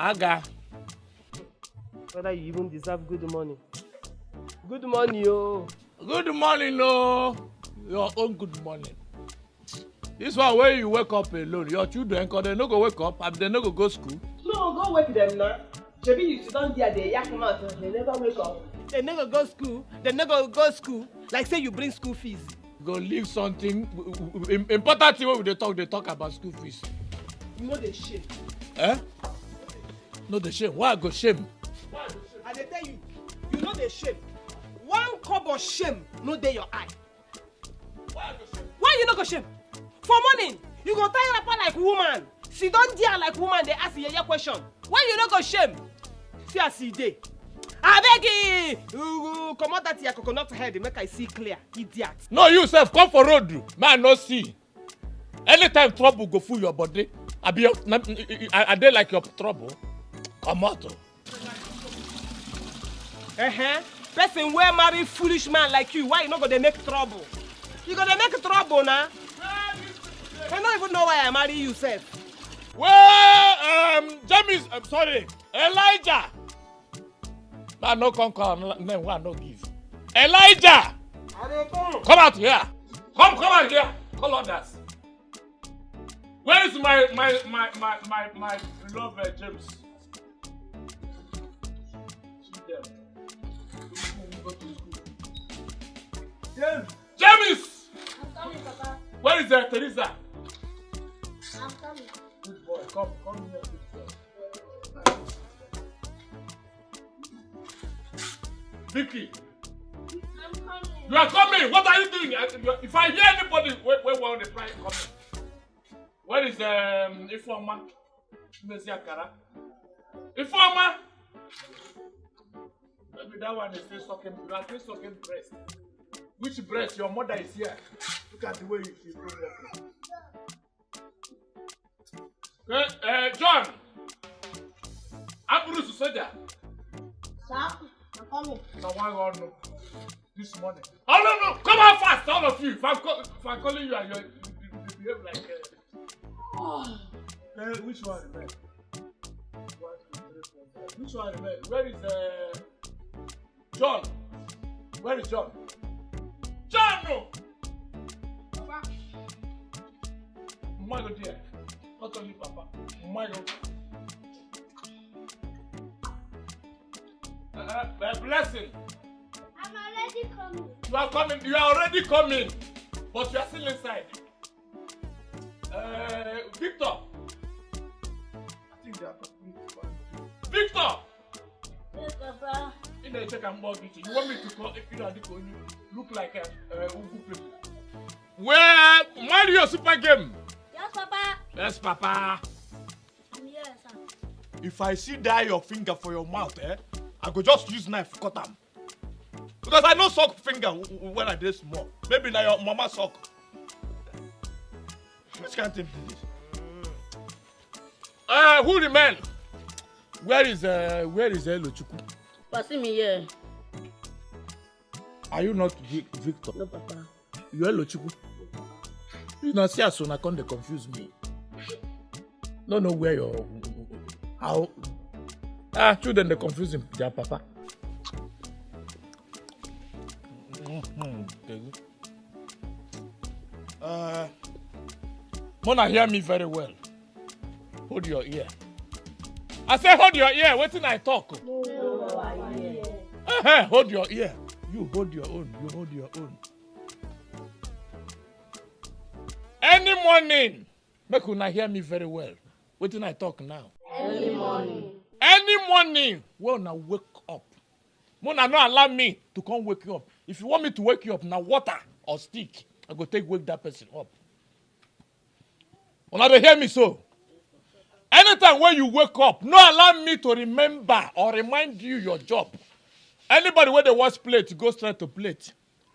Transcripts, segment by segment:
Aga. Whether you even deserve good morning. Good morning, yo. Good morning, no. Your own good morning. This one where you wake up alone. Your children, cause they no go wake up, and they no go school. No, go wake them now. Maybe you sit down there, they yak mouth, they never wake up. They never go school. They never go school. Like say you bring school fees. Go leave something important thing when they talk about school fees. You know the shame. Eh? No the shame. Why I go shame? Why? I dey tell you, you know the shame. One cup of shame no dey your eye. Why I go shame? Why you no go shame? For morning, you go tie wrapper like woman. Sit down there like woman, they ask you a question. Why you no go shame? See as e dey. Abeg come out that your coconut head, make I see clear, idiot. No, you sef come for road, man no see. Anytime trouble go full your body, I dey like your trouble. Come out. Person wey marry foolish man like you, why you no go dey make trouble? You go dey make trouble now. I don't even know why I marry you, sef. Well, James, I'm sorry, Elijah. Man, no come name one no give. Elijah, come out here. Come out here. Call others. Where is my beloved James? James! I'm coming, Papa. Where is Teresa? I'm coming. Good boy, come here, good boy. Vicky, I'm coming. you are coming. What are you doing? If I hear anybody, where will the price coming? Where is Ifeoma? Ifeoma? Maybe that one is still sucking. You are still sucking breast. Which breast? Your mother is here. Look at the way she's walking. John. Abruce Soja. Sir, I'm coming. Someone run this morning. Oh no! Come on fast, all of you. If I'm calling you and you behave like. Which one remain? Which one remain? Where is John? Where is John? John, no! Papa. Milo dear. Not only Papa. Milo. Blessing. I'm already coming. You are coming. You are already coming. But you are still inside. Victor. I think they are talking. Victor! Yes, Papa. You want me to call look like a Ugu people? Where Mario Super Game? Yes, Papa. Yes, Papa. I'm here, sir. If I see that your finger for your mouth, I go just use knife to cut them. Because I no suck finger when I did small. Maybe now your mama suck. Which can't think this? Who remain? Where is Elochukwu? See me here. Are you not Victor? No, Papa. You Elochukwu? You not see as soon as they confuse me. Don't know where you're. How? Children they confuse him, their papa. Mona, hear me very well. Hold your ear. I say hold your ear. Wait till I talk. Hold your ear. You hold your own. You hold your own. Any morning, make una hear me very well. Wait till I talk now. Any morning. Any morning, when una wake up, Mona not allow me to come wake you up. If you want me to wake you up, now water or stick, I go take wake that person up. Una dey hear me so? Anytime when you wake up, no allow me to remember or remind you your job. Anybody where they wash plate, go straight to plate.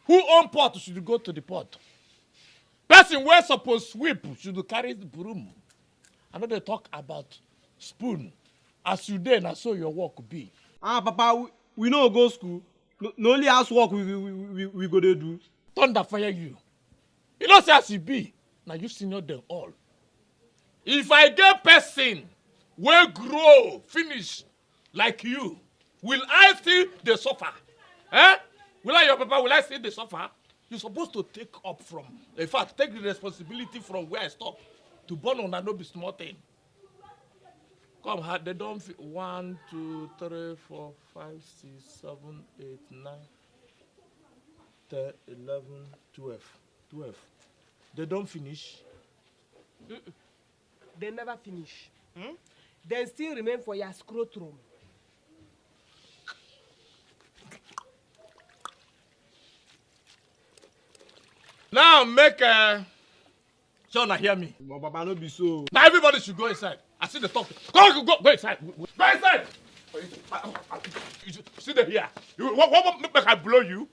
Who own pot should go to the pot. Person where suppose sweep should carry the broom. I know they talk about spoon. As you dey, na so your work be. Papa, we no go school. No only house work we go dey do. Thunder fire you. You know say as e be, na you senior them all. If I get person wey grow finish like you, will I still dey suffer? Eh? Will I, your papa, will I still dey suffer? You're supposed to take up from, in fact, take the responsibility from where I stop. To born on no be small thing. Come, they don't 1, 2, 3, 4, 5, 6, 7, 8, 9, 10, 11, 12. 12. They don't finish. They never finish. They still remain for your scrotum. Now make Shona hear me. But Papa, no be so. Now everybody should go inside. I see the talk. Go inside. Go inside. You sit there here. What make I blow you?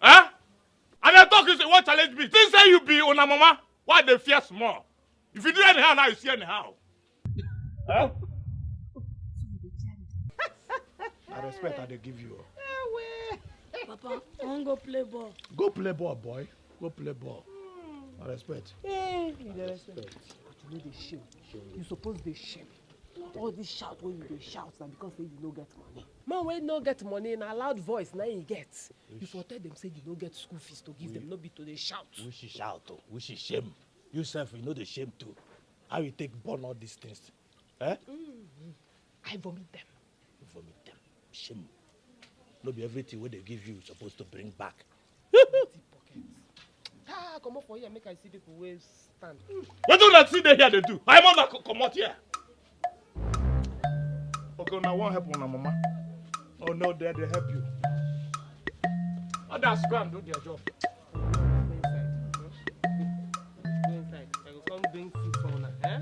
Huh? And I talk, you say, what challenge me? Things say you be una mama. Why they fear small? If you do anyhow, now you see anyhow. Huh? I respect how they give you. Papa, I want go play ball. Go play ball, boy. Go play ball. I respect. You respect. But you know they shame. You suppose they shame. All this shout when you dey shout na because say you no get money. Man wey no get money na loud voice na you get. You for tell them say you no get school fees to give them, no be to dey shout. We should shout, we should shame. You self, you know the shame too. How you take born all these things? Eh? I vomit them. You vomit them. Shame. No be everything what they give you supposed to bring back. Come up for here, make I see people wey stand. What do that see they here they do? I want to come out here. Okay, now one help on mama. Oh no, they help you. Others go and do their job. Go inside. I go come bring food for una, eh?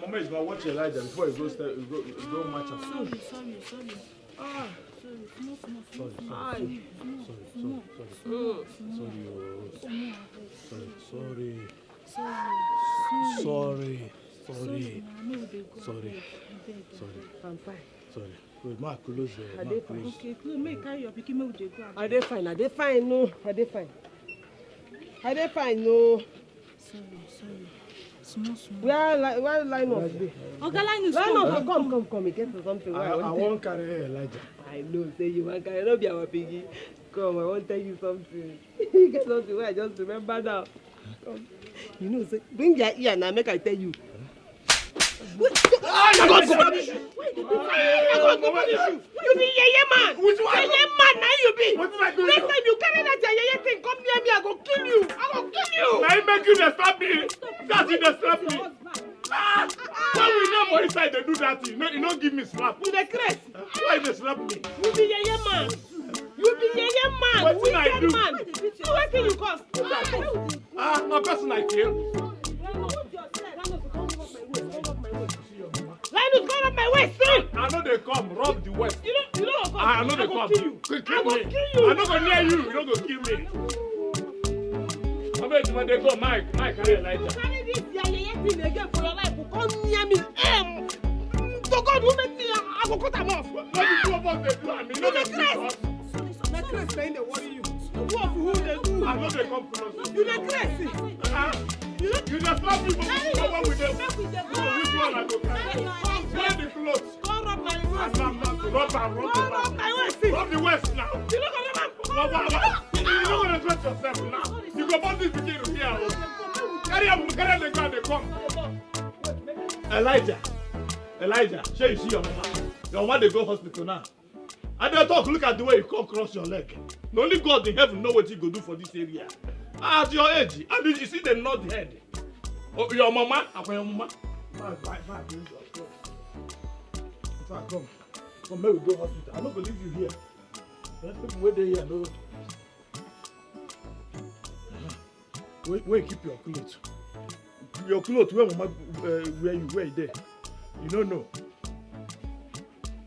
Mama is gonna watch Elijah before he goes there. Go match up. Sorry. I'm fine. Sorry. Wait, ma close there. Okay, make carry your pikin make we dey go. I dey fine, no. I dey fine, no. Sorry. Small. Where line up dey? Oga Linus, Line up, come. It gets to something. I won't carry Elijah. I know, say you want carry, no be our piggy. Come, I want tell you something. You get something where I just remember now. Come. You know, say, bring your ear now, make I tell you. I'm going to punish you. You be yeye man. Yeye man, now you be. What did I do? Next time you carry that yeye thing, come near me, I go kill you. I make you slap me. That's it, they slap me. When we know for inside they do that thing, you don't give me slap. You the crest. Why they slap me? You be yeye man. What did I do? Man. So what can you cause? A person I kill. Linus, come up my waist, son. I know they come, rob the west. You don't come. I know they come. Kill you. Kill me. I know go near you. You don't go kill me. I bet when they go, Mike carry Elijah. Carry this yeye thing again for your life. Come near me. So God who make me, I go cut him off. What the two of us they do? I mean, no they do us. The crest they worry you. Who they do? I know they come close. You the crest. You just slap me, but what with them? Which one I go carry? Wear the clothes. Go rub my waist. Rub my waist. Rub the waist now. You look at them. You don't want to dress yourself now. You go back this begin here. Carry the gun, they come. Elijah, show you see your mama. Your mama, they go hospital now. And they talk, look at the way you come cross your leg. Only God in heaven know what you go do for this area. At your age, and you see the nod head. Oh, your mama, your mama. Come, may we go hospital. I don't believe you here. Let people wait there here. No. Wait, keep your clothes. Your clothes, where mama, where you there? You don't know.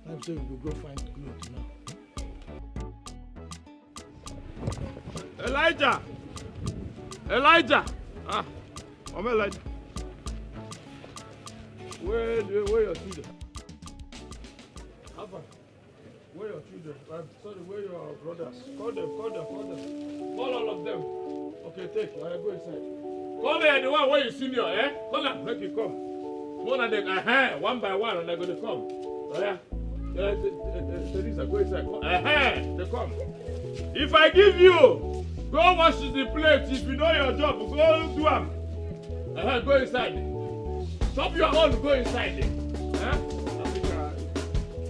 I'm saying we will go find clothes now. Elijah! Ah, Mama Elijah. Where your children? Alpha, where your children? Sorry, where your brothers? Call them. Call all of them. Okay, take. I go inside. Call the one where you senior, eh? Call them, make you come. One of them, one by one, and they're going to come. Oh, yeah? Teresa, go inside. They come. If I give you, go wash the plate. If you know your job, go do them. Go inside. Stop your own, go inside.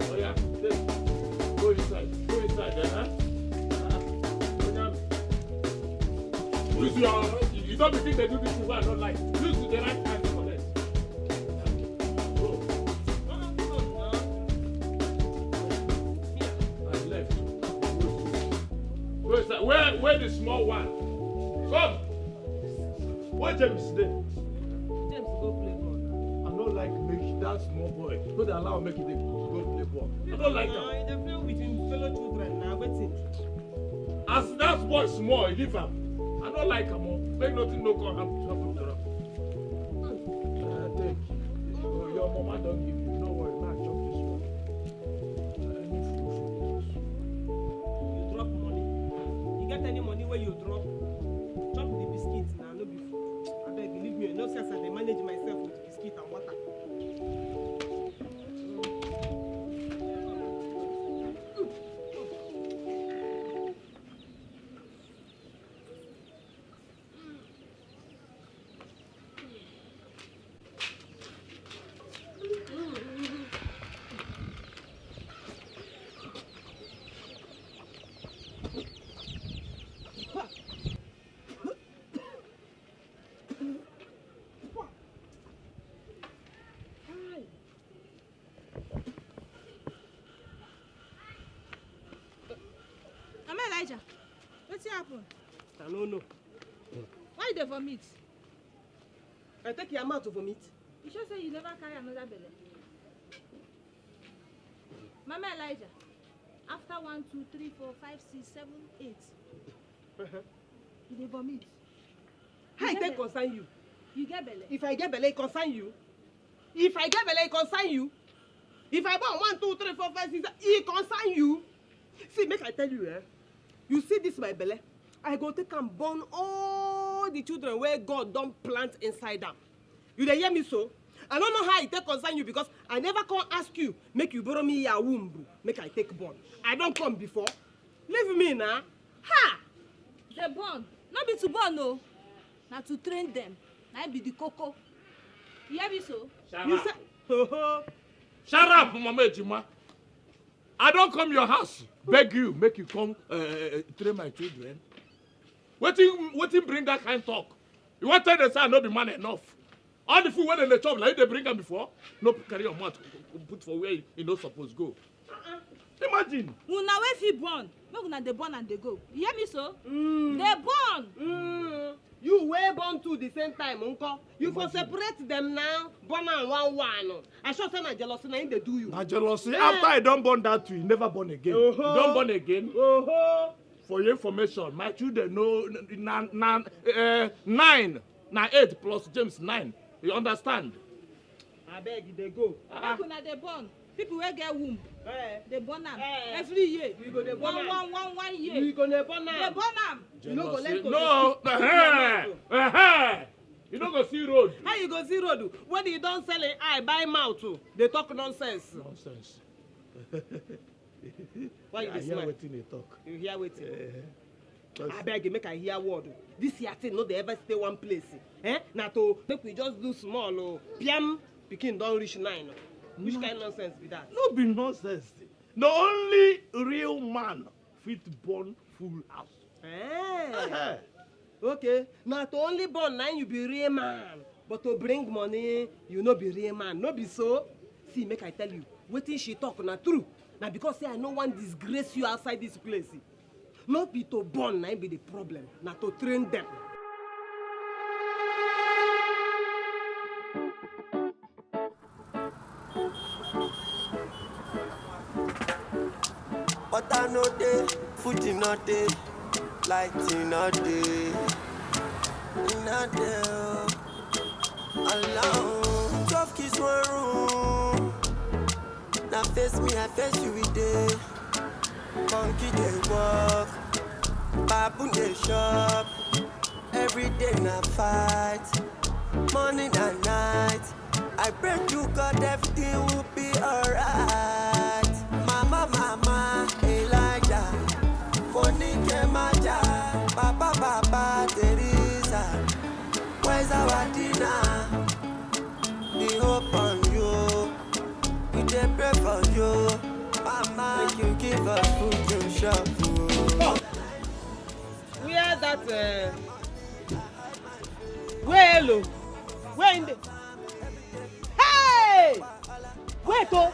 Oh yeah, go inside. Use your, you don't think they do this thing I don't like. Use the right hand for this. Go. And left. Go inside. Where the small one? Come. Where James there? James go play ball. I don't like make that small boy. Don't allow make it go play ball. I don't like that. They play with him fellow children now. Waiting. As that boy small, leave him. I don't like him. Make nothing no come happen to him. Take. Your mama don't give you. No worry, now chop this one. You drop money. You get any money where you drop? Chop the biscuits now, no be food. I beg you, leave me. No sense I manage myself with biscuit and water. Elijah, what's happen? I don't know. Why you dey vomit? I take your mouth to vomit. You sure say you never carry another belly? Mama Elijah, after 1, 2, 3, 4, 5, 6, 7, 8, you dey vomit. How it take concern you? You get belly. If I get belly, it concern you. If I get belly, it concern you. If I born 1, 2, 3, 4, 5, 6, it concern you. See, make I tell you, you see this my belly, I go take and born all the children where God don't plant inside them. You dey hear me so? I don't know how it take concern you because I never come ask you, make you borrow me your womb, make I take born. I don't come before. Leave me now. Ha! They born. Not be to born, no. Now to train them. Now be the cocoa. You hear me so? You say, Shut up, Mama Ejima. I don't come your house, beg you, make you come train my children. What you bring that kind of talk? You want to tell the son not be man enough? All the food when they chop, like they bring them before, no carry your mouth, put for where you not supposed to go. Imagine. Una wey fit born, make una dey born and dey go. You hear me so? They born. You way born to the same time, uncle. You for separate them now, born and one. I sure say na jealousy na they do you. Na jealousy. After I don't born that tree, never born again. You don't born again. For your information, my children know 9, na 8 plus James 9. You understand? I beg they go. Make una dey born. People wey get womb, they born am every year. We go dey born am. One year. We go dey born am. They born am. You no go let go. No, you no go see road. How you go see road? When you don't sell it, I buy mouth. They talk nonsense. Nonsense. Why you I dey hear smile? wetin they talk. You hear wetin? I beg you, make I hear word. This year thing no dey ever stay one place. Na to make we just do small. Piam pikin don reach 9. Which kind nonsense be that? No be nonsense. The only real man fit born full house. Okay. Now to only born 9 you be real man. But to bring money, you no be real man. No be so. See, make I tell you, wetin she talk na true. Now because say I no wan disgrace you outside this place. No be to born na be the problem. Na to train them. Water no dey, food no dey, light no dey. Alone, 12 kids one room. Now face me, I face you with day. Monkey they walk, baboon they shop. Every day na fight, morning and night. I pray to God everything will be alright. Mama, mama, Elijah, Monique, Maja, Papa, Papa, Teresa. Where's our dinner? We hope on you, we dey pray for you. Mama, make you give us food to shop food. Oh. Where that where hello? Where in the hey! Wait oh!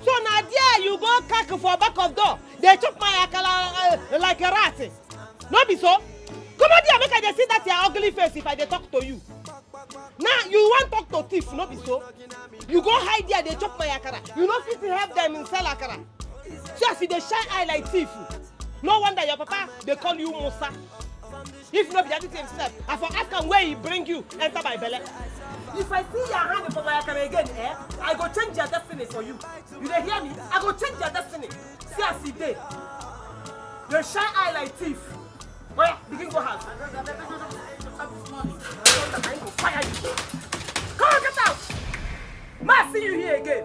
So now there you go cack for back of door. They took my akala like a rat. No be so? Come on there, make I just see that your ugly face if I dey talk to you. Now you want talk to thief, no be so? You go hide there, they chop my akara. You no fit help them in sell akara. See as they shine eye like thief. No wonder your papa they call you Musa. If not be that himself, I for ask him where he bring you enter my belly. If I see your hand for my akara again, I go change your destiny for you. You dey hear me? I go change your destiny. See as he dey. They shine eye like thief. Oh yeah, begin go house. I go fire you. Come on, get out. Ma see you here again.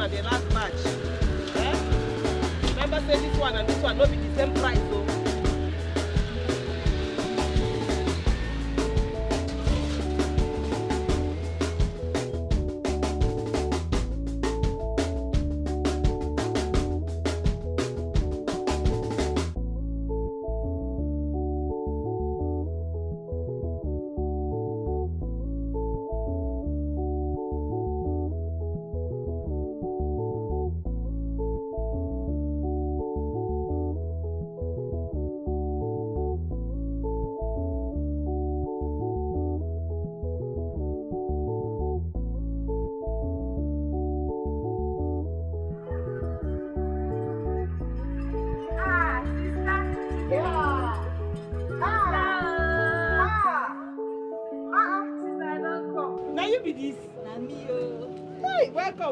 The last match. Remember say this one and this one not be the same price though.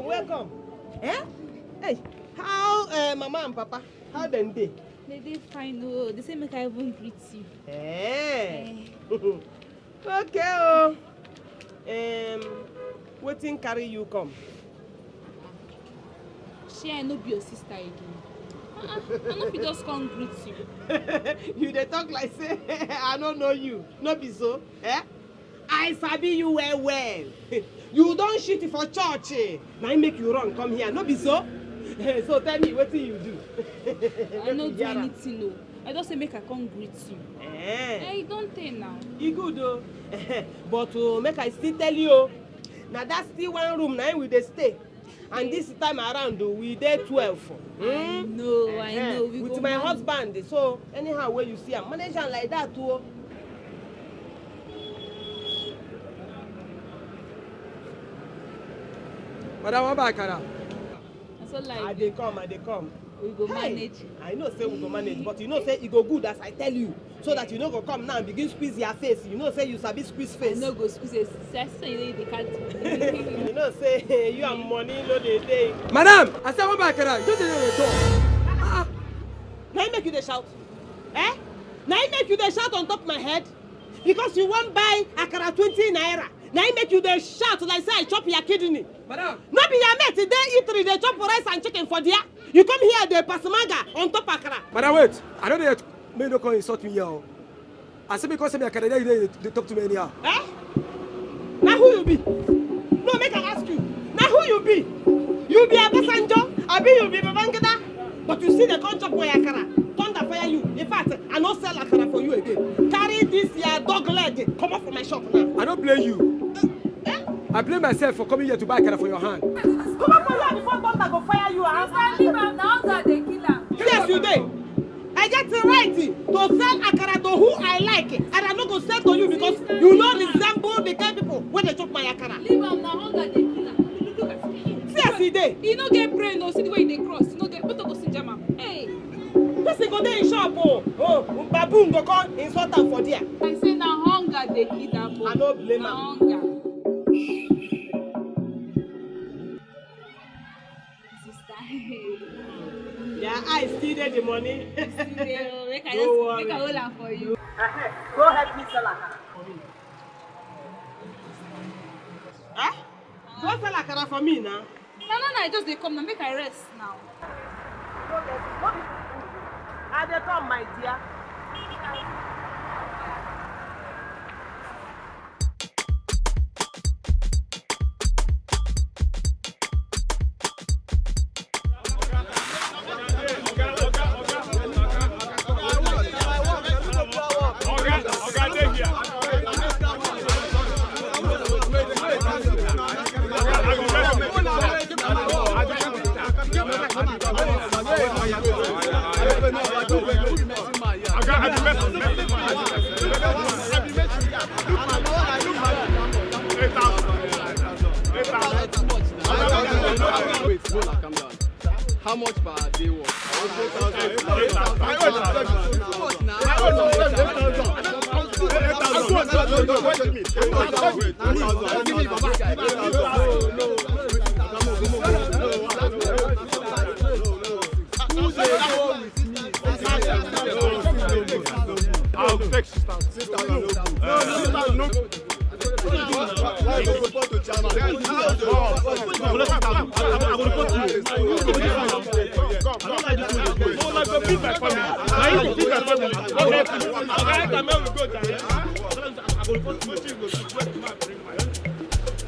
Welcome. Eh? Hey, how Mama and Papa? How them dey? They did fine. Oh, they say make I even greet you. Okay. Oh. Wetin carry you come? She I no be your sister again. I no fit just come greet you. You dey talk like say I don't know you. No be so? Eh? I sabi you well. You don't shit for church. Now make you run come here. No be so? So tell me what you do. I no do anything no. I just say make I come greet you. I don't tell now. You good though. But make I still tell you. Now that's still one room now we dey stay. And this time around we dey 12. I know. We with my husband. So anyhow where you see am manage am like that too. Madam, what back now? So like I dey come. we go manage. I know say we go manage, but you know say it go good as I tell you. So that you no go come now and begin squeeze your face. You know say you sabi squeeze face. I no go squeeze it. Say you can't. You know say you and money no dey dey. Madam, I said what back now? You just dey talk. Now you make you dey shout. Eh? Now you make you dey shout on top of my head because you wan buy akara 20 naira. Now you make you dey shout like say I chop your kidney. Madam. No be your mate, they eat they chop rice and chicken for there. You come here, they pass maga on top akara. Madam, wait. I don't know may no come insult me here. I say because I'm a Canadian, they talk to me anyhow. Eh? Now who you be? No, make I ask you. Now who you be? You be a passenger? I be you be Babangida? But you see the contract for akara. Thunder fire you. In fact, I no sell akara for you again. Carry this your dog leg. Come up from my shop now. I don't blame you. Eh? I blame myself for coming here to buy akara for your hand. Come on, for you before thunder go fire you. Leave am na hunger dey kill am. Yes, you dey. I get the right to sell akara to who I like, and I no go sell to you because you no resemble the kind people wey dey chop my akara. Leave am na hunger dey kill am. See as e dey. E no get brain no, see the way e dey cross. E no get better go see jam am. Hey. Person go dey in shop baboon go come insult am for there. I say na hunger dey kill am. I no blame am. Na hunger. Their eyes still dey the money. Make I hold am for you. Go help me sell akara for me. Huh? Go sell akara for me now. No, I just dey come now. Make I rest now. I dey come, my dear. How much per day work? I'll fix 6,000.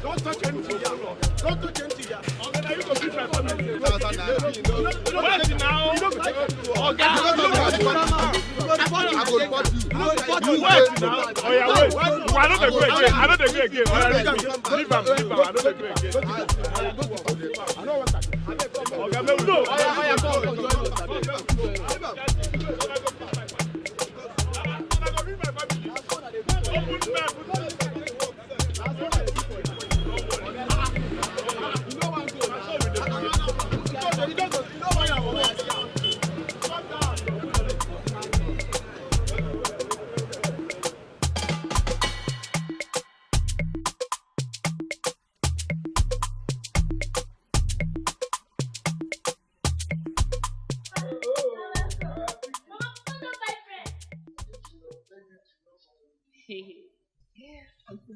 Don't touch anything. Don't touch anything. You go feed my family. Wait now. Okay. I go report you. Wait now. Oh yeah, wait. I know the great again. I know the great again. Leave him. I know the great again. I know what that. Okay, no.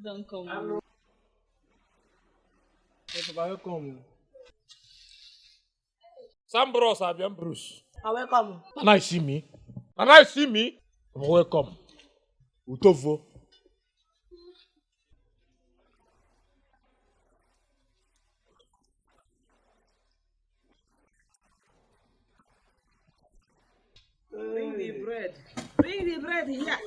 Don't come. Welcome. Some bros are bien Bruce. Welcome. Can I see me? Can I see me? Welcome. Utovo. Bring the bread. Bring the bread here.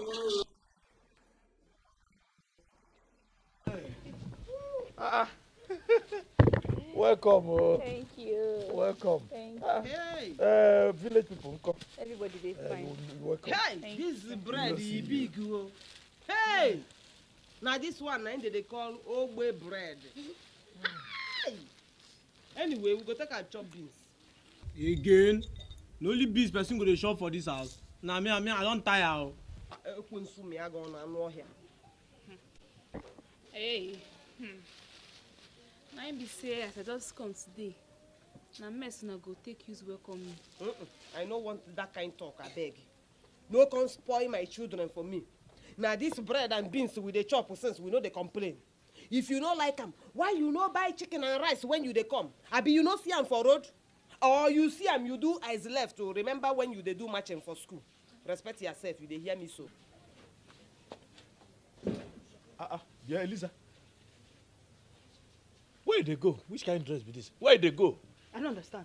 Welcome. Thank you. Welcome. Thank Hey. Village people, come. Everybody dey fine. Welcome. Hey, this bread is big. Hey. Now this one they call Ogbe bread. Hey. Anyway, we go take our chop beans. Again, no only beans person go dey shop for this house. Na me, I don tire. Hey. Na be say as I just come today. Na mess una go take use welcome me. I no want that kind talk, I beg. No come spoil my children for me. Now this bread and beans we dey chop since we know they complain. If you no like them, why you no buy chicken and rice when you dey come? Abi you no see them for road? Or you see them, you do eyes left to remember when you dey do matching for school. Respect yourself, you dey hear me so. Yeah, Eliza. Where they go? Which kind of dress be this? Where they go? I don't understand.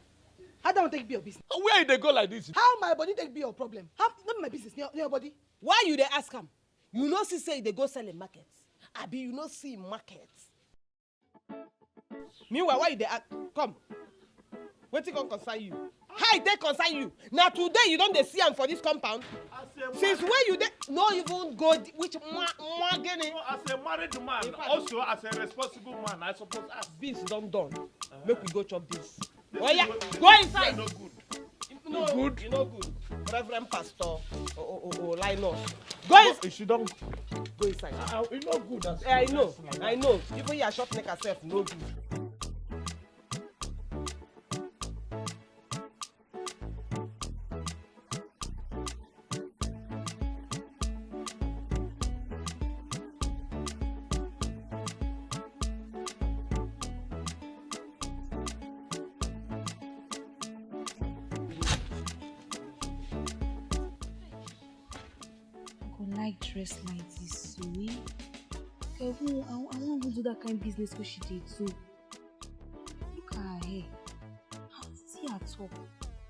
How don't take be your business? Where they go like this? How my body take be your problem? How not my business, your body? Why you dey ask am? You no see say they go sell in market. Abi you no see in market. Meanwhile, why you dey act? Come. Wetin come concern you? How e take concern you? Na today you don dey see am for this compound? Since when you dey no even go which gini? As a married man, also as a responsible man, I suppose ask. Beans don done. Make we go chop this. Oh yeah, go inside. No good. No good. You no good. Reverend Pastor Linus. Go inside. You should don't go inside. You no good. I know. I know. Even your short neck herself no good. Like dress like this, so I won't do that kind of business where she did too. Look at her hair. See her top.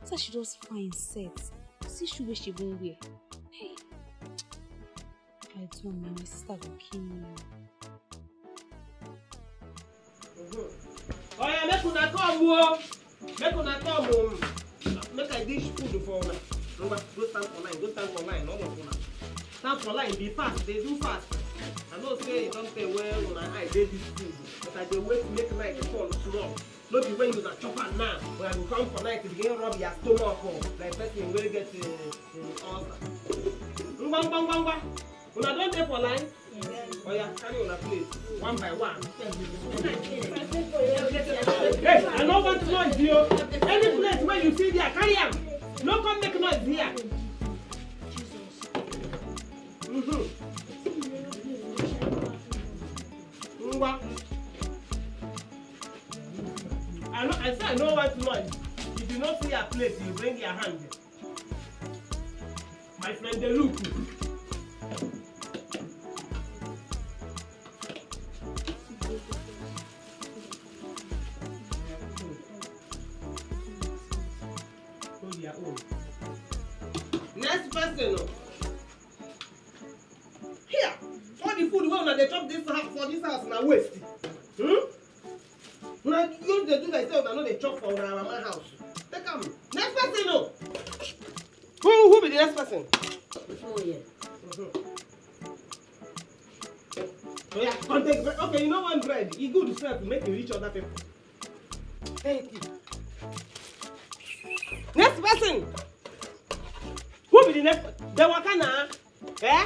So she just fine set. See she where she won't wear. Hey, I told me my sister will kill me. Oh yeah, make una come, oh. Make una come, oh. Make I dish food for una. Go stand for line. Go stand for line. All of una. Stand for line, be fast, they do fast. I know say you don't say well when I did this food, but I dey wait to make night fall small. No be when you na chop am now, when I go come for night to begin rub your stomach like person wey get ulcer. Ngwa. Una don dey for line? Oh yeah, carry una plate one by one. Hey, I no want noise here. Any place where you see there, carry am. No come make noise here. Ngwa. I say I know what noise. If you not see your plate, you bring your hand. My friend, they look. Hold your own. Next person. Here, all the food wey they chop this house for this house na waste. Una use dey do like say una no dey chop for una mama house. Take am. Next person no. Who be the next person? Oh yeah. Oh yeah, come take bread. Okay, you know one bread. E good sef to make you reach other people. Thank you. Next person. Who be the next? The waka na. Eh?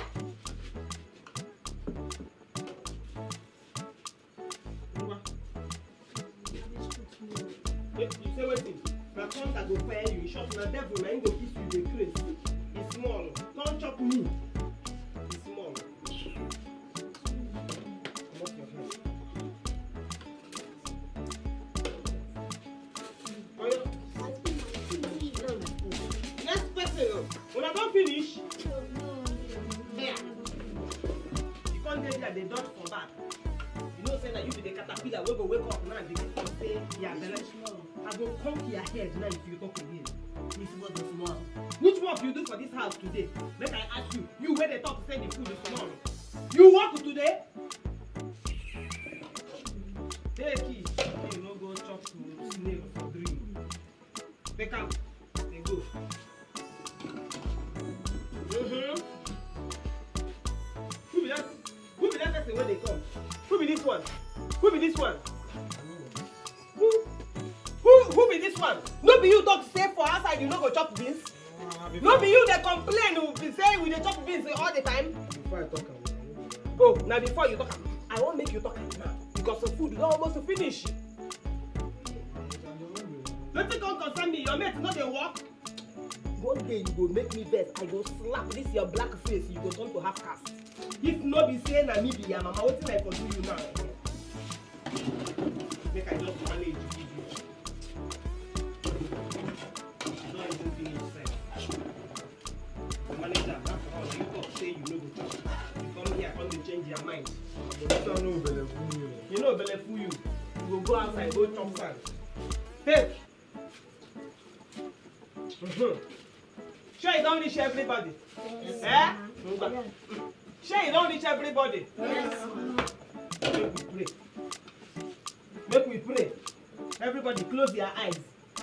You say wetin? Na contact go pay you. Shop na devil na him go kiss you dey craze. It's small. Don't chop me. It's small. Comot your hand. Next person. Una don finish? There. You come dey there dey dodge for back. You know say na you be the caterpillar wey go wake up now and begin to say yeah belle. I go come to your head now if you talk again. This was the small. Which work you do for this house today? Make I ask you. You where they talk say the food is small. You work today? Take it. You no go chop to snail for dream. Take am. They go. Who be that? Who be that person when they come? Who be this one? Who be this one? Who be this one? No be you talk say for outside you no go chop beans? No be you dey complain who be say we dey chop beans all the time? Before I talk am. Oh, now before you talk am, I wan make you talk am now because the food don almost finish. Wetin come concern me? Your mate no dey work? One day you go make me vex, I go slap this your black face, you go turn to half caste. If no be say na me be your mama, wetin I for do you now? Make I just manage give you. No even finish sef. Manager, after all, you talk say you no go talk. You come here, come dey change your mind. You know belle full you. You go outside, go chop sand. Take. Sure you don't reach everybody? Yes. Eh? Yes. Sure you don't reach everybody? Yes. Make we pray. Make we pray. Everybody close their eyes.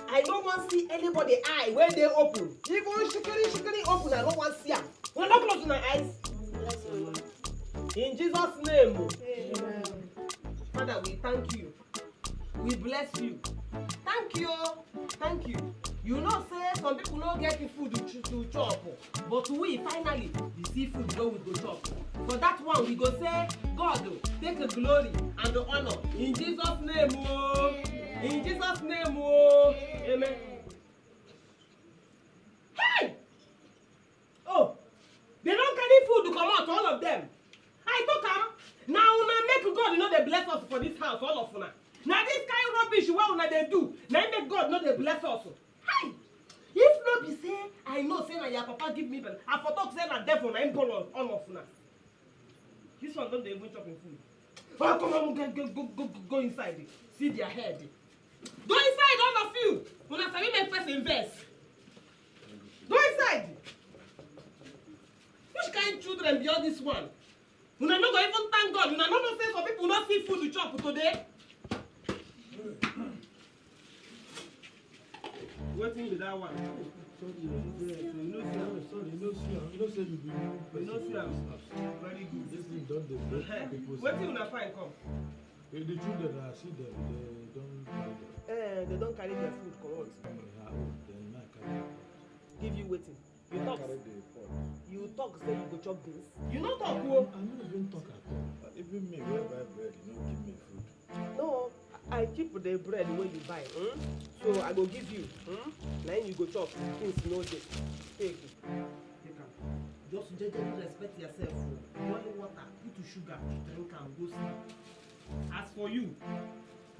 I don't want to see anybody eye when they open. Even shikari open, I don't want to see them. We're not closing our eyes. In Jesus' name. Amen. Father, we thank you. We bless you. Thank you. Thank you. You know, say some people don't get the food to chop, but we finally see food where we go chop. For that one, we go say, God, take the glory and the honor. In Jesus' name, oh. In Jesus' name, oh. Amen. Hey! Oh, they don't carry food to come out, all of them. I took them. Now, una make God, you know, they bless us for this house, all of una. Now, this kind of rubbish, what una they do, now make God know they bless us. Hey! If not be say, I know, say, na your papa give me, but I for talk, say, na devil, na import all of una. This one don't they even chop in food. Oh, come on, go inside. See their head. Go inside, all of you. When I say make first invest. Go inside. Which kind of children be all this one? When I not go even thank God. When I not say some people not see food to chop today. Waiting with that one. Very good. This thing don't they people. What do you find come? The children I see them, they don't carry their food, come on. Give you waiting. You talk. You talk, say you go chop this. You not talk, who? I don't even talk at all. Even me, when I buy bread, you don't give me food. No, I keep the bread when you buy. So I go give you. Now you go chop. Things no day. Take it. Just respect yourself. Boil water, put to sugar, drink and go sleep. As for you,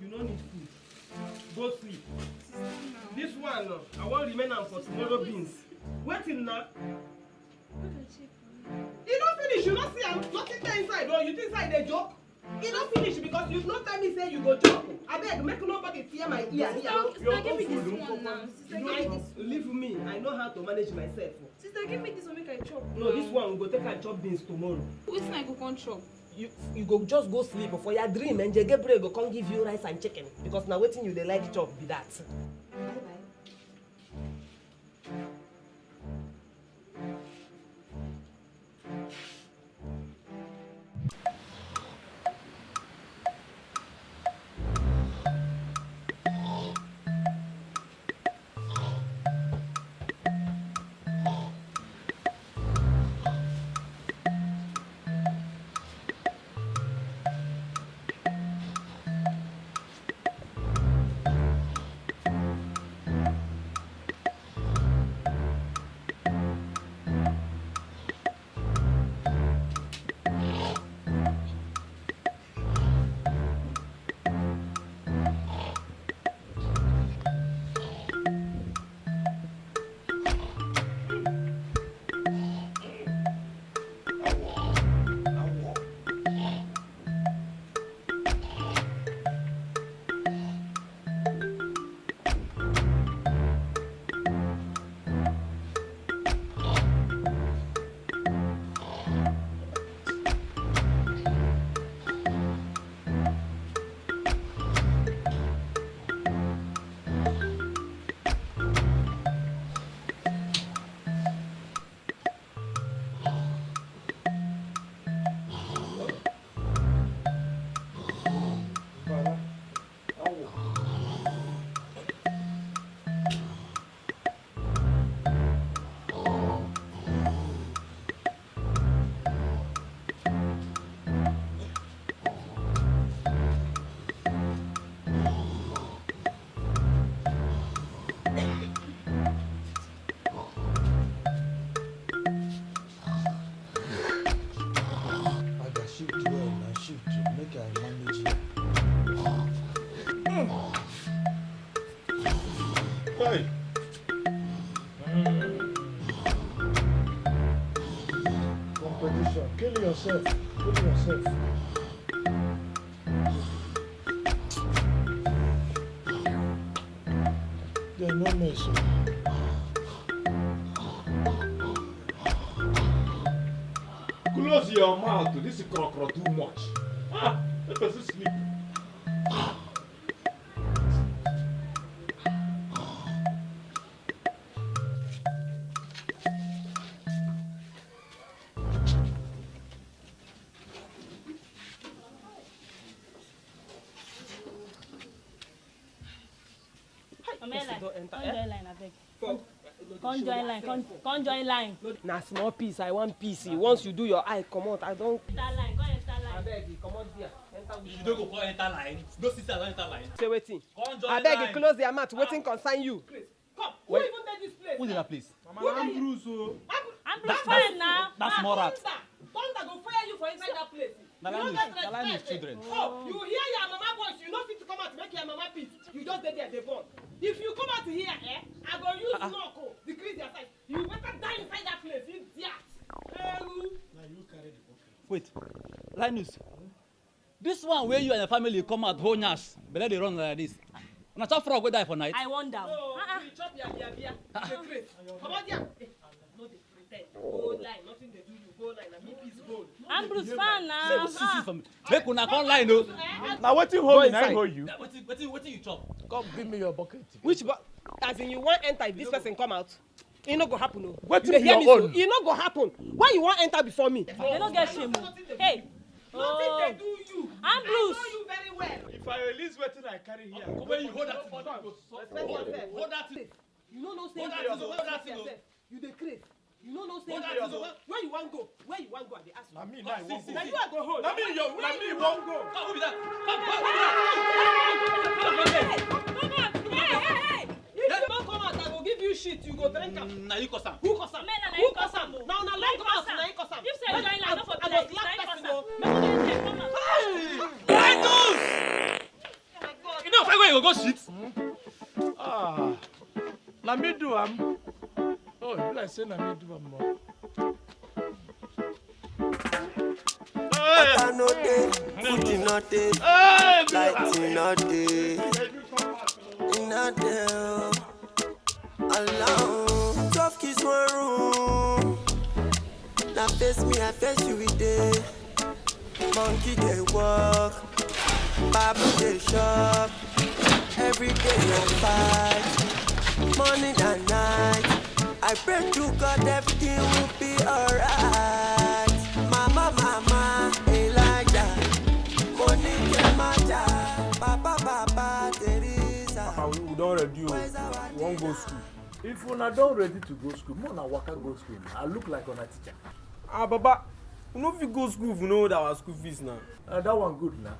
you don't need food. Go sleep. This one, I won't remain on for tomorrow beans. Waiting now. You don't finish, you don't see nothing there inside. Oh, you think inside the joke? You don't finish because you not tell me say you go joke. I beg, make nobody tear my ear. Sister, give me this one now. Sister, give me this one. Leave me. I know how to manage myself. Sister, give me this one, make I chop. No, this one we go take and chop beans tomorrow. Which one I go come chop? You go just go sleep for your dream and Gabriel go come give you rice and chicken because now waiting you they like chop be that. Bye bye. Hey! Competition. Kill yourself. Kill yourself. There's no mercy. Close your mouth. This is crocodile too much. Let us sleep. join line, abeg. Come join line, come join line. Na small piece, I want piece. Once you do your eye, come out. I don't. Enter line, come enter line. Abeg, come out there. Enter with You don't go call enter line. No sister don't enter line. Say waiting. Come join Abeg, line. close their mouth. Waiting concern you. Come. Who even take this place? Who's in that place? Mama, I'm Bruce. I'm Bruce fine now. That's more rat. Thunder go fire you for inside that place. The line is children. Oh, you hear your mama voice, you no fit to come out to make your mama peace. You just dey there, they born. If you come out here, I go use knock, decrease your size. You better die inside that place, idiot. Wait, Linus. This one where you and your family come out whole nyash, but let they run like this. Na chop frog go die for night. I wonder. No, you chop your beer. Come out there. No, they pretend. Go line, nothing they do. You go line, and me peace gold. I'm Bruce fan now. Make una come line no. Now wetin hold me, na hold you. Wetin you chop? Come give me your bucket. Which as in you want enter if this person come out? It no go happen. No. Wetin You be hear me your so? own? It no go happen. Why you want enter before me? They don't get shame. Hey. Nothing they do you. I'm Bruce. I know you very well. If I release wetin I carry here. When you hold that thing, Respect yourself. hold that thing. You know no say Hold that you thing, hold that respect thing, yourself. You dey crave. You know no say Hold that you thing, where you want go? Where you want go? I dey ask you. Na me now I wan go. Now you are go hold. Na me wan go. Come, who be that? Hey. If you don't come out, I go give you shit. You go drink am. Now you cause am. Who cause am? Who cause am? Now long come out. Now you cause am. You say join line, no for I play. go slap person. You know, if I go shit. Ah, na me do am. Oh, you like say na me do am more. Water no dey, food no dey, light no dey, no dey. Alone, 12 kids one room. Now face me, I face you with day. Monkey they walk, babu they shop. Every day I fight, morning and night. I pray to God everything will be alright. Mama, mama, Elijah, Monica, Maja, Papa, Teresa. Papa, we don't ready. We won't go school. If una don ready to go school, more na waka go school. I look like una teacher. Papa, we no fit go school if we know that our school fees now. That one good now.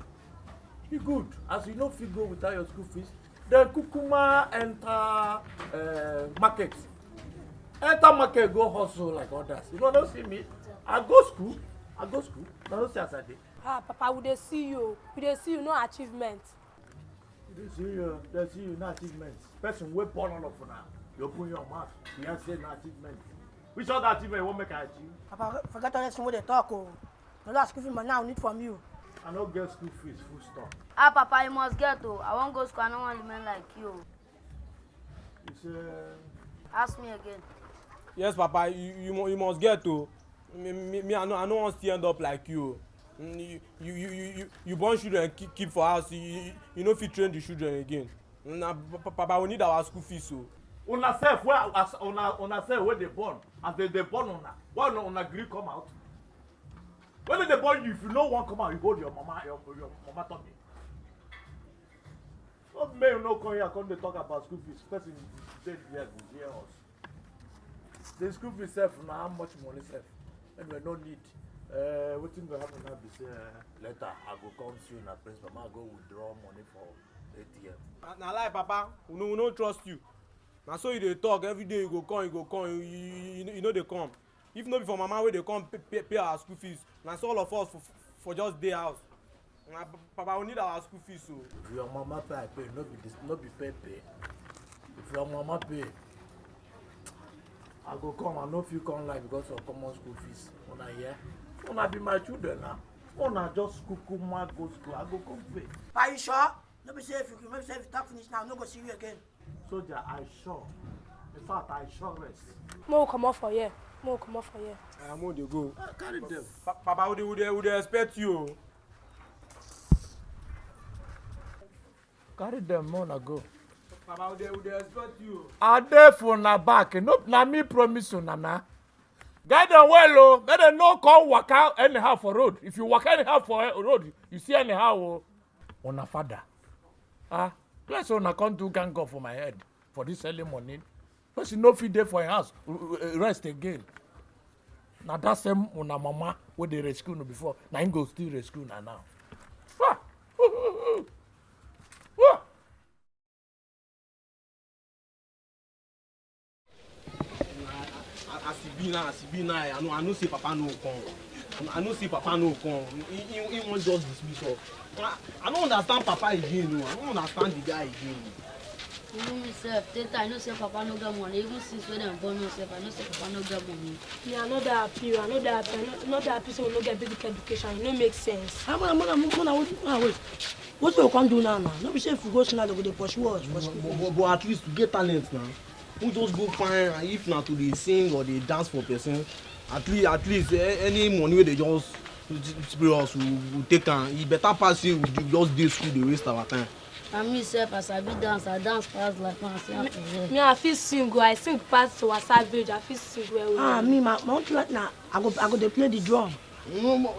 E good. As you no fit go without your school fees, then kukuma enter market. Enter market go hustle like others. You know, don't see me. I go school. I don't see as I dey. Papa, we dey see you. We dey see you, no achievement. They see you, no achievements. Person wey born all of una, you open your mouth, you hear say no achievement. Which other achievement you wan make I achieve? Papa, forget all this wey dey talk o. No that school fees money I need from you. I no get school fees, full stop. Papa, you must get to. I won't go school. I don't want to remain like you. You say. Ask me again. Yes, Papa, you must get to. Me, I don't want to end up like you. You born children keep for house. You know if you train the children again. Now, Papa, we need our school fees so. Una self where as una self where they born, as they born una. Why una agree come out? When they born you, if you no want come out, you hold your mama tummy. What may you no come here come they talk about school fees? Person say here go hear us. The school fees self na how much money self? Anyway, no need. Wetin go happen now be say later I go come see you na principal, I go withdraw money for ATM. Na lie, Papa. We no trust you. Na so you dey talk every day. You go come. You know they come. If no be for mama wey dey come pay our school fees, na so all of us for just day house. Na Papa, we need our school fees so. If your mama pay, I pay. No be pay. If your mama pay, I go come. I no fit come like because of common school fees. Una hear? Una be my children now. Una just kukuma go school. I go come pay. Are you sure? No be say if you talk finish now, no go see you again. Soldier, I sure. In fact, I sure rest. Mo come off for here. I'm on the go. Carry them. Papa, would they expect you? Carry them, Mona go. Papa, would they expect you? I dey for na back. No, na me promise you, Nana. Guide them well, oh. Let them no come walk out anyhow for road. If you walk anyhow for road, you see anyhow, oh. Una father. Plus, una come do gang up for my head. for this early morning. Person no fit dey for your house rest again. Na that same una mama wey dey rescue you before, na him go still rescue una now. As e be now, I know say Papa no come. I know say Papa no come. He won't just dismiss us. I don't understand Papa again. I don't understand the guy again. Even myself, I know say Papa no get money. Even since when I'm born myself, I know say Papa no get money. Yeah, I know that happy. Not that happy so we no get basic education. It no make sense. Wait. What you can do now? No be say if we go now, they go dey pursue us. But at least to get talent now. We just go find, and if not to dey sing or dey dance for person, at least any money wey they just spray us, we take am. E better pass say we just dey school dey waste our time. And myself, as I be dance, I dance past like man. Me, I feel sing. I sing past to our savage. I feel sing well. Me, my want like now. I go dey play the drum. No,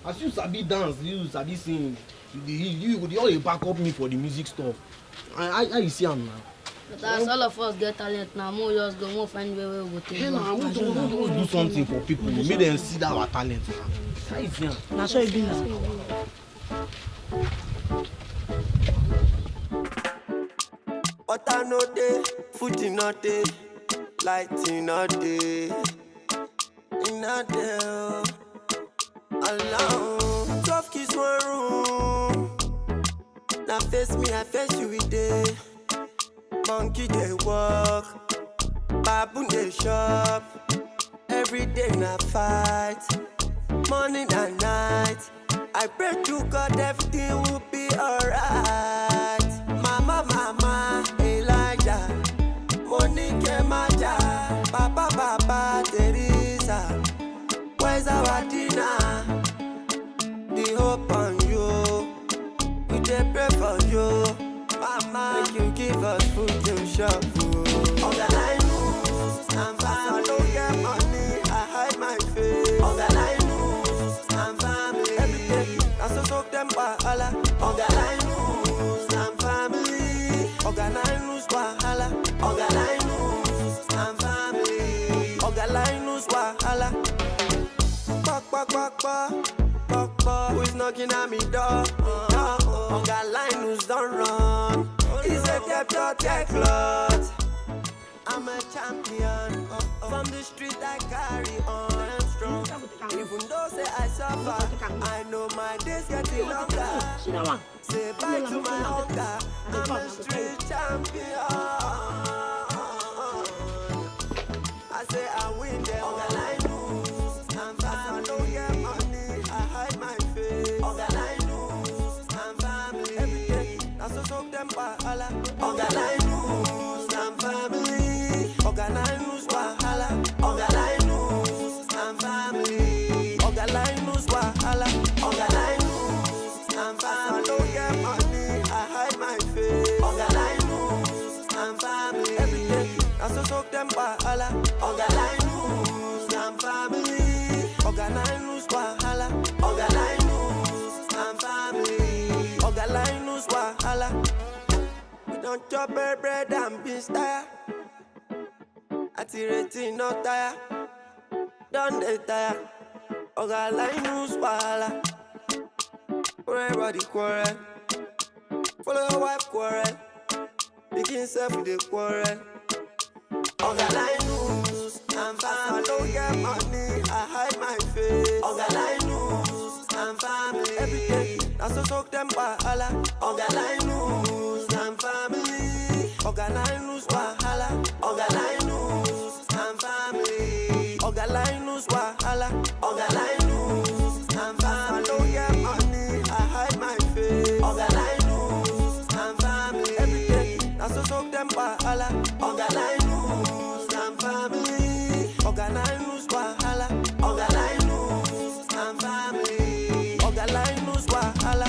as you sabi dance, you sabi sing. You go dey always back up me for the music stuff. I you see am now. But as all of us get talent now, more just go, more find where we go take. Yeah, now we do something for people. Make them see that our talent now. How you see am? Na so e be now. Water no day, food in no day, light in no day, alone. 12 kids one room. Now face me, I face you with day. Monkey they walk, baboon they shop. Every day na fight, morning and night. I pray to God everything will be alright. Mama, Elijah, Monique, Maja, Papa, Teresa. Where's our dinner? The hope on you, we dey pray for you. Mama, make you give us food to shop food. Organize news and family. I don't get money, I hide my face. Organize news and family. Every day, I so soak them wahala. Organize news and family. Organize news wahala. Organize news and family. Organize news wahala. Pok. Who is knocking at me door? Organize news don't run. It's a depth cloth. I'm a champion. From the street I carry on strong. Even though say I suffer, I know my days getting longer. Say bye to my hunger. I'm a street champion. I say I win them. Organize news and family. I don't get money, I hide my face. Organize news and family. Every day, I so soak them wahala. Organize news and family. Organize news wahala. Organize news and family. Organize news wahala. Organize news and family. I don't get money, I hide my face. Organize news and family. Every day, I so soak them wahala. Organize news and family. Organize news wahala. Organize news and family. Organize news wahala. We don't chop bread and beans tire. Atirating no tire. Don't they tire? Organize news wahala. Everybody quarrel. Follow your wife quarrel. Begin self with the quarrel. Organize news and family. I don't get money, I hide my face. Organize news and family. Every day, I so soak them wahala. Organize news and family. Organize news wahala. Organize news and family. Organize news wahala. Organize news and family. I don't get money, I hide my face. Organize news and family. Every day, I so soak them wahala. Organize news and family. Organize news wahala. Organize news and family. Organize news wahala.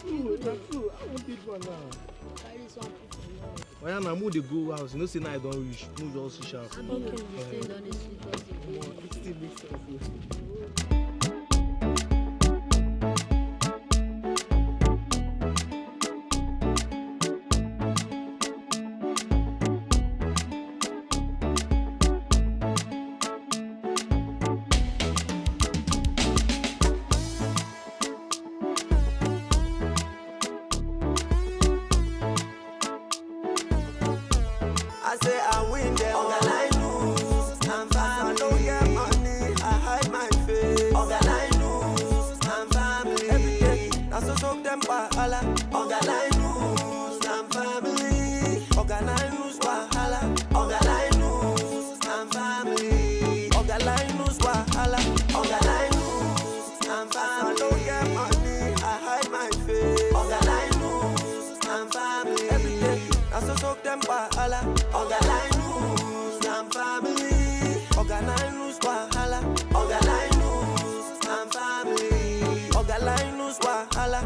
true. I won't eat one now. Carry some put for your head. Why now move the go house? You know, say now I don't reach. Move just shout. I don't know the thing on the street. It still makes sense. I say I win them. Organize news and family. I don't get money, I hide my face. Organize news and family. Every day, that's so soak them wahala. Organize news and family. Organize news wahala. Organize news and family. Organize news wahala. Organize news and family. I don't get money, I hide my face. Organize news and family. Every day, that's so soak them wahala. Organize news and family. Organize news wahala. Organize news and family. Organize news wahala.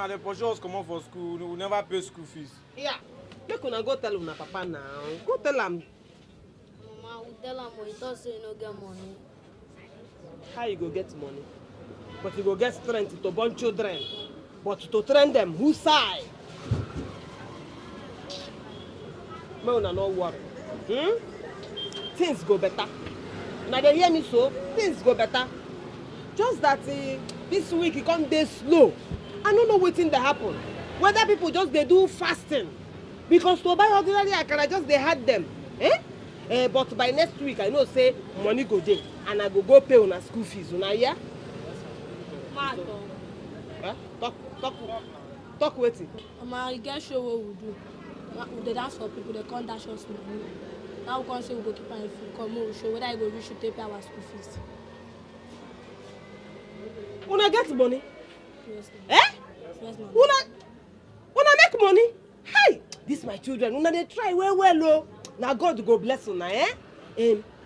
The Porsche come out for school. We never pay school fees. Yeah. Make una go tell una papa now. Go tell him. Mama, we tell him he thought say he no get money. How you go get money? But you go get strength to born children. But to train them, whose side? May una no worry. Things go better. Now they hear me so, things go better. Just that this week it come dey slow. I don't know wetin dey happen. Whether people just they do fasting. Because to buy ordinary akara just they had them. But by next week I know say money go dey and I go pay una school fees. Una hear? Talk wetin? Mama, you get show what we do. We dey dance for people, they can't dash us money. Now we can say we go keep an Efik, come we show whether I go reach to pay our school fees. Una get money? Yes, Yes, Una make money? Hey, this my children. Una they try well. Oh. Now God go bless una,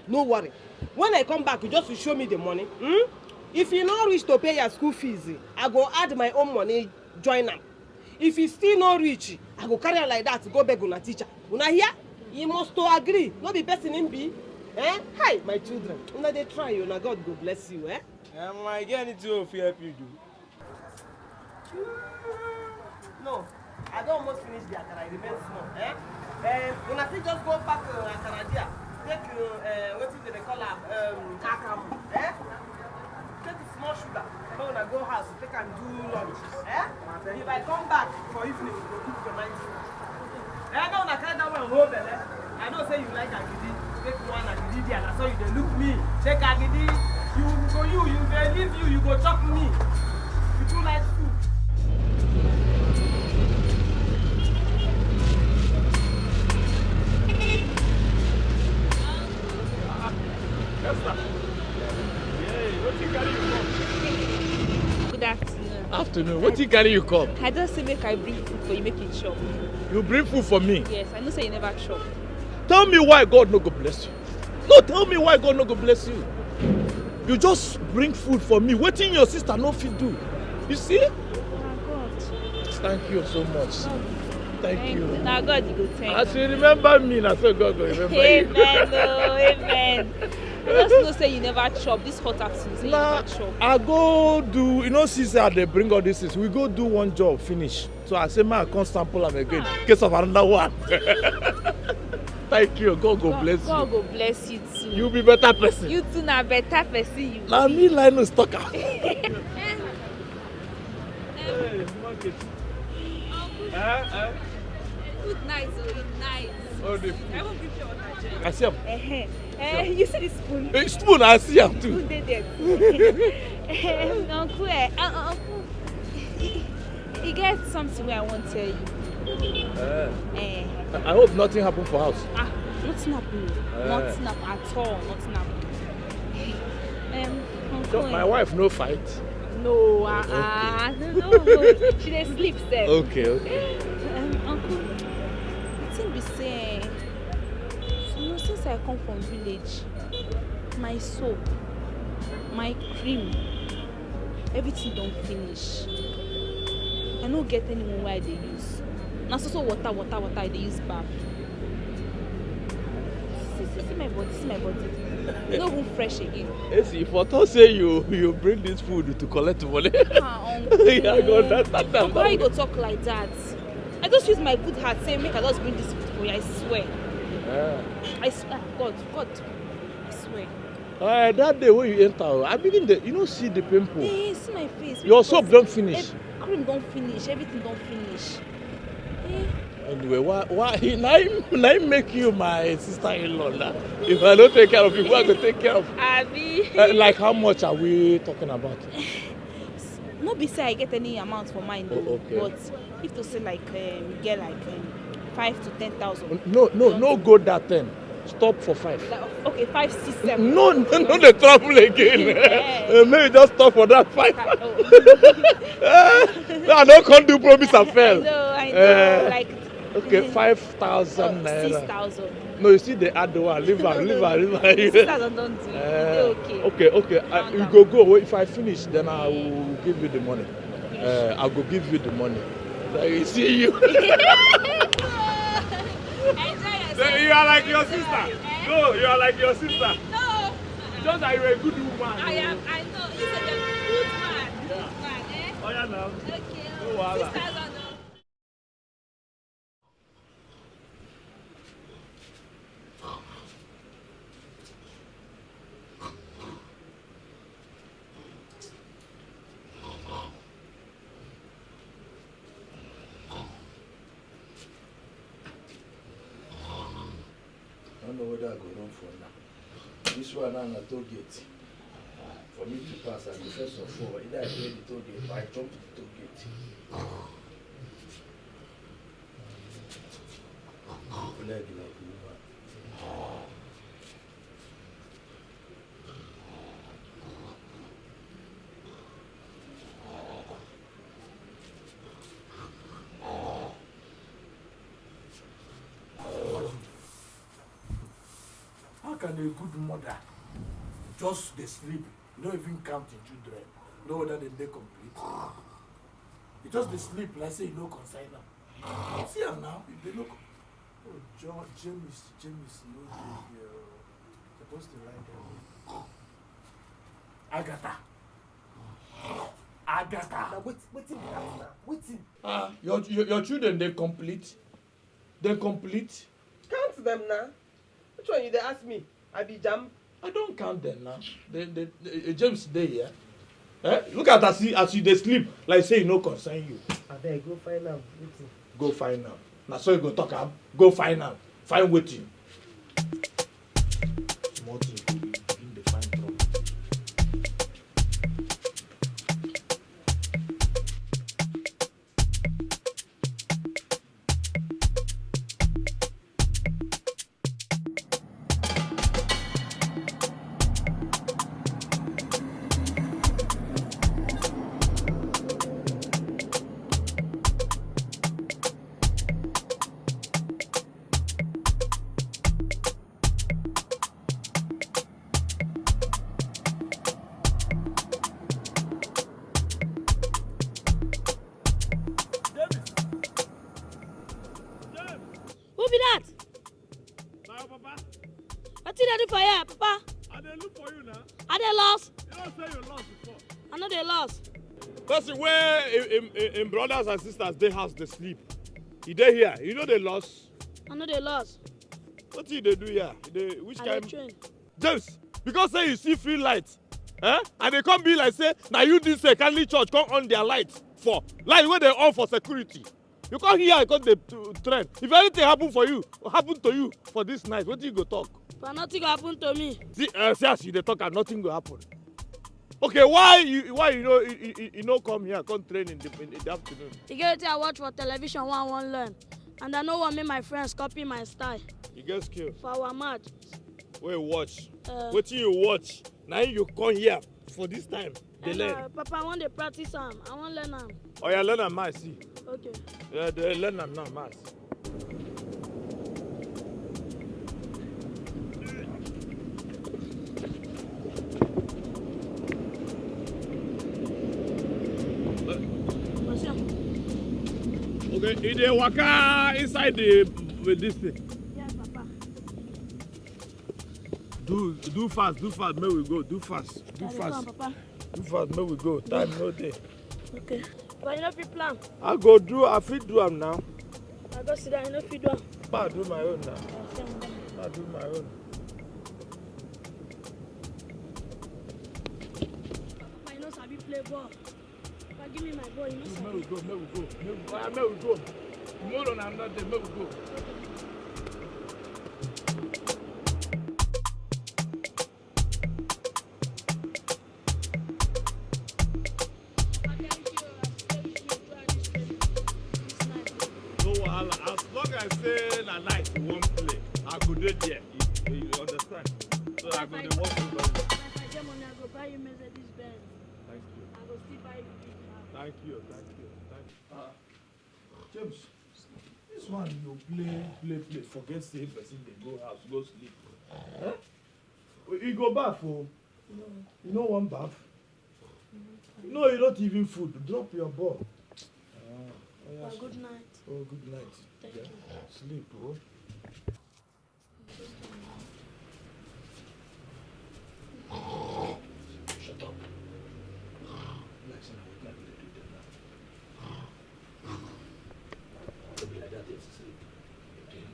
no worry. When I come back, you just show me the money. If you not reach to pay your school fees, I go add my own money, join them. If you still not reach, I go carry like that to go beg una teacher. Una hear? Yes, You must to agree. No be person in be. Eh? Hi, my children. Una dey try you. Na God go bless you. Eh? I get anything to help you do. No, I don't almost finish the akara. It remains small. Eh? Una fit just go pack akara there. Take wetin they call am akamu. Eh? Take small sugar. Make una go house. Take and do lunch. Eh? If I come back for evening, we go cook your mind food. Eh? Now una carry that one home, belle. I know say you like agidi. Take one agidi there. That's how you dey look me. Take agidi. You dey leave you go chop me. You too like food. Good afternoon. Afternoon. What you carry you come? I just say make I bring food for you, make it chop. You bring food for me? Yes, I know say you never chop. Tell me why God no go bless you. No, tell me why God no go bless you. You just bring food for me. Wetin your sister no fit do. You see? Oh God. Thank you so much. Oh. Thank you. Now God you go thank. As you remember me, na so God go remember you. Amen. Oh, amen. I just know say you never chop. This hot afternoon, say you never chop. I go do, you know, since they bring all these things, we go do one job, finish. So I say, man, I can't sample them again. In case of another one. Thank you. God go bless you. God go bless you too. You be better person. You too na better person you. Na me Linus talk am. Good night, oh, nice. Oh, the I won't give you all that. I see am. You see the spoon? Hey, spoon, I see am too. Spoon dey there. Uncle, Uncle, you get something where I want to tell you. I hope nothing happen for house. Nothing happen. Nothing happen at all. Nothing happen. Uncle, So my wife no fight. No, no. She dey sleep sef. Okay. Uncle, the thing be say, you know, since I come from village, my soap, my cream, everything don finish. I no get anyone wey I dey use. Na so water I dey use baff. See my body. E no even fresh again. See, if I thought say you bring this food to collect money. Uncle. Yeah, I go understand that. Why you go talk like that? I just use my good heart say make I just bring this food for you. I swear. I swear, God, I swear. That day when you enter, I begin the, you know, see the pimple. Hey, see my face. Your soap don't finish. Cream don't finish. Everything don't finish. Hey. Anyway, why now make you my sister-in-law now? If I don't take care of you, who are going to take care of you? Abi. Like how much are we talking about? No be say I get any amount for mine though, okay. But if to say like get like 5 to 10,000. No go that 10. Stop for 5. Like, okay, 5, 6, 7. No, they travel again. Maybe just stop for that 5. I don't can't do promise and fail. I know. Like okay, 5,000 naira. 6,000. No, you see the add the one. Leave her. 6,000 don't do. Okay. You go. If I finish, then I will give you the money. I will give you the money. I see you. You are like your sister. No, you are like your sister. No. Just that you are a good woman. I know. He's a good man. Good man, eh? Oh yeah, now. Okay. No wahala. 6,000. I don't know whether I go run for now. This one now na toll gate. For me to pass, I go first of all, either I clear the toll gate or I jump to the toll gate. Leg like woman. How can a good mother just dey sleep, no even count im children, know whether dem dey complete? You just dey sleep like say you no concern am. See am now, if they no Oh, James, no day here. Supposed to like them. Agatha. Now waiting. Your children, they complete. Count them now. Which one you dey ask me? I be jam. I don't count them now. James dey here. Look at as you dey sleep like say e no concern you. Abeg go find am. Waiting. Go find am. Na so you go talk am. Go find am. Find wetin. Small thing. Begin dey find trouble. Who be that? Na your papa. Wetin dey do for here, Papa? I dey look for you now. I dey lost. You don't say you lost before. I no dey lost. Person where in brothers and sisters dey house dey sleep. He dey here. You know they lost. I no dey lost. What you dey do here? Which I kind? dey train. James, because say you see free light, and they come be like say na you this Catholic church come on their light for light wey dey on for security. You come here because they trend. If anything happen to you for this night, wetin you go talk? But nothing go happen to me. See as you dey talk and nothing go happen. Okay, why you no come here come train in the afternoon? E get wetin I watch for television wey I wan learn, and I no wan make my friends copy my style. You get skill. For our match. Wey you watch. Wetin you watch? Na you come here for this time dey learn. Papa, I wan dey practice am. I wan learn am. Oya learn am mass see. Okay. Yeah, they learn am now mass. Okay, they waka inside with this thing. Yes, Papa. Do fast, make we go. Do fast. Do fast, make we go. Time no day. Okay. But you no fit plan. I fit do am now. I go sit down, you no fit do am. I do my own now. I do my own. Papa, you no sabi play ball. Papa, give me my ball, you no sabi. Make we go. Tomorrow na another day, make we go. As long as say na night you wan play, I go dey there. You understand? So I go dey watch you. If I get money, I go buy you Mercedes Benz. Thank you. I go still buy you big house. Thank you. James, this one you play, forget say person dey go house, go sleep. You go baff o. No. You no wan baff? No, you don't even food. Drop your ball. Good night. Oh, good night. Thank you. Sleep, oh. Shut up. Like say na what I dey do there now. Don't be like that, yes, sleep. Okay?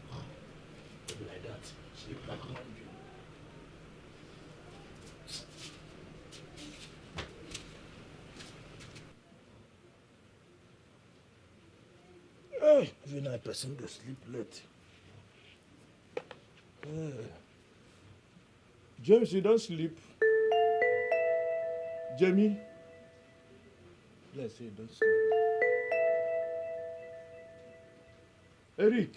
Don't be like that. Sleep like one dream. Every night person dey sleep late. James, you don't sleep. Jamie? Yes, you don't sleep. Eric?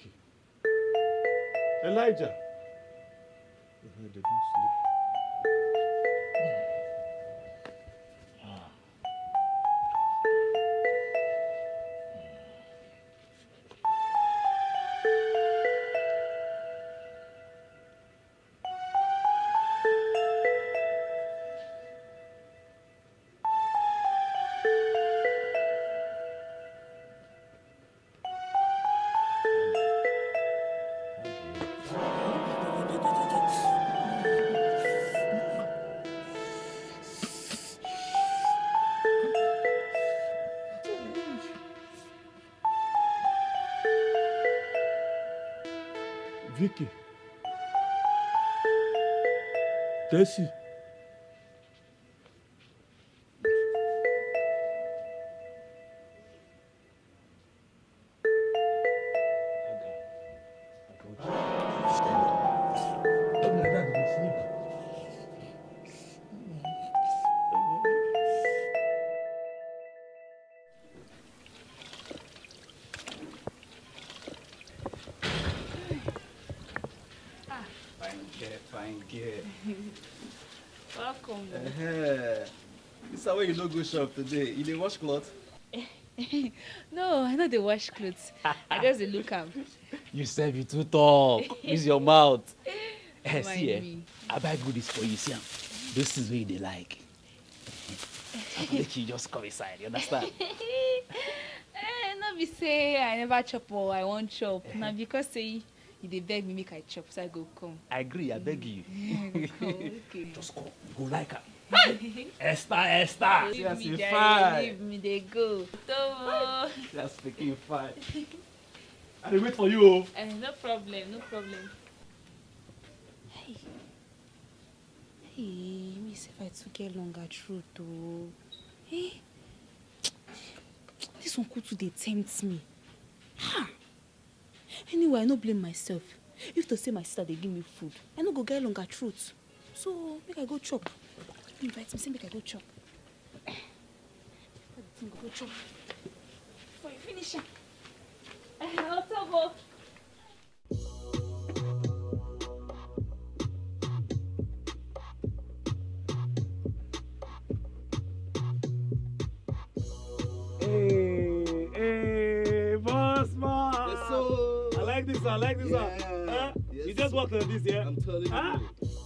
Elijah? They don't sleep. Vicky. Desi. Fine girl. Welcome. This is why you no go shop today. You dey wash cloth? No, I know they wash clothes. I just dey look am. You sef you too talk. Use your mouth. Mind See me. I buy goodies for you, see am. Those things wey you dey like. Make you just come inside, you understand? No be say I never chop or I wan chop. Na because say you dey beg me make I chop, so I go come. I agree, I beg you. I go come, okay. Just come, you go like am. Esther! Leave me, you Jerry, fine. leave me, they go. Tomo. That's speaking fine. I dey wait for you, oh. No problem, no problem. Hey, me say if I too get longer truth, oh. Hey, this uncle too dey tempt me. Anyway, I no blame myself. If to say my sister dey give me food, I no go get longer truth. So make I go chop. He invite me, say make I go chop. Go chop. Before you finish am. Hey, boss man. Yes, sir. I like this one. Yeah. Yes, You just worked on this, yeah? I'm telling you. Huh?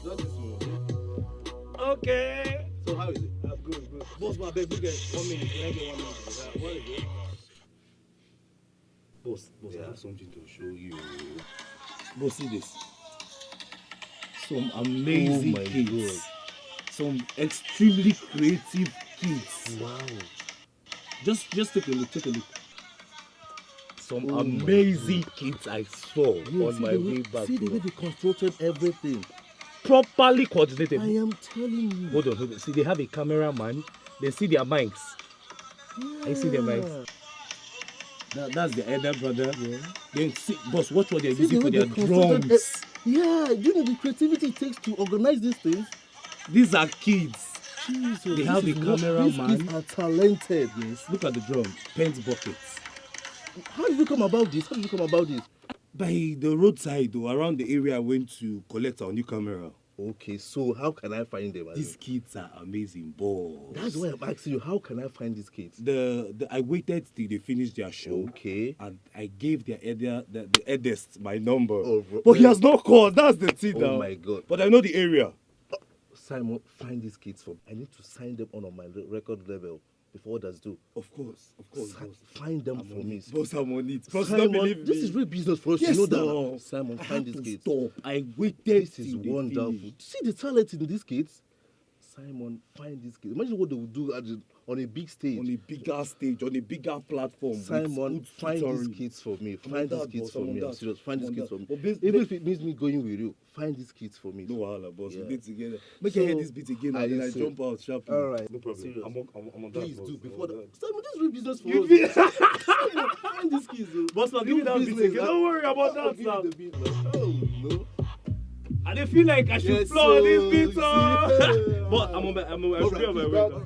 Not this one. Okay. So how is it? Good. Boss man, beg, we get 1 minute. Can I get 1 minute? What is it? Boss, Yeah. I have something to show you. Boss, see this. Some amazing kids. Some extremely creative kids. Wow. Just take a look. Some Oh amazing kids I saw Yeah, on see my the way way- back. See the way they constructed everything. Properly coordinated. I am telling you. Hold on. See, they have a cameraman. They see their mics. I see their mics. That's the elder brother. Yeah. Then see, boss, watch what they're See using the for way their they constructed drums. Yeah, you know the creativity it takes to organize these things. These are kids. Jesus, They this have a is what- cameraman. These kids are talented. Yes. Look at the drum. Paint buckets. How did you come about this? By the roadside or around the area I went to collect our new camera. Okay, so how can I find them? These kids are amazing balls. That's why I'm asking you, how can I find these kids? I waited till they finished their show. Okay. And I gave the eldest my number. Oh, but he has not called. That's the thing now. Oh my God. But I know the area. Simon, find these kids for me. I need to sign them on my record level before others do. Of course, boss. Find them for me. Boss, I'm on it. Boss, Simon, don't believe me. this is real business for us. Yes, you know no. that. Simon, I find had these to kids. stop. I waited. This is till they wonderful. finish. See the talent in these kids? Simon, find these kids. Imagine what they would do on a big stage. On a bigger stage, on a bigger platform. Simon, find these kids for me. Find these kids for me. I'm serious. Find these kids for me. Even if it means me going with you, find these kids for me. No wahala, boss. Yeah. We did together. Make you hear this beat again and then I see. jump out sharply. All right. No problem. Serious. I'm on that. Please boss. do I'm before on that. that. Simon, this is real business for You us. feel- Simon, find these kids. Boss, man, give me that beat again. Don't worry about that now. The beat, man. Oh no. I dey feel like I should Yes, floor sir. this beat. See? But I'm on my way.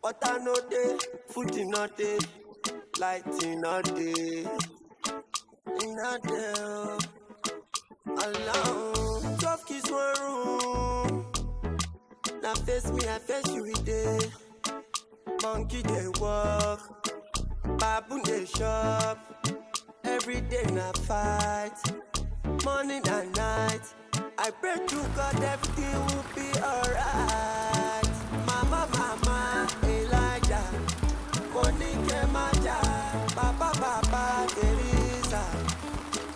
Water no day, food in no day, light in no day, in no day. Alone, 12 kids one room. Now face me, I face you with day. Monkey they walk, baboon they shop. Every day na fight, morning and night. I pray to God everything will be alright. Mama, mama, Elijah, Monique, Maja, Papa, Papa, Teresa.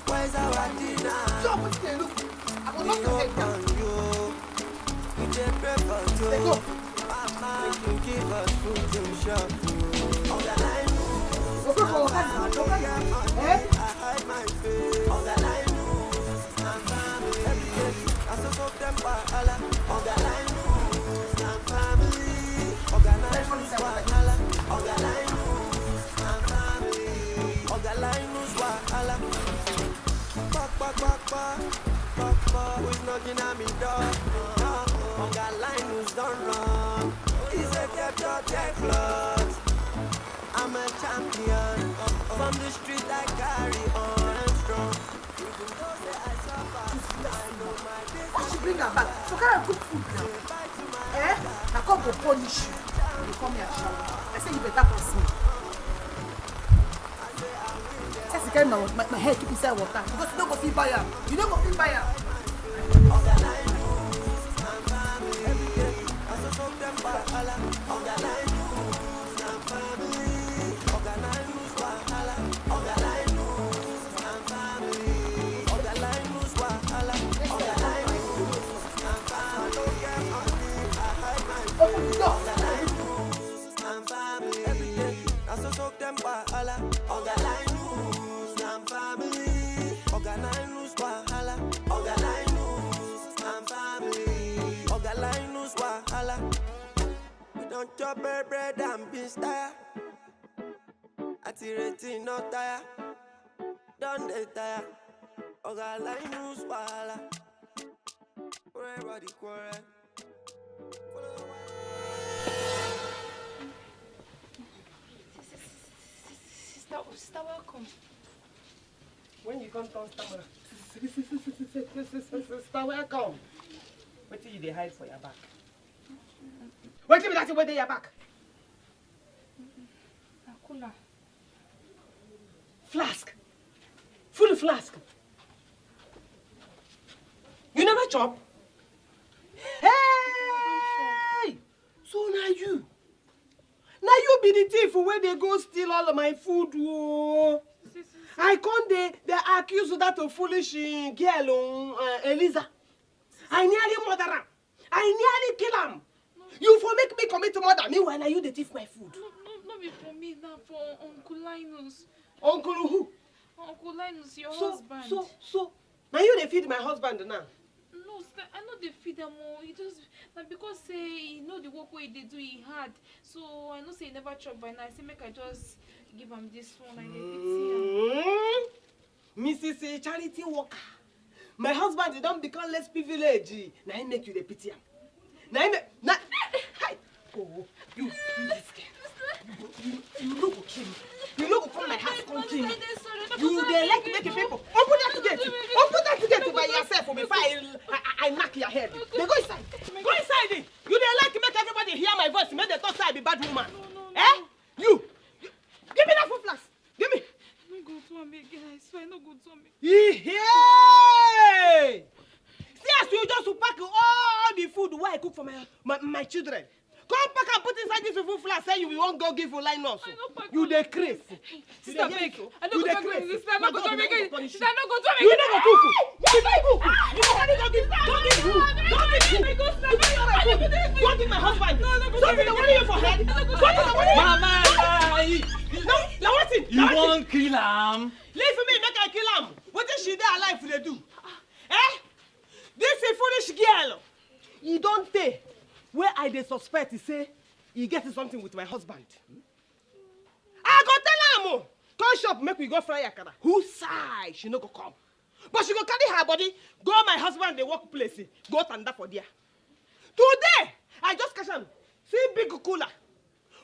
Where's our dinner? We hope on you. We just pray for you. Mama, you give us food to shop. On the line, I hide my face. On the line, I'm family. Every day, I so them by Allah. On the line, I'm family. Organize wahala. On the line, I'm family. On the line, wahala. Who's knocking at me door? On the line, who's done wrong? He's a dead clothes. I'm a champion. From the street I carry on and strong. Even though I suffer, I know my business. Why should bring her back? So can I cook food now? I come to punish you. You come here and shower. I say you better pass me. Just again my head keep inside water. Because you don't go feel fire. You don't go feel fire. Don't chop bread and beans tire. Atirating no tire. Don't they tire. Ogaline news wala. Everybody quarrel. Sister, welcome. When you come to stammer. Sister, welcome. What did you hide for your back? What did you wear your back? Akuna. Flask. Full flask. You never chop? Hey! So now you. Now you be the thief where they go steal all of my food. Whoa. I can't they accuse that of foolish girl, Eliza. I nearly murder her. I nearly kill him. You for make me commit murder. Meanwhile, now you the thief my food. No be for me, now for Uncle Linus. Uncle who? Uncle Linus, your husband. So. Now you they feed my husband now. No, I know they feed them all. He just because say he know the work where they do he hard. So I know say he never chop by now. I say make I just give him this one and they pity him. Mrs. Charity Walker. My husband they don't become less privileged. Now he make you the pity him. Now he make oh, you this girl. You no go kill me. You no go come my house come kill me. You they like making people. Open that gate. Open that gate by yourself before I knock your head. They go inside. Go inside it. You they like to make everybody hear my voice. Make they thought I be bad woman. Eh? You. Give me that food flask. Give me. No go to me again. I swear no go to me. Hey! See as you just pack all the food where I cook for my children. Come pack and put inside this food flask. Say you won't go give you line also. You dey crazy. Sister beg. I You don't dey go to crazy. sister. I don't go to make it. Sister, I don't go to make You it. never cook. You never cook. You never go give. Don't give who? Don't give who? Don't give my husband. Don't give the money for head. Don't give the money. Mama, no, now what it? You won't kill him. Leave me, make I kill him. What is she there alive they do? Eh? This is foolish girl. You don't take where I dey suspect. He say he gets something with my husband. I go tell him. Come shop, make we go fry akara. Who side she no go come, but she go carry her body go my husband the workplace. Go tanda for there. Today I just catch him. See big cooler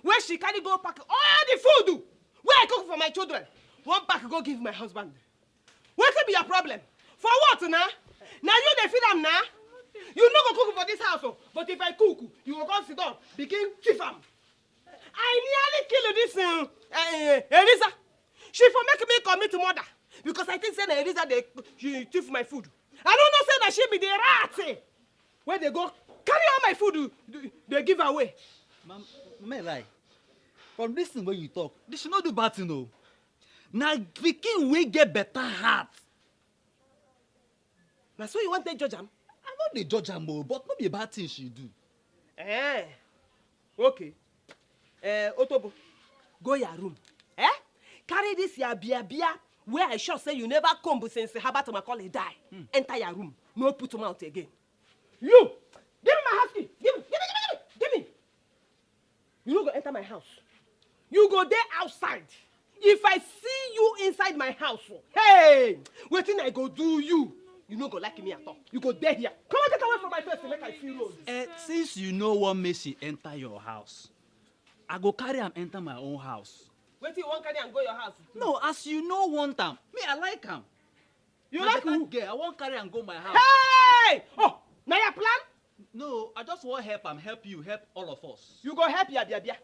where she carry go pack all the food where I cook for my children. One pack go give my husband. What could be your problem? For what now? Now you dey feed them now. You no go cook for this house, but if I cook, you will go sit down, begin thief am. I nearly kill this Elisa. She for make me commit murder because I think say that Elisa she thief my food. I don't know say that she be the rat. Where they go carry all my food, they give away. May lie. From this thing when you talk, they should not do bad thing no. Now pikin we get better heart. Now so you want to judge am? I not dey judge am o, but not be a bad thing she do. Okay. Otobo, go your room. Carry this your bia where I sure say you never come since Herbert Macaulay die. Enter your room. No put him out again. You! Give me my house key. Give me. You no go enter my house. You go there outside. If I see you inside my house, hey, wetin I go do you? You no go like me at all. You go there here. Come on, get away from my face to make I see road. Since you know what makes she enter your house, I go carry am enter my own house. Wetin you wan carry am go your house? No, as you no want am, me I like am. You like who? Girl, I wan carry am go my house. Hey! Oh, now your plan? No, I just want help am, help you, help all of us. You go help ya bia.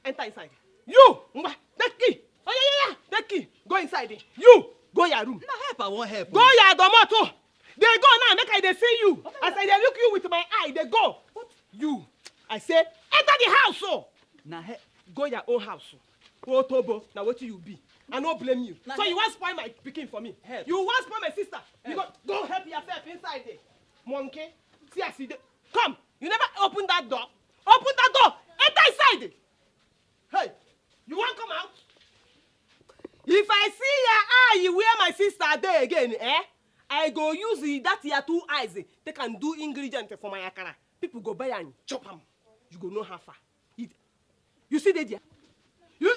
Enter inside. You! That key! Oh yeah. That key. Go inside. You! Go your room. Na help I want help. Go your domoto. They go now, make I dey see you. As I dey look you with my eye, they go. What? You! I say, enter the house, so. Na go your own house. Otobo, now what you be? I no blame you. So you want spoil my picking for me? Help. You want spoil my sister? Help. You go help yourself inside there. Monkey. See I see. Come. You never open that door. Open that door. Enter inside. Hey, you want come out? If I see your eye where my sister there again, I go use that your two eyes. They can do ingredient for my akara. People go buy and chop them. You go know how far. You see that there? You.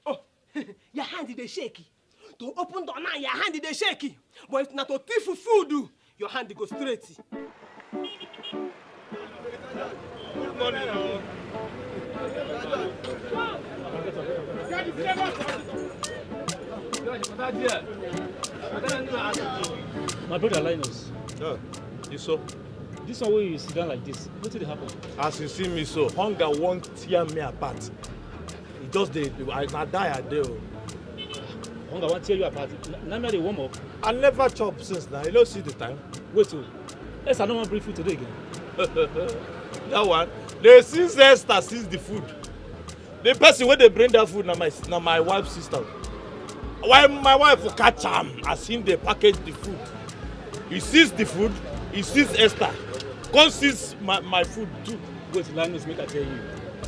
Oh, your hand is shaky. To open door now, your hand is shaky. But if not to thief food, your hand go straight. Good morning. My brother Linus. You so? This one where you sit down like this, what did happen? As you see me so, hunger won't tear me apart. It just I die a day. Hunger won't tear you apart. Now they warm up. I never chop since now. You don't see the time. Wait so. Yes, I don't want to bring food today again. That one. They since Esther sees the food. The person where they bring that food now my wife's sister. Why my wife will catch him as him they package the food. He sees the food, he sees Esther. Come sees my food too. Wait, Linus, make I tell you.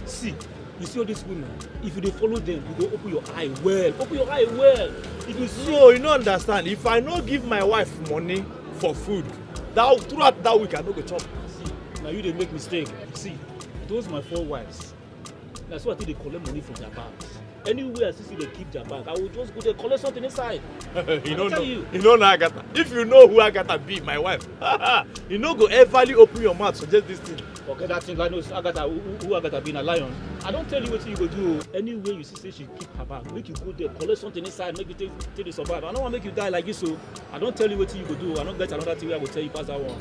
See, you see all these women, if you follow them, you go open your eye well. Open your eye well. If you see, so you don't understand. If I no give my wife money for food, throughout that week I no go chop. See, now you dey make mistake. See, those my 4 wives. That's why I think they collect money from their bags. Anywhere I see they keep their bag, I will just go there collect something inside. You don't know. You don't know Agatha. If you know who Agatha be, my wife, you no go everly open your mouth suggest this thing. Okay, that thing like no Agatha. Who Agatha being a lion? I don't tell you what you go do. Anywhere you see say she keep her bag, make you go there collect something inside, make you take the survive. I don't want to make you die like this, so I don't tell you what you go do. I don't get another thing where I will tell you pass that one.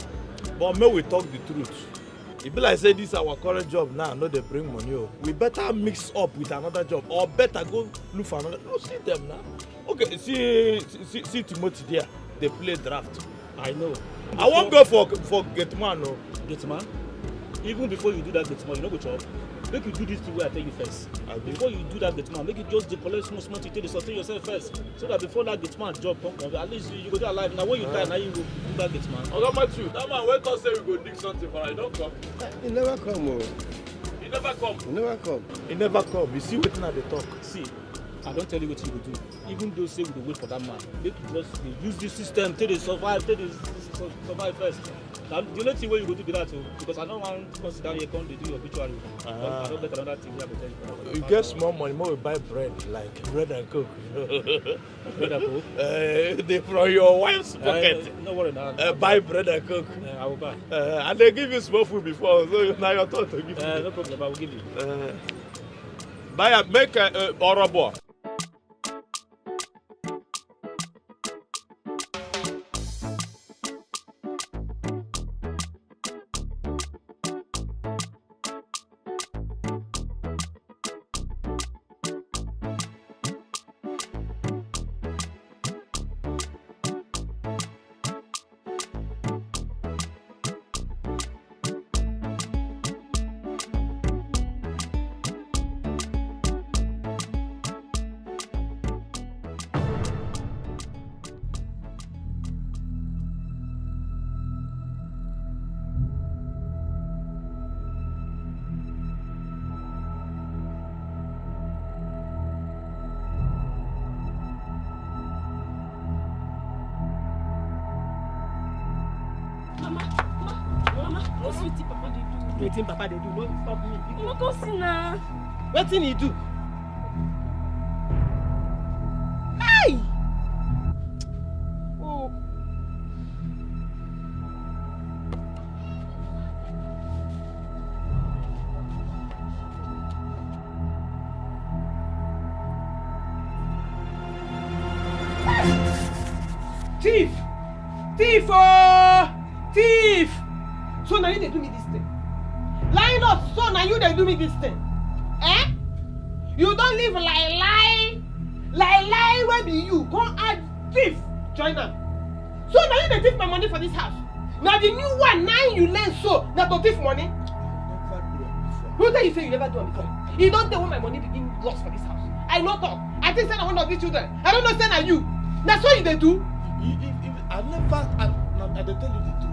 But may we talk the truth. It be like say this our current job now, no they bring money. We better mix up with another job or better go look for another. No, see them now. Okay, see Timothy there. They play draft. I know. I won't go for Getman, no. Getman? Even before you do that Getman, you no go chop. make you do this thing where I tell you first. Before you do that gate man, make you just collect small to sustain yourself first. So that before that gate man job come, at least you go there alive. Now when you die, now you go do that gate man. Oga Matthew, that man wait us say we go dig something for I don't come. He never come. He never come. He never come. He never come. You see wetin I dey talk. See, I don't tell you what you go do. Even though say we go wait for that man, make you just use this system till they survive first. Now, the only thing where you go to be that too, because I don't want to consider here come they do your obituary. I don't get another thing where I go tell you. You get small money, more we buy bread, like bread and coke. Bread and coke? They from your wife's pocket. No worry now. Buy bread and coke. I will buy. And they give you small food before, so now your turn to give you. No problem, I will give you. Buy a make a orobo. Wetin papa dey do? No stop me. No go see na. Wetin he do? Hey! Oh. Thief! Thief! Oh! Thief! So now you dey do me this thing. Line up, so now you dey do me this thing. Eh? You don't live lie where be you? Go add thief, join am. So now you dey thief my money for this house. Now the new one, now you learn so, now to thief money. Who tell you say you never do it before? You don't tell when my money begin lost for this house. I know talk. I think say na one of these children. I don't know say na you. That's what you dey do. I dey tell you the truth.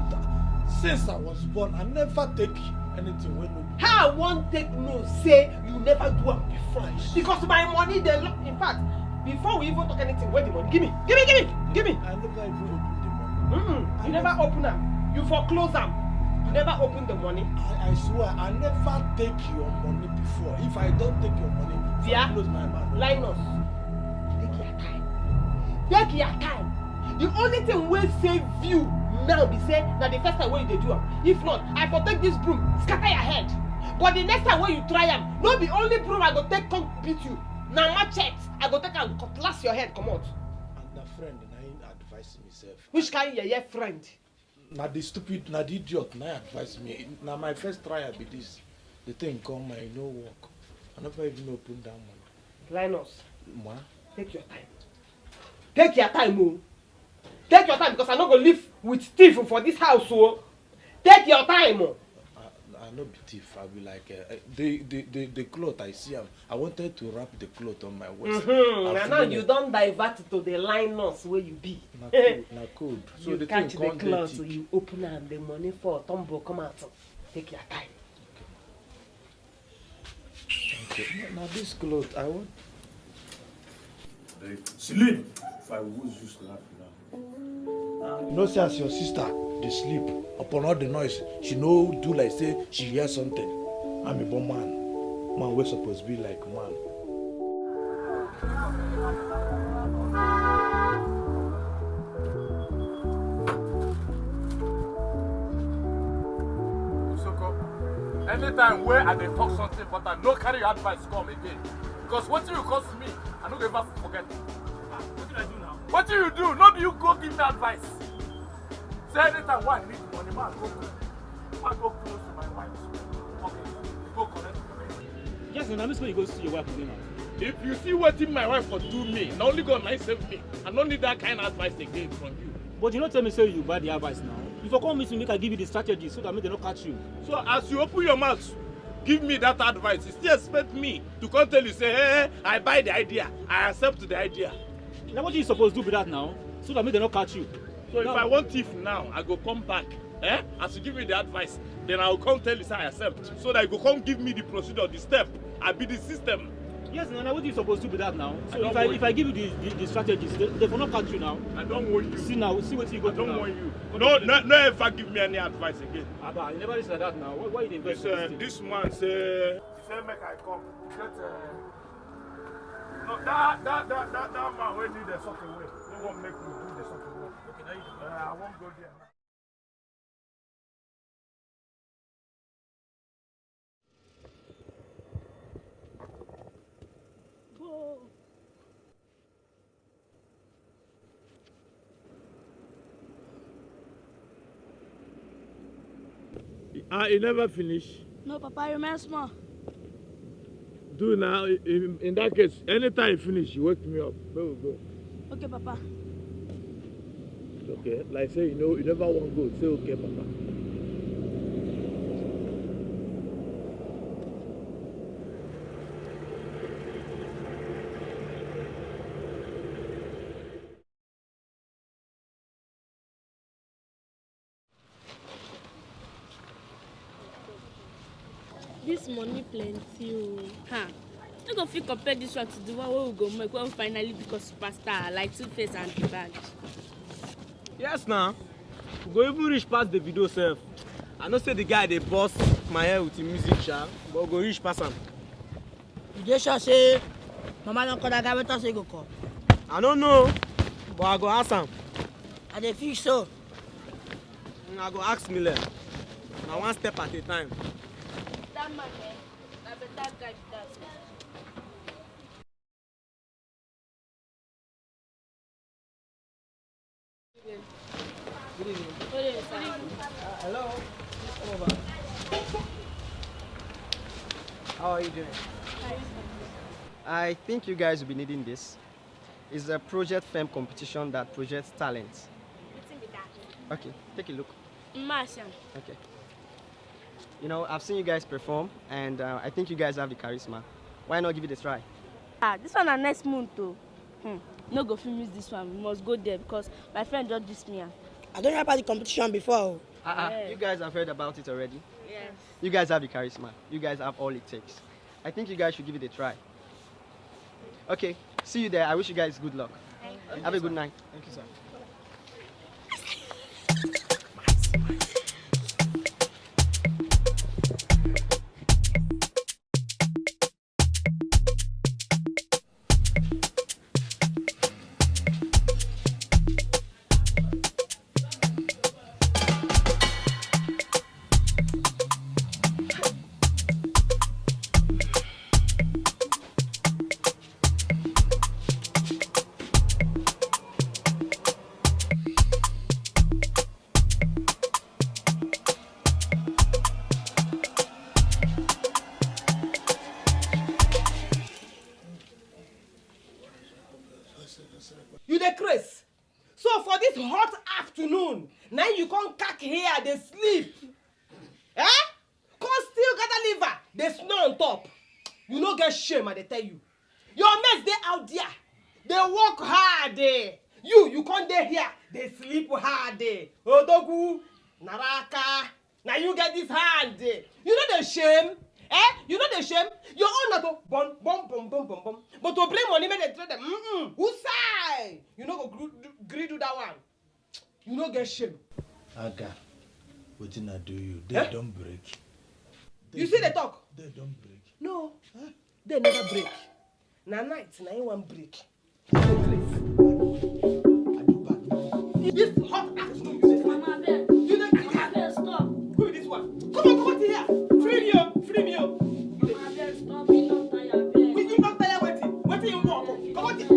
Since I was born, I never take anything when no. How I won't take no say you never do it before. Because my money they lock. In fact, before we even talk anything, where the money? Give me. I never even open the money. You never open them. You foreclose them. You never open the money. I swear, I never take your money before. If I don't take your money, I close my mouth. Linus, take your time. Take your time. The only thing will save you now be say that the first time when you do am. If not, I for take this broom, scatter your head. But the next time when you try am, not the only broom I go take come beat you. Now machete, I go take and cutlass your head come out. And the friend, na him advise me self. Which kind of your friend? Na the stupid, na the idiot, na advise me. Na my first trial be this. The thing come, I no work. I never even open that money. Linus, Ma? Take your time. Take your time, oh. Take your time because I no go live with thief for this house, oh. Take your time, oh. I no be thief. I be like the cloth I see. I wanted to wrap the cloth on my waist. And now you don't divert to the Linus where you be. Na code. So you the catch thing the come cloth, thick. you open and the money for tumble come out. Take your time. Okay. Now this cloth I want. Sleep. If I was just laugh now. You know, say as your sister dey sleep upon all the noise, she no do like say she hear something. I'm a born man wey suppose be like man. Anytime where I dey talk something but I no carry your advice come again. Because what you cost me, I no go ever forget. What did I do now? What do you do? No be you go give me advice. Say anytime why I need money, man go close to my wife. Okay, go collect. Yes, and I'm just going to go see your wife again now. If you see what my wife for do me, not only God might save me. I don't need that kind of advice again from you. But you not tell me say you buy the advice now. If you come meet me, make I give you the strategy so that make they not catch you. So as you open your mouth, give me that advice, you still expect me to come tell you, say, hey, I buy the idea, I accept the idea. Now what you supposed to do with that now? So that me they not catch you. So if I want thief now, I go come back. As you give me the advice, then I will come tell you, say, I accept. So that you go come give me the procedure, the step, I be the system. Yes, now what you supposed to do with that now? So if I give you the strategies, they will not catch you now. I don't want you. See now, see what you go I don't now. want you. No ever give me any advice again. Abba, you never listen to that now. Why you invest this man say make I come. Get no, that man will need a something way. No one make me do the something way. Okay, now you I won't go there now. You never finish. No, Papa, you remain small. Do now. In that case, anytime you finish, you wake me up. Where we go? Okay, Papa. Okay, like say you never want to go. Say okay, Papa. This money plenty, oh. Huh. You go fit compare this one to the one where we go make when we finally become superstar like Two-Face and the bag. Yes, now. We go even reach past the video self. I know say the guy they bust my hair with the music, sha, but we go reach past him. You just sure say Mama don't call that guy, but say go call. I don't know, but I go ask him. I dey fix so. I go ask Miller. Now one step at a time. That man, I bet that guy be that. Good evening. Good evening, sir. Hello. Come over. How are you doing? I think you guys will be needing this. It's a project firm competition that projects talent. Okay, take a look. Martian. Okay. You know, I've seen you guys perform, and I think you guys have the charisma. Why not give it a try? This one na next month though. No go fit miss this one. We must go there because my friend just dissed me. I don't know about the competition before. Yeah. You guys have heard about it already. Yes. You guys have the charisma. You guys have all it takes. I think you guys should give it a try. Okay, see you there. I wish you guys good luck. Have a good night. Thank you, sir. You dey craze. So for this hot afternoon, now you come cack here, dey sleep. Come still gather liver, dey snore on top. You no get shame, I dey tell you. Your mates dey out there, dey work hard. You come dey here, dey sleep hard. Odogu, naraka, now you get this hand. You know the shame? You know the shame? Your own na to bum. But to blame money make they trade them. Who side? You no go gree do that one. You no get shame. Aga, wetin I do you? They don't break. You see the talk? They don't break. No, they never break. Na night, na you one break. This hot afternoon, you dey Mama, abeg. You dey Mama, abeg, stop. Who be this one? Come on here. Free me, Mama, abeg, stop. Me not tired, abeg. We you not tired waiting. Waiting you want? Come on here.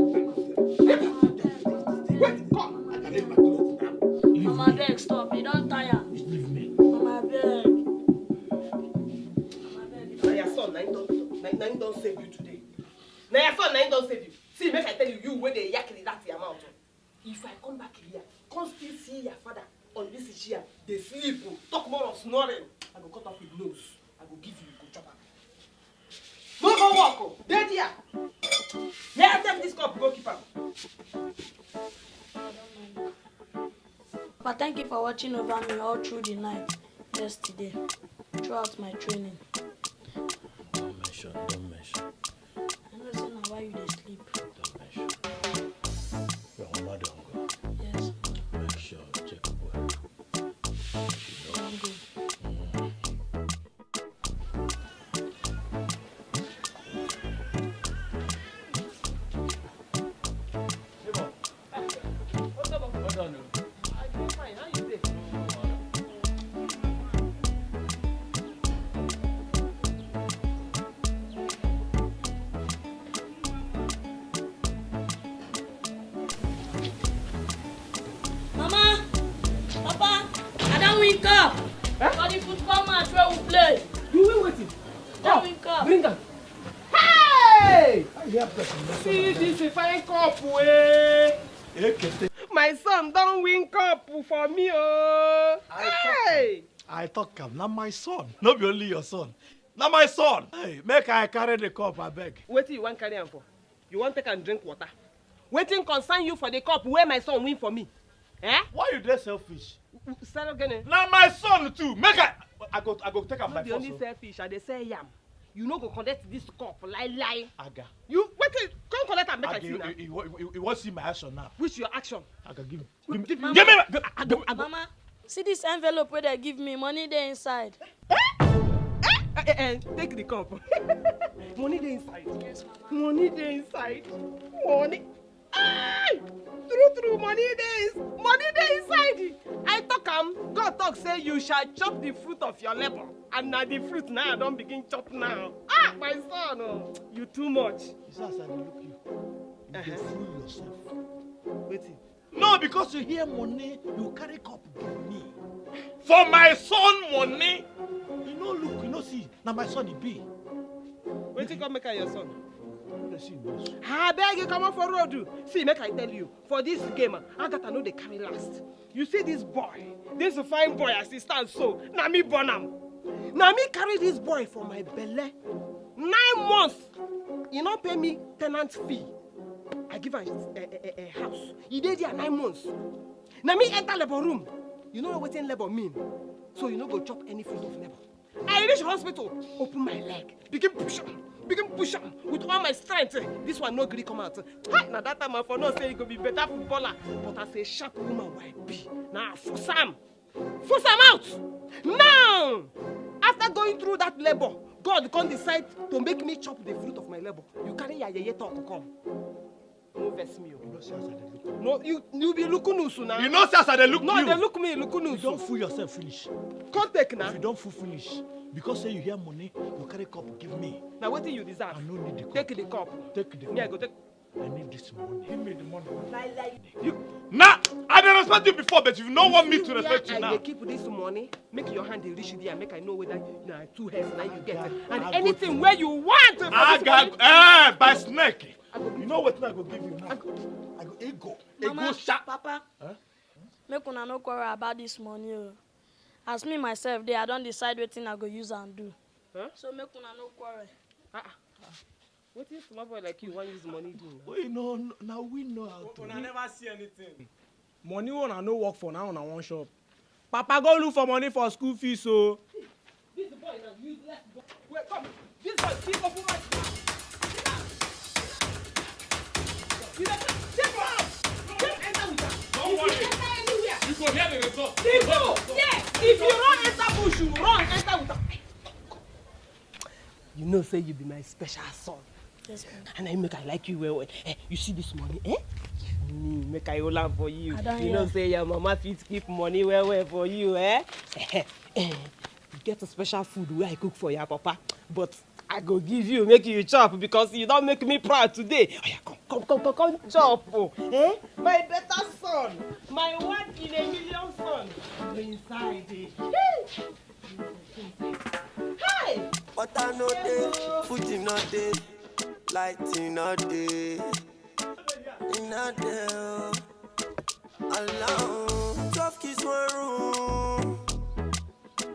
Wait, come. I can leave my clothes now. Mama, abeg, stop. Me don't tire. Leave me. Mama, abeg. Now your son, na him don save you today. Now your son, na him don save you. See, make I tell you, where they yak that your mouth. If I come back here, come still see your father on this chair, they sleep, talk more of snoring. I go cut off his nose. I go give you, go chop am. go walk. Dey there. Here, take this cup, go keep am. But thank you for watching over me all through the night yesterday, throughout my training. Don't mention. I know say na why you dey sleep. Don't mention. Your mama don't go. Yes. Make sure check well. Don't go. Mama, Papa, I don't wake up. For the football match where we play. You will wait. Don't wake up. Bring am. Hey! See this fine cup way. My son don't win cup for me, oh. Hey! I talk am, na my son. No be only your son. Na my son. Hey, make I carry the cup, abeg. Wetin you want carry am for? You want take and drink water? Wetin concern you for the cup where my son win for me? Eh? Why you dey selfish? Start again. Na my son too. Make I go take am by The force. only selfish, I dey sell yam. You no go collect this cup, lie. Aga. You wait, come collect am make I see now. You want see my action now? Which your action? Aga, give me. Give me. Mama, see this envelope where they give me, money there inside. Take the cup. Money dey inside. Yes, Mama. Money dey inside. Money. Ay! True, money dey inside. I talk am, God talk say you shall chop the fruit of your labor. And now the fruit now I don't begin chop now. Ah, my son, oh, you too much. You see as I dey look you. You dey fool yourself. Wetin? No, because you hear money, you carry cup give me. For my son money. You no look, you no see. Na my son he be. Wetin come make am your son? See, no. I beg you, come on for road. See, make I tell you, for this game, Agatha know they carry last. You see this boy, this fine boy as he stands so, na me born am. Na me carry this boy for my belly. 9 months, he not pay me tenant fee. I give him a house. He dey there 9 months. Na me enter labor room. You know what labor mean? So you no go chop any food of labor. I reach hospital, open my leg, begin push am with all my strength. This one no gree come out. Now that time I for no say he go be better footballer, but as a sharp woman why be? Now force am out. Now, after going through that labor, God can't decide to make me chop the fruit of my labor. You carry your yeye talk come. No vex me. You know, see as I dey look. No, you be lookunusu now. You know, see as I dey look no, you. No, they look me lookunusu. You don't fool yourself finish. Come take now. If you don't fool finish, because say you hear money, you carry cup give me. Now what do you deserve? I no need the cup. Take the cup. Take the cup. Yeah, go take. I need this money. Give me the money. Lie. Nah, I didn't respect you before, but you don't want me to respect you now. I keep this money, make your hand reach there, make I know whether you know 2 heads now you get it. And anything where you want. By snake. You know what I go give you now? I go ego. Mama, sharp. Papa, make una no quarrel about this money. As me myself, I don't decide what thing I go use and do. Huh? So make una no quarrel. What if small boy like you want use money do? We know, now we know how to. I never see anything. Money one I no work for now on one shop. Papa go look for money for school fees so. This boy now useless boy. Wait, come. This boy keep up my. Don't worry. You go hear the result. If you run enter bush, you run enter with her. You know, say you be my special son. Yes, and I make I like you well. You see this money, eh? Me make I hold am for you. You know, say your mama fit keep money well for you, eh? You get a special food where I cook for your papa, but I go give you, make you chop because you don't make me proud today. Oh yeah, come chop, eh? My better son, my 1 in a million son. Go inside it. Hey! Water no day, food no day, lighting no day, in a day, alone. 12 kids 1 room.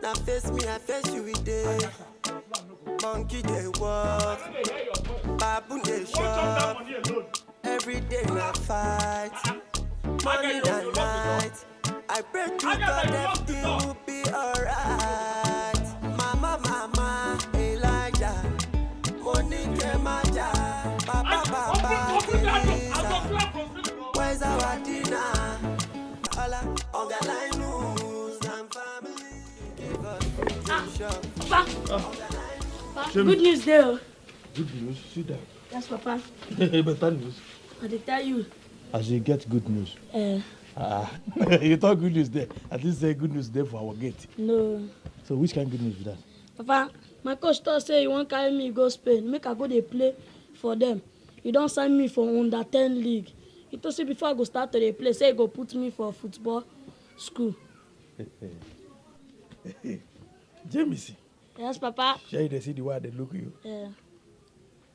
Now face me, I face you with day. Monkey they walk, baboon they shop. Every day I fight, morning and night. I pray to God everything will be alright. Mama, mama, Elijah, Monique, Maja, Papa, Papa, Teresa. Where's our dinner? All on the line news and family. Give us Papa. Good news there. Good news? See that? Yes, Papa. Better news. I did tell you. As you get good news. You thought good news there. At least say good news there for our gate. No. So which kind of good news is that? Papa, my coach thought say you won't carry me go Spain. Make I go dey play for them. You don't sign me for under 10 league. He told say before I go start to dey play, say he go put me for football school. James. Yes, Papa. Shall you see the way they look at you? Yeah.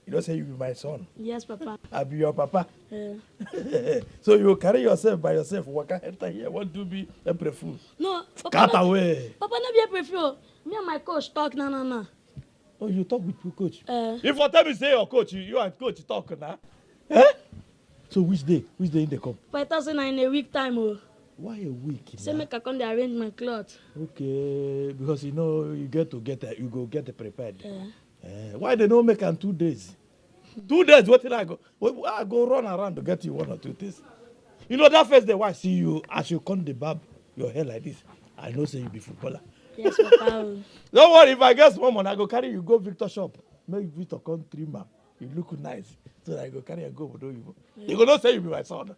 You don't say you be my son. Yes, Papa. I be your papa. Yeah. So you carry yourself by yourself. Waka enter here. Want to be a prefu? No. Papa, Cut away. Papa, no be a prefu. Me and my coach talk na. Oh, you talk with your coach? If you tell me say your coach, you and coach talk now. Eh? So which day? Which day in the cup? But it say na in a week time. Oh. Why a week? Say make I come dey arrange my clothes. Okay, because you know you go get prepared. Yeah. Why they don't make am 2 days? 2 days, what did I go? I go run around to get you 1 or 2 things. You know that first day when I see you, as you come the barb your hair like this, I know say you be footballer. Yes, Papa. Don't worry, if I get small money, I go carry you go Victor shop. Make Victor come trim am. You look nice. So I go carry and go Obodo Oyibo. You go not say you be my son.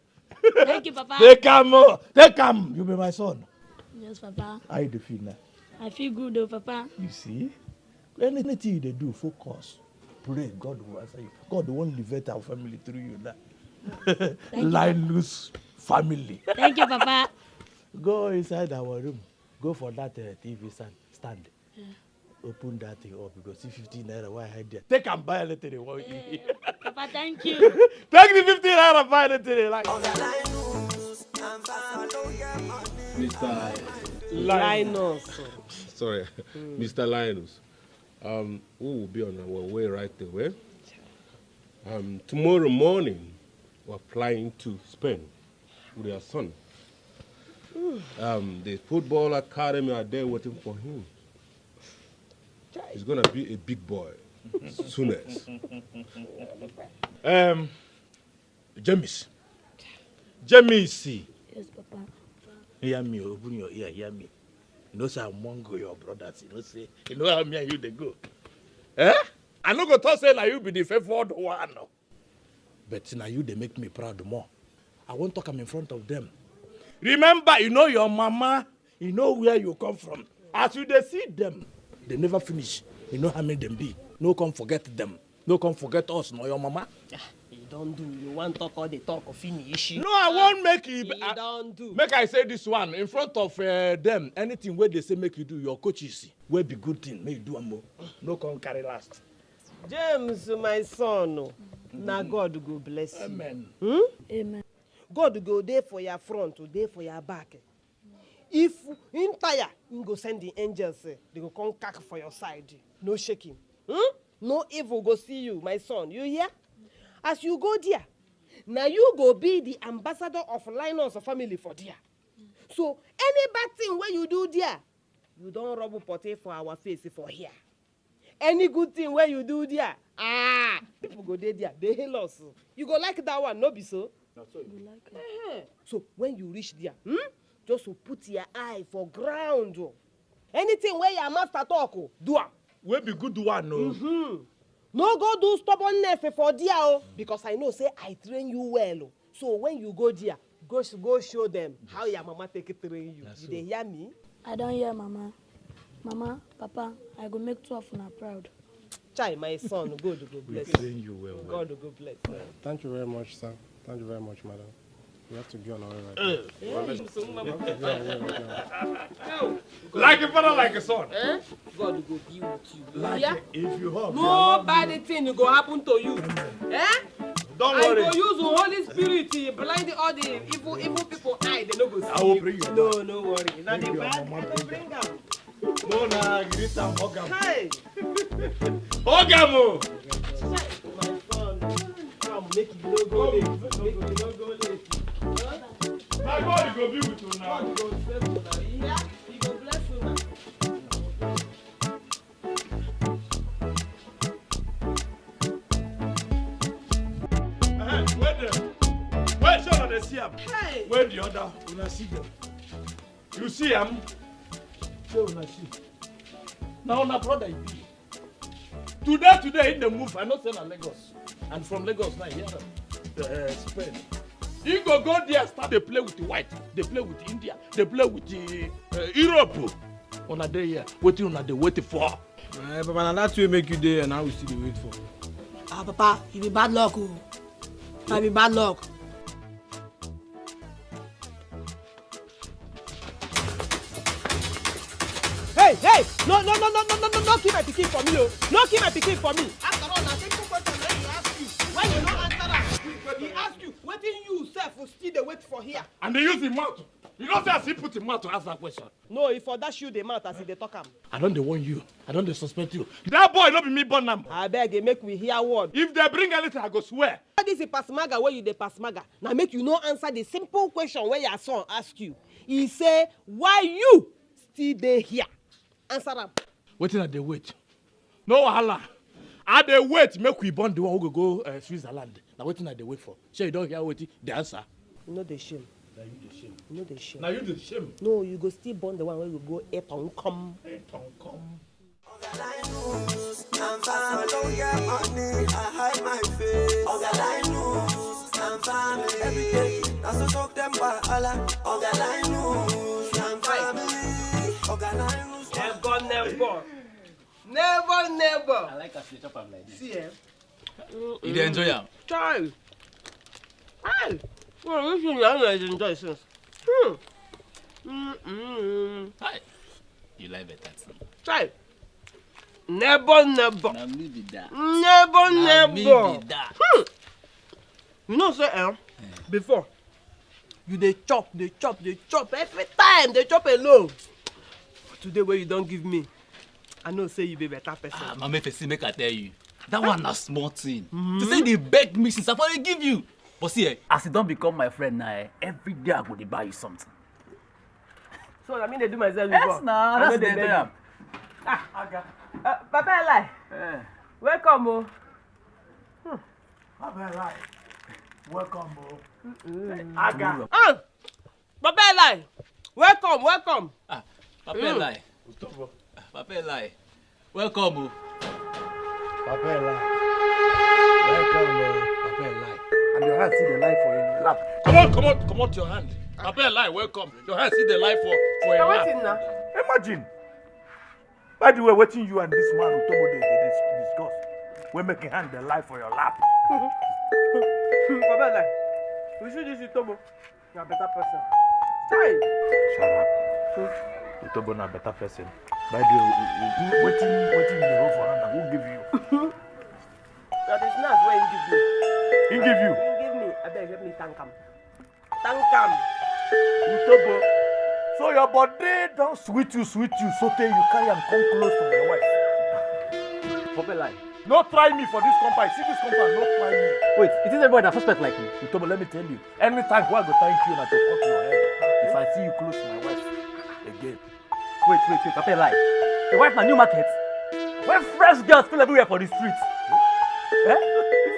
Thank you, Papa. Take am, you be my son. Yes, Papa. How you dey feel now? I feel good though, Papa. You see? Anything you do, focus. Pray, God will answer you. God won't elevate our family through you now. Linus family. Thank you, Papa. Go inside our room. Go for that TV stand. Yeah. Open that thing up because see 15 naira why hide there. Take and buy anything they want. Papa, thank you. Take the 15 naira buy anything they like. Mr. Linus. Sorry, Mr. Linus. We will be on our way right away. Tomorrow morning, we're flying to Spain with your son. The football academy are there waiting for him. He's gonna be a big boy soonest. James. Yes, Papa. Hear me, open your ear, hear me. You know, say among your brothers, you know how me and you they go. I no go talk say like you be the favored one. But now you they make me proud more. I won't talk in front of them. Remember, you know your mama, you know where you come from. As you they see them, they never finish. You know how many them be. No come forget them. No come forget us, no your mama. You don't do. You want talk all the talk of finish. No, I won't make you. You don't do. Make I say this one in front of them. Anything where they say make you do, your coaches where be good thing, make you do more. No come carry last. James, my son, now God go bless you. Amen. Amen. God go there for your front, there for your back. If in tire, you go send the angels, they go come cack for your side. No shaking. No evil go see you, my son. You hear? As you go there, now you go be the ambassador of Linus family for there. So any bad thing when you do there, you don't rub a potty for our face for here. Any good thing when you do there, people go there, they hail us. You go like that one, no be so? That's so you like it. So when you reach there, just to put your eye for ground. Anything where your master talk, do it. We be good one, no. No go do stubbornness for there, because I know say I train you well. So when you go there, go show them how your mama take it train you. Did they hear me? I don't hear Mama. Mama, Papa, I go make 2 of una proud. Chai, my son, God go bless you. Train you well. God go bless you. Thank you very much, sir. Thank you very much, madam. We have to be on our way right now. Like a father, like a son. God go be with you. Like if you hug. No bad thing go happen to you. Don't worry. I go use the Holy Spirit blind all the evil people eye. They no go see. I will bring you. No worry. Now the bad, I will bring them. No, greet and hug them. Hi. Ogamo! Make you no go late. Make you no go late. My God, you go be with you now. God go save you now. Yeah, he go bless you now. Wait there. Wait, show they see him. Hey. Wait the other. Una see them. You see him? Show una see. Now una brother you be. Today in the move, I know say na Lagos. And from Lagos now here, Spain. You go there, start they play with the white, they play with India, they play with the Europe. On a day here, waiting on a day waiting for. Papa, now that will make you there, and now we still dey wait for. Ah, Papa, you be bad luck, oh. I be bad luck. Hey, no, keep my pikin for me, oh. No keep my pikin for me. After all, na simple question wey he ask you. When you no answer am, he ask you, wetin you sef will still dey wait for here. And they use the mouth. You know say as he put him mouth to ask that question. No, if for that shoe the mouth as he dey talk am. I don't dey warn you. I don't dey suspect you. That boy no be me born am. Abeg, make we hear word. If they bring anything, I go swear. This is pasmaga wey you dey pasmaga. Now make you no answer the simple question wey your son ask you. He say, why you still dey here? Answer am. Wetin I dey wait? No wahala. I dey wait make we born the one who go Switzerland. Now wetin I dey wait for? Shey you don hear wetin the answer? You no dey shame. Na you dey shame. You no dey shame. Na you dey shame. No, you go still born the one wey go go Eton-come. Eton-come. I'm fine, I don't get money, I hide my face. I'm family, every day. I so talk them by Allah. I'm family. Never. I like as you chop am like this. See, eh? You dey enjoy am? Try. Hey. Well, this thing I enjoy since. Hi. You like better thing. Try. Never. Na me be that. Never. Na me be that. You know, say, before, you dey chop every time. They chop alone. Today, where you don't give me, I know say you be better person. Mama Efik, make I tell you. That one na small thing. To say they beg me since I finally give you. But see, as you don't become my friend now, every day I go to buy you something. So I mean they do myself before. Yes, nah, that's the idea. Okay. Papa Eli. Welcome, oh. Papa Eli. Welcome, oh. Aga. Papa Eli. Welcome. Papa Eli. Papa Eli. Welcome, oh. Papa Eli. Welcome, oh. Papa Eli. And your hand see the light for your lap. Come on your hand. Papa Eli, welcome. Your hand see the light for your lap. Imagine. By the way, waiting you and this man Utobo they discuss. We're making hand the light for your lap. Papa Eli. We should this Utobo. You're a better person. Try. Shut up. Utobo not a better person. By the way, waiting in the road for hand. Who give you? That is not where he give you. He give you? He give me. I beg, let me thank him. Utobo. So your body don't sweet you, so till you carry and come close to my wife. Papa Eli. No try me for this company. See this company, no try me. Wait, it is everybody that suspect like me. Utobo, let me tell you. Anytime I go thank you, not to cut your head. If I see you close to my wife again. Wait, Papa Eli. The wife na new market. When fresh girls feel everywhere for the streets.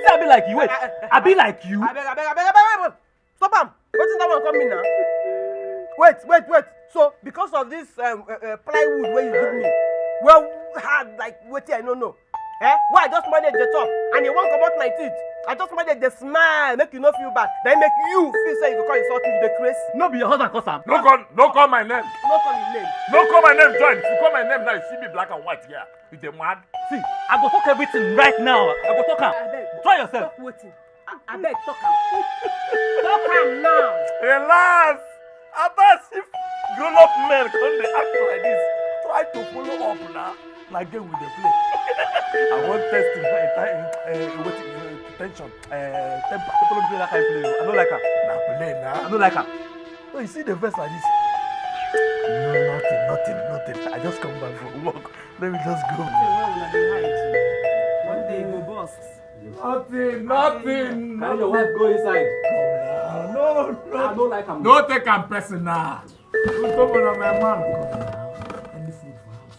I be like you. Wait, I be like you. I beg. Stop him. What's that one coming now? Wait. So because of this plywood where you give me, well hard like wait I don't know. Why I just manage the top and you won't come out my teeth. I just manage the smile, make you not feel bad. Then make you feel say you go call insult me the crazy. No be your husband cause am. No call my name. No call your name. No call my name, join. If you call my name now, you see me black and white here. You dey mad? See, I go talk everything right now. I go talk am. Try yourself. Talk waiting. I beg, talk am. Talk am now. Relax. About if grown-up men come dey act like this, try to follow up now. Like game with the play. I want testing tension, temper. People don't play that kind of play. I don't like her. Now play now. I don't like her. So you see the verse like this. No, nothing. I just come back from work. Let me just go. One day go bust. Nothing. Can your wife go inside? No. I don't like him. No take am personal. You come on my man. Any food for house.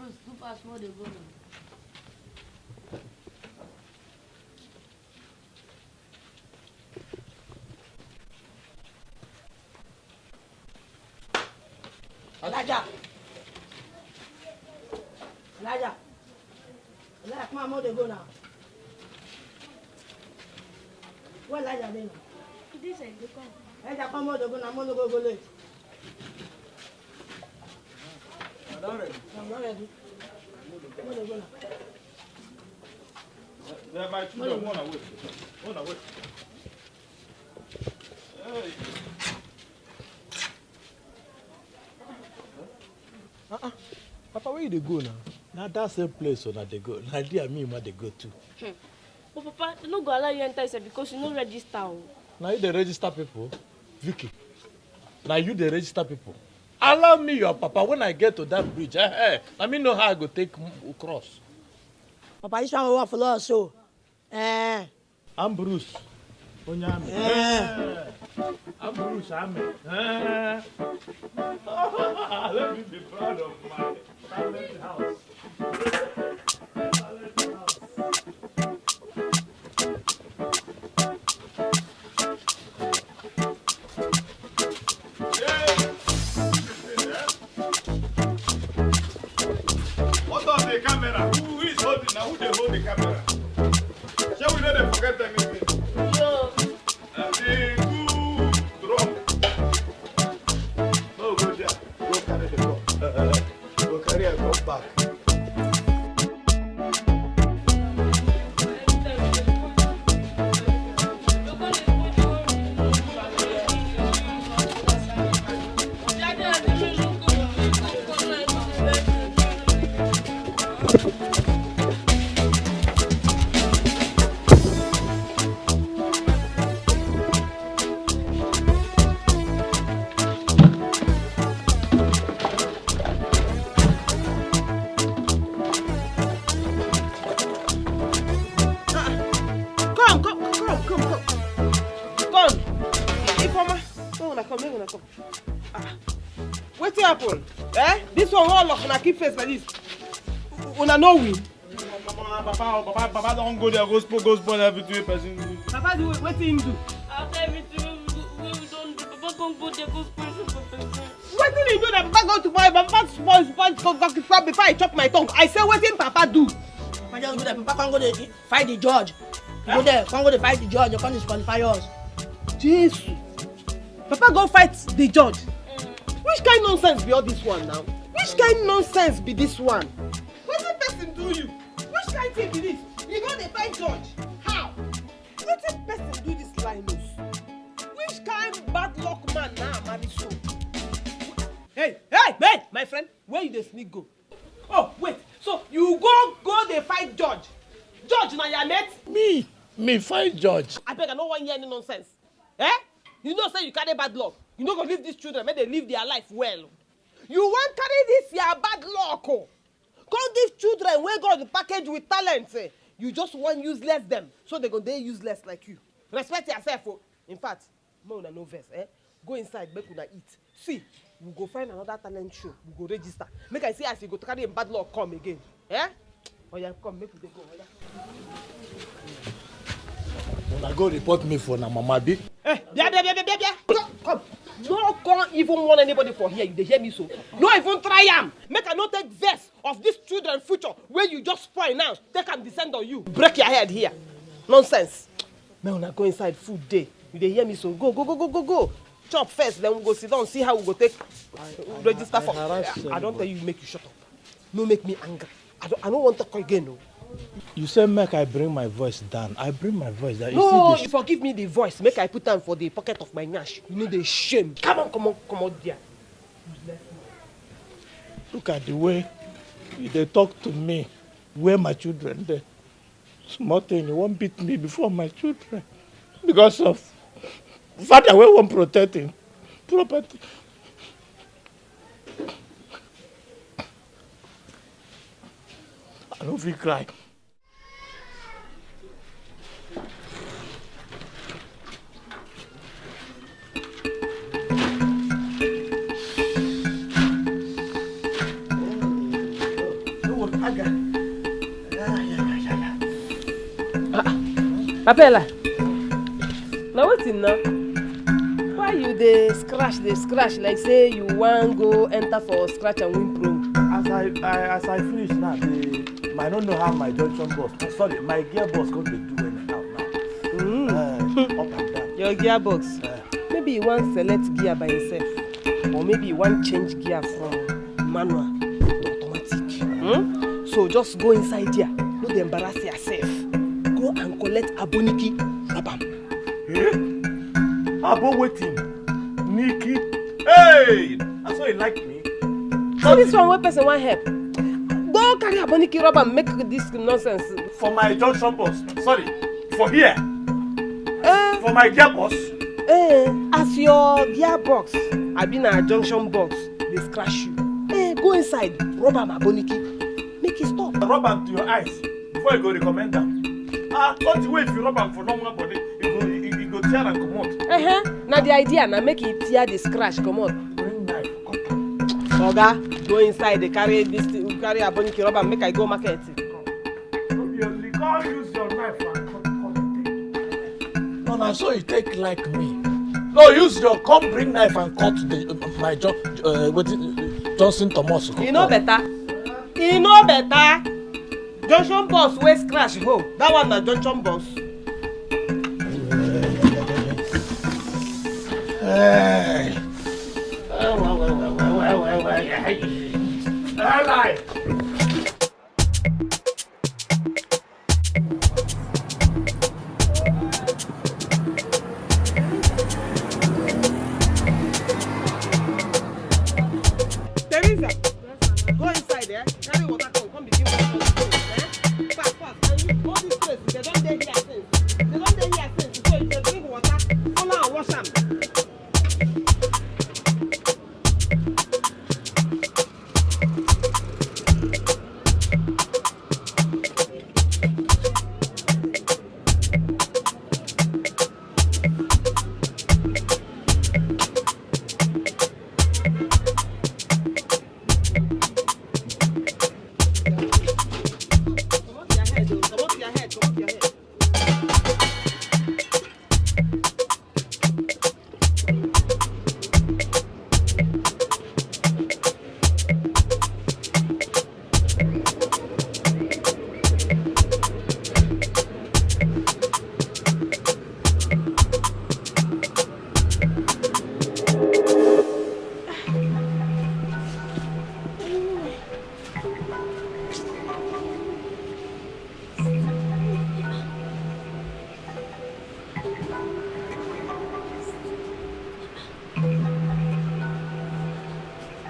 Bruce, too fast for the go now. Elijah, come on, they go now. Where Elijah they now? This is the come. Elijah, come on, they go now. I'm gonna go late. I'm not ready. I'm not ready. Come on, they go now. They're my children. One away. Hey. Papa, where you go now? Now that same place where they go. Now they me where they go to. But Papa, they no go allow you enter because you no register. Now you the register people, Vicky. Now you the register people. Allow me your papa when I get to that bridge. Let me know how I go take cross. Papa, this one will follow us so. I'm Bruce. Onyame. I'm Bruce. Let me be proud of my family house. What on the camera? Who is holding now? Who they hold the camera? Shall we not forget anything? Yo. Oh, go there. Go carry the cup. Go carry a cup back. What happen? This one all lock and keep face like this. Una know we. Papa don't go there, go spoil everything person. Papa do what him do? After everything we don't do, Papa can't go there, go spoil for person. What did he do that Papa go to buy? Papa spoil before I chop my tongue. I say what did Papa do? Papa just go there. Papa can't go there fight the judge. Go there, can't go there fight the judge. You can't disqualify us. Jesus. Papa go fight the judge. Which kind of nonsense be all this one now? Which kind of nonsense be this one? What the person do you? Which kind of thing be this? You go dey fight judge? How? What the person do this Linus? Which kind bad luck man now marry so? Hey, my friend, where you dey sneak go? Oh, wait, so you go dey fight judge? Judge na your mate? Me fight judge. I beg, I no wan hear any nonsense. You know say you carry bad luck. You no go leave these children, make they live their life well. You wan carry this your bad luck, oh. Come give children wey God package with talent. You just wan useless them, so they go dey useless like you. Respect yourself, oh. In fact, make una no vex, go inside, make una eat. See, we go find another talent show. We go register. Make I see as you go carry bad luck come again. Oya, come, make we dey go. Oya. When I go report me for na mama bi. Come. No come even warn anybody for here. You dey hear me so? No even try am. Make I no take vex of this children future where you just spoil now. Take am descend on you. Break your head here. Nonsense. Make una go inside food day. You dey hear me so? Go. Chop first, then we go sit down see how we go take register for. I don't tell you make you shut up. No make me angry. I don't want to talk again. No. You say make I bring my voice down. I bring my voice down. No, you forgive me the voice. Make I put am for the pocket of my nyash. You need a shame. Come on, dear. Look at the way they talk to me. Where my children there? Small thing, you won't beat me before my children. Because of father we won't protect him. Property. I don't feel cry. Papela. Now wetin now? Why you dey scratch like say you wan go enter for scratch and win pro? As I finish now, I don't know how my junction boss. Sorry, my gearbox come dey do anyhow now. Up and down. Your gearbox. Maybe you wan select gear by yourself, or maybe you wan change gear from manual to automatic. So just go inside there. No dey embarrass yourself. Go and collect aboniki rabam. Abo waiting. Nikki. Hey! That's why you like me. So this one, what person want help? Go carry aboniki rabam, make this nonsense. For my junction boss. Sorry. For here. For my gearbox. As your gearbox, I been a junction box, they scratch you. Go inside, rub am aboniki, make it stop. Rub am to your eyes before you go recommend them. Not the way if you rub am for normal body, you go tear and come out. Now the idea, now make it tear the scratch, come out. Bring knife, Oga, go inside, they carry this, carry aboniki rub am, make I go market. You can't use your knife and cut it. No, so you take like me. No, use your bring knife and cut my Johnson Thomas. You know better. You know better. Junction boss wey scratch ho. That one na junction boss. Hey. Go inside there, carry water come begin wash all the place, fast, and you all these places, they don't dey here since, so if they drink water, follow and wash am.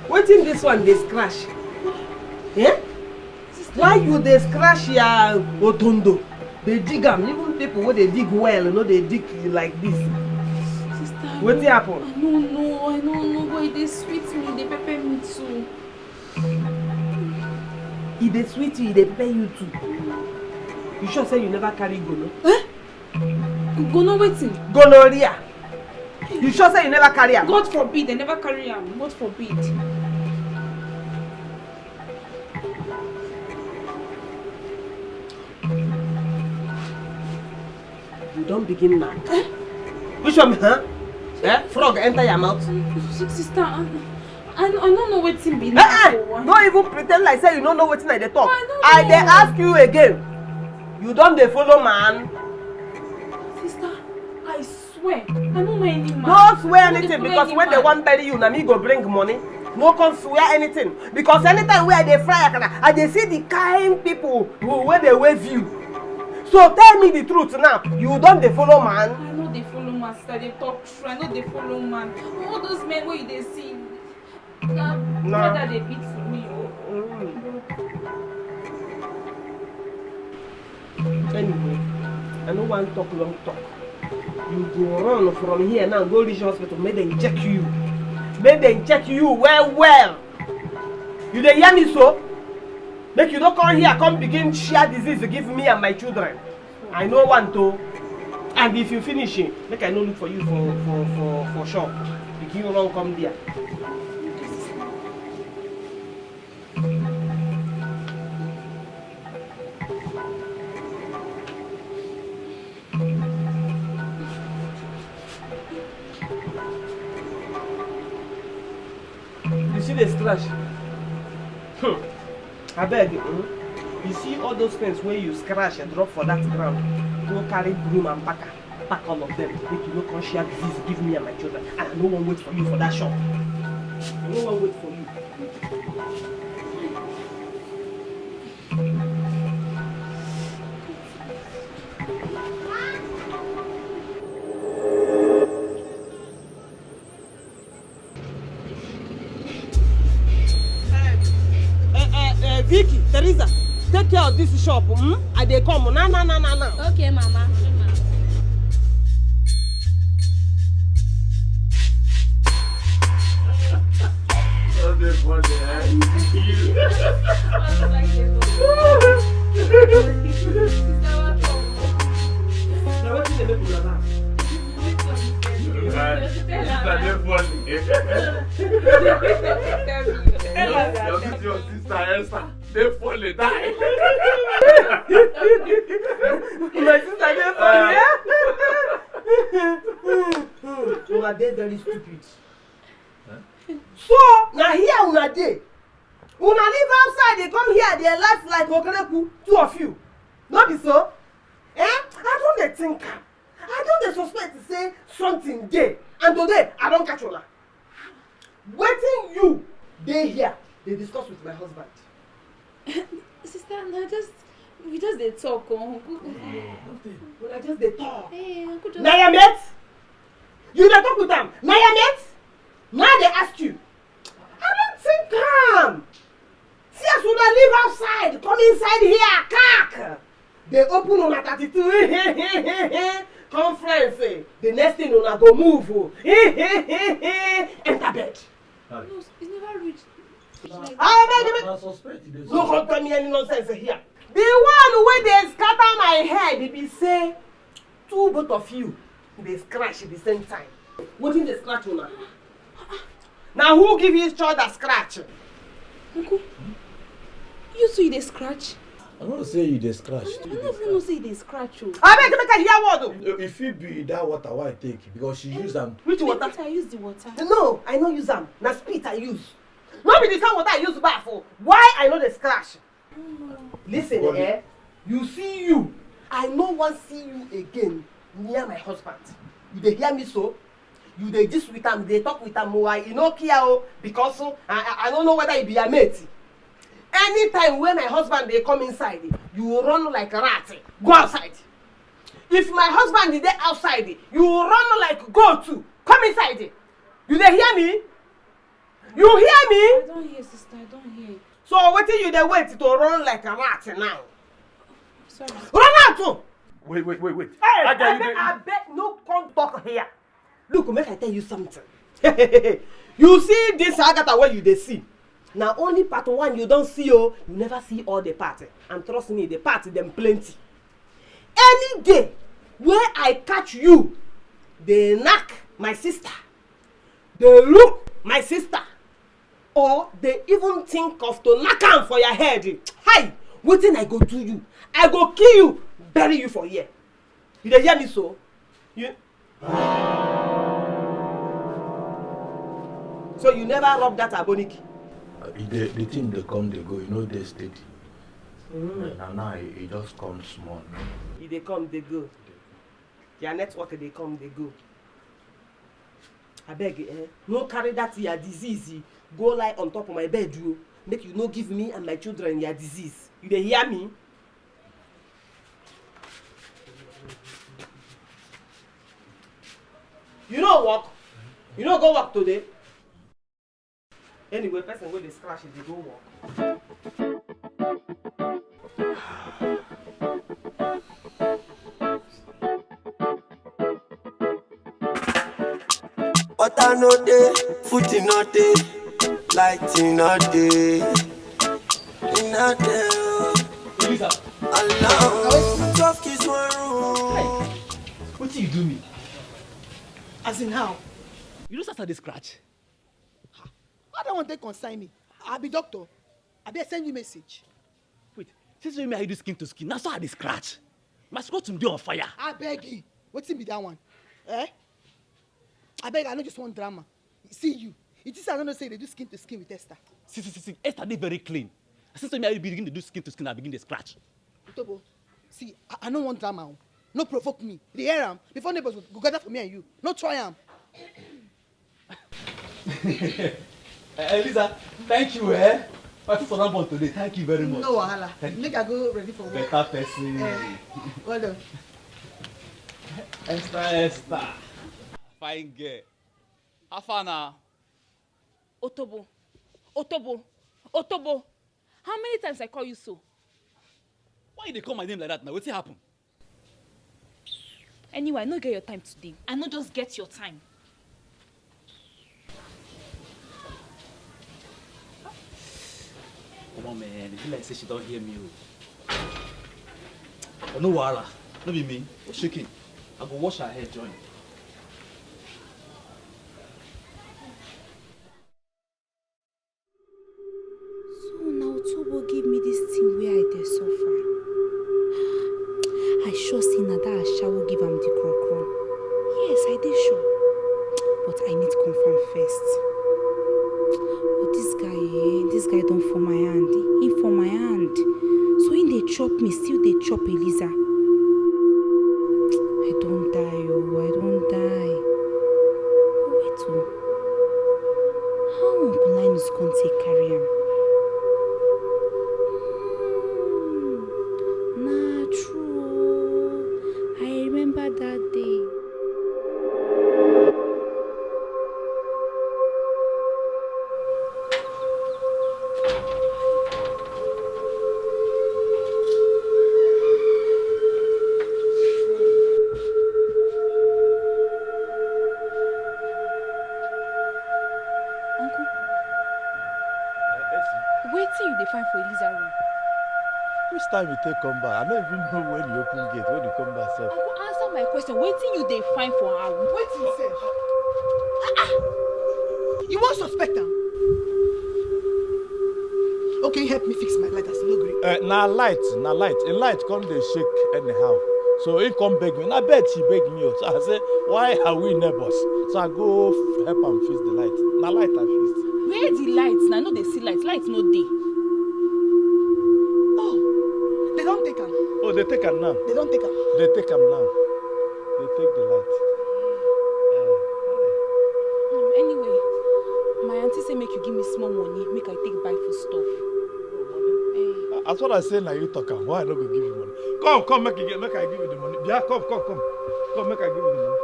Wetin this one dey scratch? Why you dey scratch your otondo? Dey dig am, even people wey dey dig well, no dey dig like this. Wetin happen? I no know, but e dey sweet me, e dey pepper me too. E dey sweet you, e dey pepper you too. You sure say you never carry gono? Gono wetin? Gonorrhea. You sure say you never carry am? God forbid, I never carry am. God forbid. You don begin knack. Which one, huh? Frog enter your mouth? Sister, I don't know wetin be that. Don't even pretend like say you don't know wetin I dey talk. I dey ask you again. You don dey follow man? Sister, I swear, I don't know any man. No swear anything because when they wan bury you, na me go bring money. No come swear anything because anytime wey I dey fry akara, I dey see the kind people wey dey wave you. So tell me the truth now. You don dey follow man? I no dey follow man, sister. They talk true. I no dey follow man. All those men wey you dey see, na brother dey beat me. Anyway, I no wan talk long talk. You go run from here now, go reach hospital, make them check you. Make them check you well. You dey hear me so? Make you don't come here, come begin share disease to give me and my children. I no want to. And if you finish it, make I no look for you for shop. If you don't come there. see the scratch? I beg you. You see all those things where you scratch and drop for that ground. Go carry broom and pack all of them. Make you no come share disease, give me and my children. And I no one wait for you for that shop. No one wait for you. Vicky, Teresa, take care of this shop. I dey come. Na. Okay, Mama. Your sister Esan, they fall die. My sister dey fall, You are very stupid. So, now here una dey. Una live outside, they come here, they life like Okeneku, two of you. Not be so? I don't dey think. I don't dey suspect to say something there. And today, I don't catch una. Waiting you, they here, they discuss with my husband. Sister, we just dey talk. Una just dey talk. Hey, Uncle just... Now you met? You dey talk with them? Now you met? Now they ask you. I don't think see as una live outside, come inside here, cack. They open on a 32 conference. The next thing una go move. Enter bed. No, it's never reached. No come tell me any nonsense here. The one where they scatter my head, be say both of you they scratch at the same time. What in the scratch una? Now who give each other scratch? Uncle, you see they scratch? I don't say you dey scratch. I don't even know say they scratch. I beg make I hear word. If it be that water, why I take? Because she use them. Which water? I use the water. No, I no use them. Na spit I use. No be the same water I use bath for. Why I know the scratch? Listen, you see you. I no want see you again near my husband. You dey hear me so? You dey gist with am, dey talk with am. Why you no care because I don't know whether he be a mate. Anytime when my husband they come inside, you run like a rat. Go outside. If my husband is there outside, you run like go to. Come inside. You dey hear me? You hear me? I don't hear, sister. I don't hear. So what you dey wait to run like a rat now? Sorry. Run out too. Wait. Hey, I bet no come talk here. Look, make I tell you something. You see this Agatha where you dey see. Now only part one you don't see, you never see all the party. And trust me, the party them plenty. Any day where I catch you, they knock my sister, they look my sister, or they even think of to knock am for your head. Hi, what thing I go do you? I go kill you, bury you for here. You dey hear me so? You. So you never rub that aboniki? The thing they come, they go, they steady. And now it just comes small. They come, they go. Their network, they come, they go. I beg, no carry that your disease. Go lie on top of my bed, you. Make you no give me and my children your disease. You dey hear me? You know work? You know go work today? Anyway, person wey dey scratch dey go work. Water no dey, food no dey, light no dey, no dey. Allah, 12 kids one room. What do you do me? As in how? You don't start at the scratch. I don't want to consign me. I'll be doctor. I better send you message. Wait, since when I do skin to skin, now so I dey scratch. My scrotum to be on fire. I beg you. What's in be that one? I beg, I know just one drama. See you. It is I don't know say they do skin to skin with Esther. See. Esther dey very clean. Since when I begin to do skin to skin, I begin to scratch. Utobo, see, I don't want drama. No provoke me. They hear am before neighbors go gather for me and you. No try am. Elisa, thank you, eh? What's for that today? Thank you very much. No wahala. Make I go ready for work. Better person. Well done. Esther. Fine girl. How far now? Otobo. How many times I call you so? Why you call my name like that now? What's happen? Anyway, I no get your time today. I no just get your time. Come on, man. It feel like say she don't hear me. Oh, no wahala. No be me. Shaking. I go wash her hair, join. So now Tobo give me this thing where I dey suffer. I sure see na that Asha will give am the crocro. Yes, I dey sure. But I need confirm first. But this guy don't for my hand. He for my hand. So in they chop me, still they chop Elisa. I don't die, oh, I don't die. Wait, oh. How Uncle Linus can't take carry him? Nah, true. I remember that day. Time you take come back. I don't even know when you open gate, when you come back. Sir. Uncle, answer my question. Waiting you they find for her. Waiting, sir. You won't suspect them. Okay, help me fix my light. That's no great. Na light. In light come they shake anyhow. So he come beg me. I beg she beg me. So I say, why are we neighbors? So I go help am fix the light. Na light I fix. Where the lights? Now I know they see lights. Lights no day. They don't take her. Oh, they take her now. They don't take her. They take her now. They take the light. Anyway, my auntie say make you give me small money, make I take buy food stuff. That's what I say now. You talk. Why I not go give you money? Come, make I give you the money. Yeah, come, make I give you the money.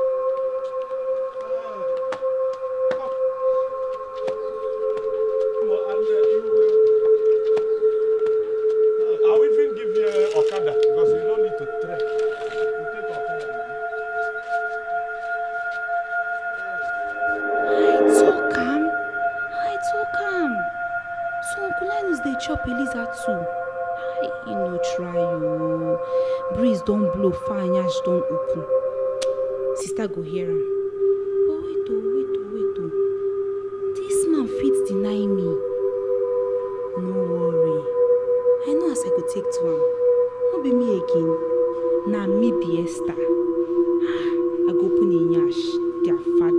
Okada because you don't need to trek. You take Okada. I talk am. So Uncle Linus dey chop Elisa too. You no try you. Breeze don't blow, fire yansh don't open. Sister go hear am. But wait oh. This man fit deny me. No worry. I know as I go take to am. No be me again. Na me be Esther. I go open in yash. Their father.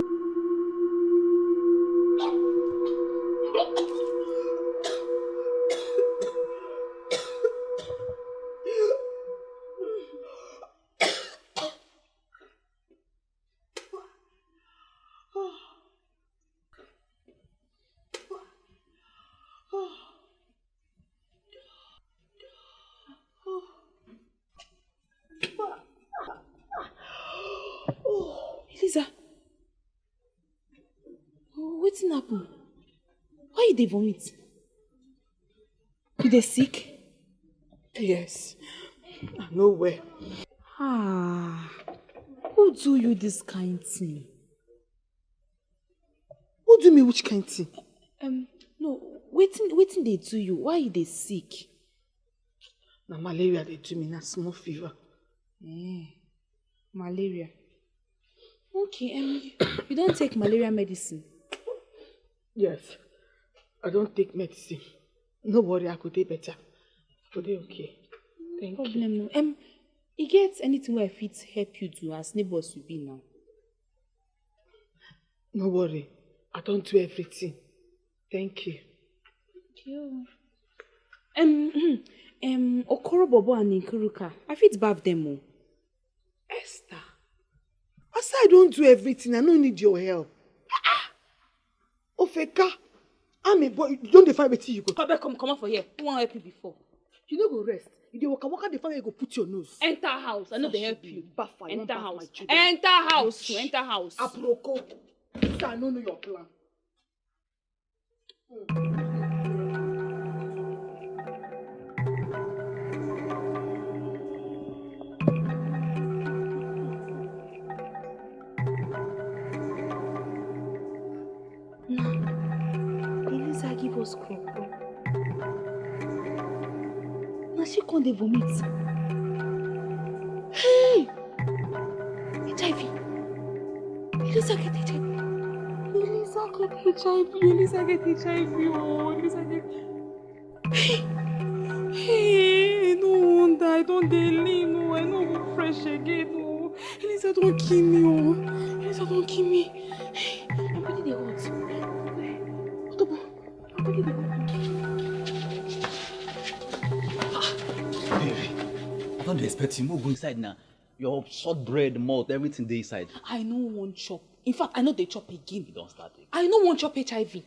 Elisa, wetin happen? Why you dey vomit? You dey sick? Yes, I know where. Who do you this kind thing? Who do me which kind thing? No, wetin dey do you? Why you dey sick? Na malaria dey do me, na small fever. Malaria. Okay, you don't take malaria medicine? Yes, I don't take medicine. No worry, I could do better. I could do okay. Thank you. No. You get anything where I fit help you do as neighbors will be now? No worry, I don't do everything. Thank you. Okoro Bobo and Nkuruka. I fit bath them all. Esther, I say I don't do everything. I don't need your help. Ofeka, I'm a boy. You don't define wetin you go. Come out for here. Who won't help you before? You no go rest. If you waka the fire, you go put your nose. Enter house. I know they help you. Enter house. Enter Enter house. Aproko. I don't know your plan. Elisa give us crop. Now she can't vomit. Hey! HIV. Elisa get HIV. Elisa get HIV. Oh, Elisa get. Hey, no wonder I don't lean. No, I know go fresh again. No, Elisa don't kill me. Oh, Elisa don't kill me. Hey, I'm putting the hot. I'm putting the hot. Baby, I don't expect you. Move go inside now. Your short bread, malt, everything there inside. I know one chop. In fact, I know they chop again. You don't start it. I know one chop HIV.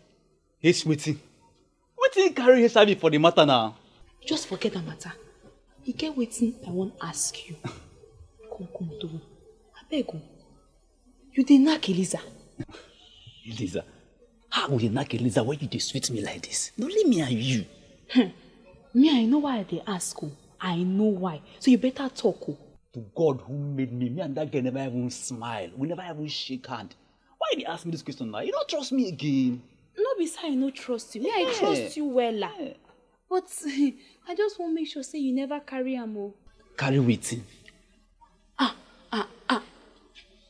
H waiting. Waiting carry HIV for the matter now. Just forget the matter. You get waiting, I won't ask you. Come, do. I beg you. You did knock Elisa. Elisa? How will you knock Elisa when you sweet me like this? Only me and you. Me, I know why they ask you. I know why. So you better talk. To God who made me and that girl never even smile. We never even shake hand. Why did you ask me this question now? You don't trust me again. No, besides I no trust you. Yeah, I trust you well. Yeah. But I just want to make sure say you never carry am. Carry waiting.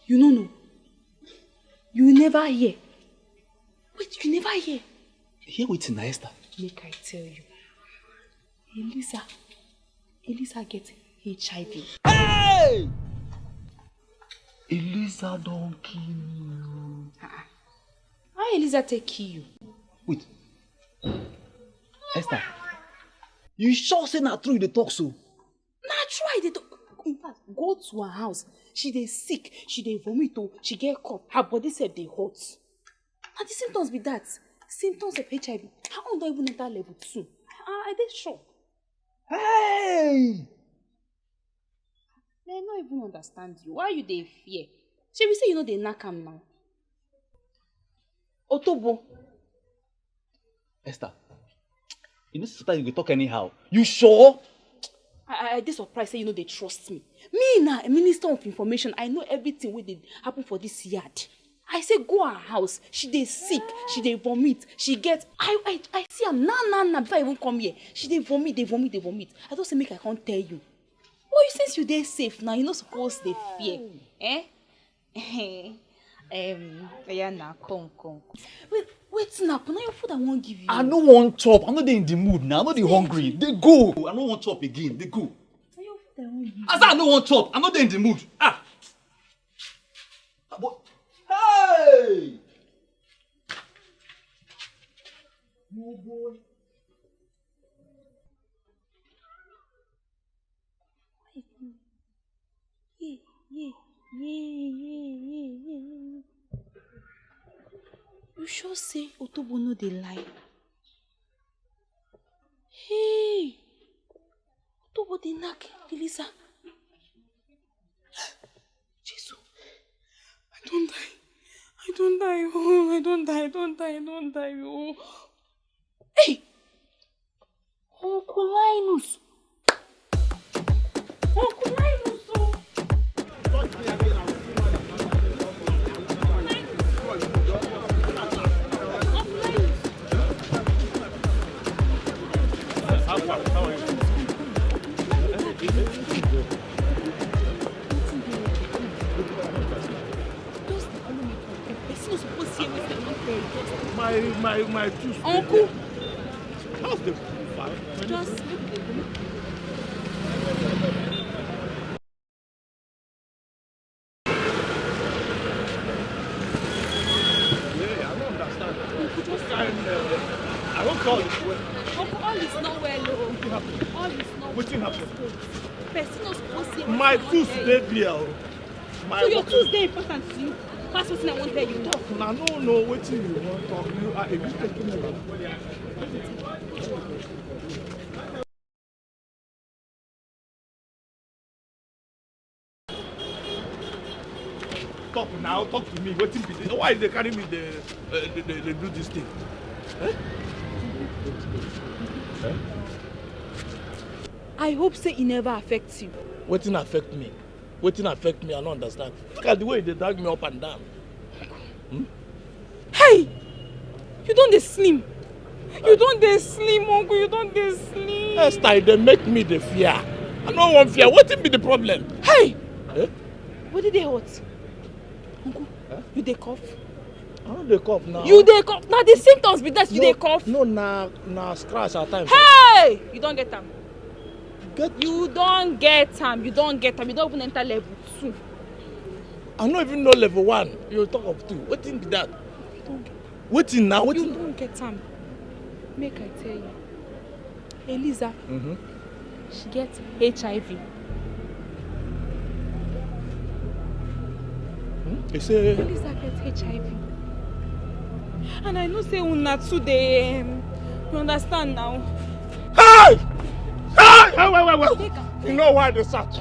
You know. You never hear. Wait, you never hear. Hear waiting, Esther. Make I tell you. Elisa get HIV. Hey! Elisa don't kill you. How Elisa take kill you? Wait. Esther. You sure say not true the talk so? Nah, try the talk. In fact, go to her house. She dey sick. She dey vomit. She get cough. Her body said dey hot. And the symptoms be that. Symptoms of HIV. Her own don't even enter level 2. I dey sure. Hey! They don't even understand you. Why you dey fear? Shall we say you know they knock am now? Otobo. Esther, you know sometimes you can talk anyhow. You sure? I dey surprised say you know they trust me. Me now, a minister of information, I know everything wey dey happen for this yard. I say go her house. She dey sick. She dey vomit. She get. I see am now before I even come here. She dey vomit. I just say make I can't tell you. Oh, since you dey safe now, you not supposed to fear. Yeah, now come. Wait now, now your food I won't give you. I no want chop. I'm not in the mood now. I'm not hungry. They go. I don't want chop again. They go. Your food I won't give you. I said I don't want chop. I'm not in the mood. But hey! Oh boy. Yeah. You sure say Otobo no dey lie? Hey! Otobo dey knock Elisa. Jesus. I don't die. Oh, I don't die. Oh. Hey! Uncle Linus. Oh. My tooth. Uncle. How's the five? Just I don't understand. I won't call it. Uncle, all is not well, oh. All is not well. What happened? Person not supposed to see My tooth dey there. So your tooth dey important to you? Pass wetin I wan tell you now. Now, no, wetin you wan talk. You are a bit taking me. Talk now, talk to me. Wetin be this? Why they carry me? They do this thing. I hope say it never affects you. Wetin affect me? Wetin affect me? I don't understand. Look at the way they drag me up and down. Hey! You don't dey slim. You don't dey slim, uncle. You don't dey slim. Esther, they make me the fear. I don't want fear. Wetin be the problem? Hey! Eh? What did they hurt? Uncle, you dey cough? I don't dey cough now. You dey cough? Now the symptoms be that you dey cough. No, na scratch at times. Hey! You don't get them. You don't get them. You don't get them. You don't even enter level 2. I don't even know level 1. You talk of 2. Wetin be that? You don't get. Wetin now? You don't get them. Make I tell you. Eliza. She gets HIV. You say Eliza gets HIV. And I know say una too dey you understand now. Hey! Hey! Wait. You know why they shout?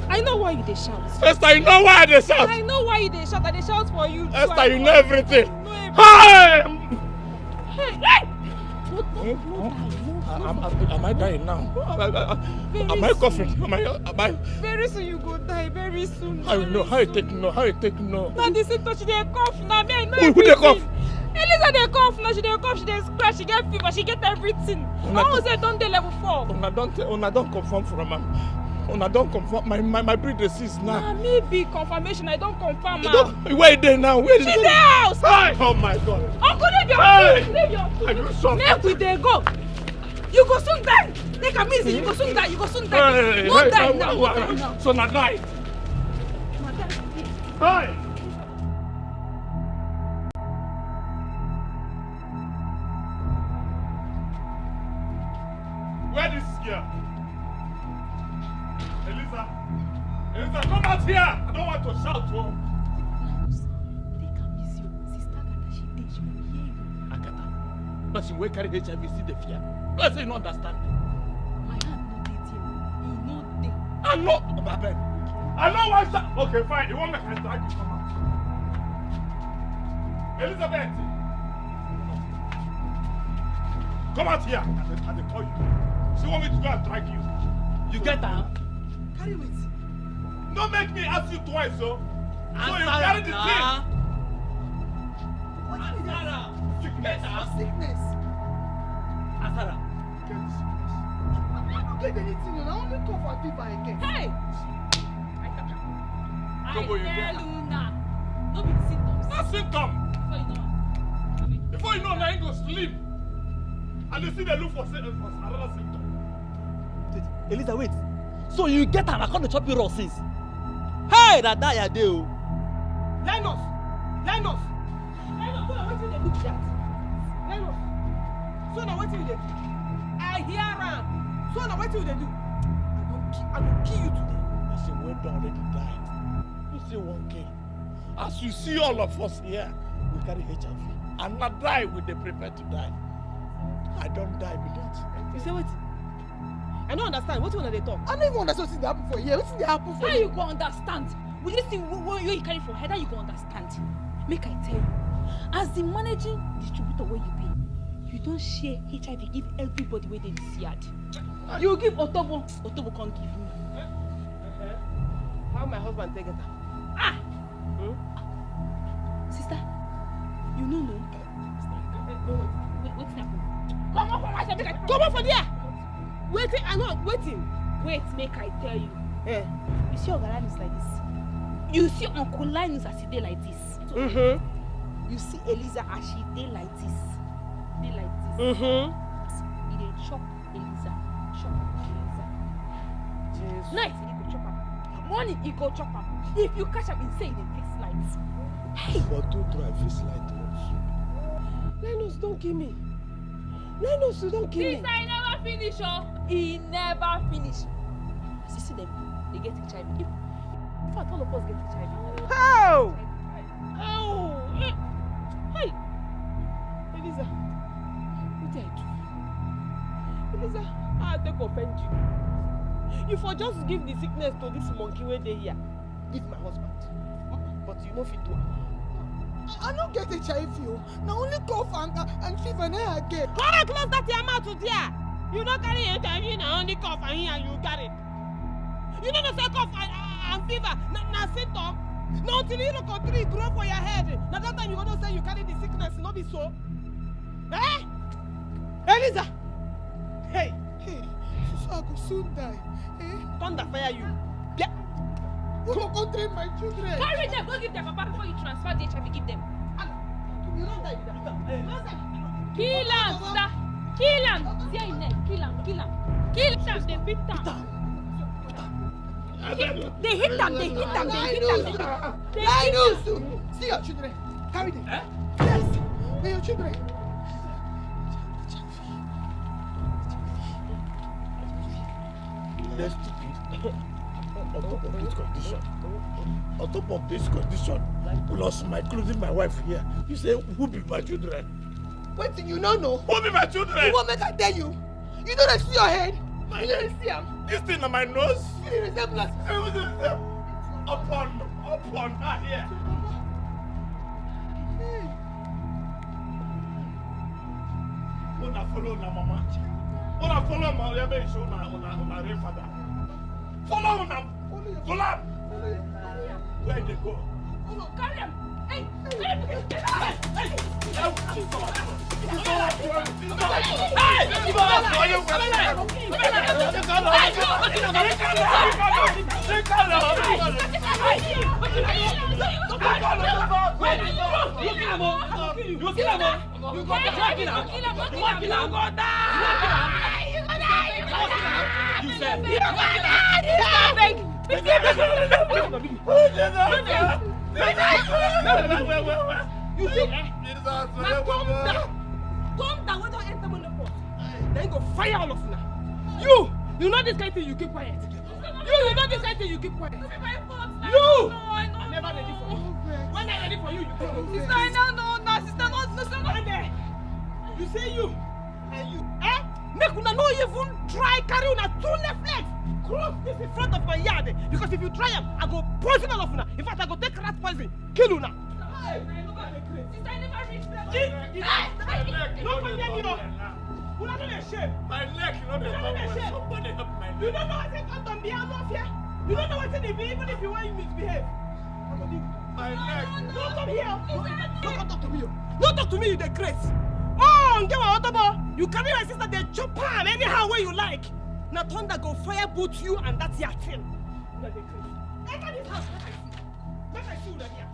I know why you dey shout. Esther, you know why they shout? I know why you dey shout. I dey shout for you. Esther, you know everything. Hey! Hey! Am I dying now? Am I coughing? Am I? Very soon you go die. Very soon. How you know? How you take no? How you take no? Now the symptoms she dey cough. Now me I know Who dey cough? Eliza dey cough. Now she dey cough. She dey scratch. She get fever. She get everything. I won't say don't dey level 4. Una don't confirm from am. Una don't confirm. My breed is now. Nah, me be confirmation. I don't confirm am. Where they now? Where is she dey house. Hey! Oh my God. Uncle, leave your food. Leave your food. I do something. Make we dey go. You go soon die. Take a easy. You go soon die. You go soon die. Hey, no hey, die hey, now. So na die. Hey! Where is this girl? Eliza, come out here! I don't want to shout. Oh. Akata, but she will carry HIV, see the fear. I say you don't understand. My hand no dey there. He no dey. I know, Babe. I know why. Okay, fine. You want me to drag you? Come out. Elizabeth, come out here. I call you. She want me to go and drag you. You get her? Carry it. Don't make me ask you twice, so. So you carry the thing. What is that? Sickness. Sickness. Asara. I don't get anything. I only come for fever again. Hey! I tell you now. No be the symptoms. No symptom. Before you know, now you go sleep. And you see they look for another symptom. Eliza, wait. So you get an account to chop your raw since? Hey, that die a day. Linus! Linus! Linus, so now what you dey do with that? Linus! So now what you dey do? I hear am. So now what you dey do? I go kill you today. I say, well done, already died. You say one kill. As you see all of us here, we carry HIV. And not die, we dey prepare to die. I don't die with that. You say what? I don't understand. What you wanna dey talk? I don't even understand wetin dey happen for here. Wetin dey happen for How here? you go understand? With this thing wey you carry for head, how you go understand? Make I tell you, as the managing distributor wey you be, you don't share HIV give everybody wey dey this yard. You give Otobo can't give me. How my husband take it? Sister, you know no? What's happening? Come on from my side, come on from there! Waiting, I'm not waiting. Wait, make I tell you. Yeah. You see Uncle Linus like this. You see Uncle Linus as he dey like this. You see Eliza as she dey like this. Dey like this. He dey chop Eliza. Chop Eliza. Jesus. Night he go chop am. Morning he go chop am. If you catch am, he say he dey fix lights. Hey! But don't try fix light. Linus, Linus, don't kill me. Linus, don't kill me. This I never finish, oh. He never finish. As you see them, they get HIV. In fact, all of us get HIV. How? How? Hey! Elisa, what did I do? Elisa, I take offend you. You for just give the sickness to this monkey where they here. Give my husband. But you know fit do. I don't get HIV. Now only cough and fever now I get. Come close that your mouth to there. You don't carry HIV now only cough and here you got it. You don't say cough and fever. Now symptom. Now until you look at tree grow for your head. Now that time you gonna say you carry the sickness, not be so. Eh? Elisa! Hey! Hey, so I could soon die. Eh? Thunder fire you. Yeah. Who will go train my children? Carry them, go give their papa before you transfer the HIV, give them. You don't die. Kill him, sister. Kill him. See him neck. Kill him. Kill him. Kill him. They beat him. They hit them. They hit them. They hit them. Linus! See your children. Carry them. Yes. They're your children. Let's do it. On top of this condition, plus my clothing, my wife here, you say, who be my children? Wait till you don't know. Who be my children? You won't make I tell you. You don't see your head. My you don't see him. This thing on my nose? See the resemblance. Upon her here. Una follow na mama. Una follow my other show na father. Follow them. Follow. Where they go? Carry him. Hey. You see, thunder when don't enter when the pot. Then go fire all of you. You know this kind of thing, you keep quiet. You know this kind of thing, you keep quiet. You! I'm never ready for you. When I'm ready for you, you come. Sister, I don't know. No, sister, no. You say you and you. Eh? Make una no even try carry una two left legs. Cross this in front of my yard. Because if you try them, I go poison all of una. In fact, I go take rat poison. Kill una. Sister, I never reached that. No one get me up. Una don't shame. My leg, you know the somebody help my leg. You don't know what they come to be out of here. You don't know what they be even if you want you misbehave. My leg. Don't come here. Don't talk to me. Don't talk to me, you the grace. Oh, get my autoball. You carry my sister, they chop her anyhow way you like. Now thunder go fire both you and that's your thing. Enter this house, let I see you here.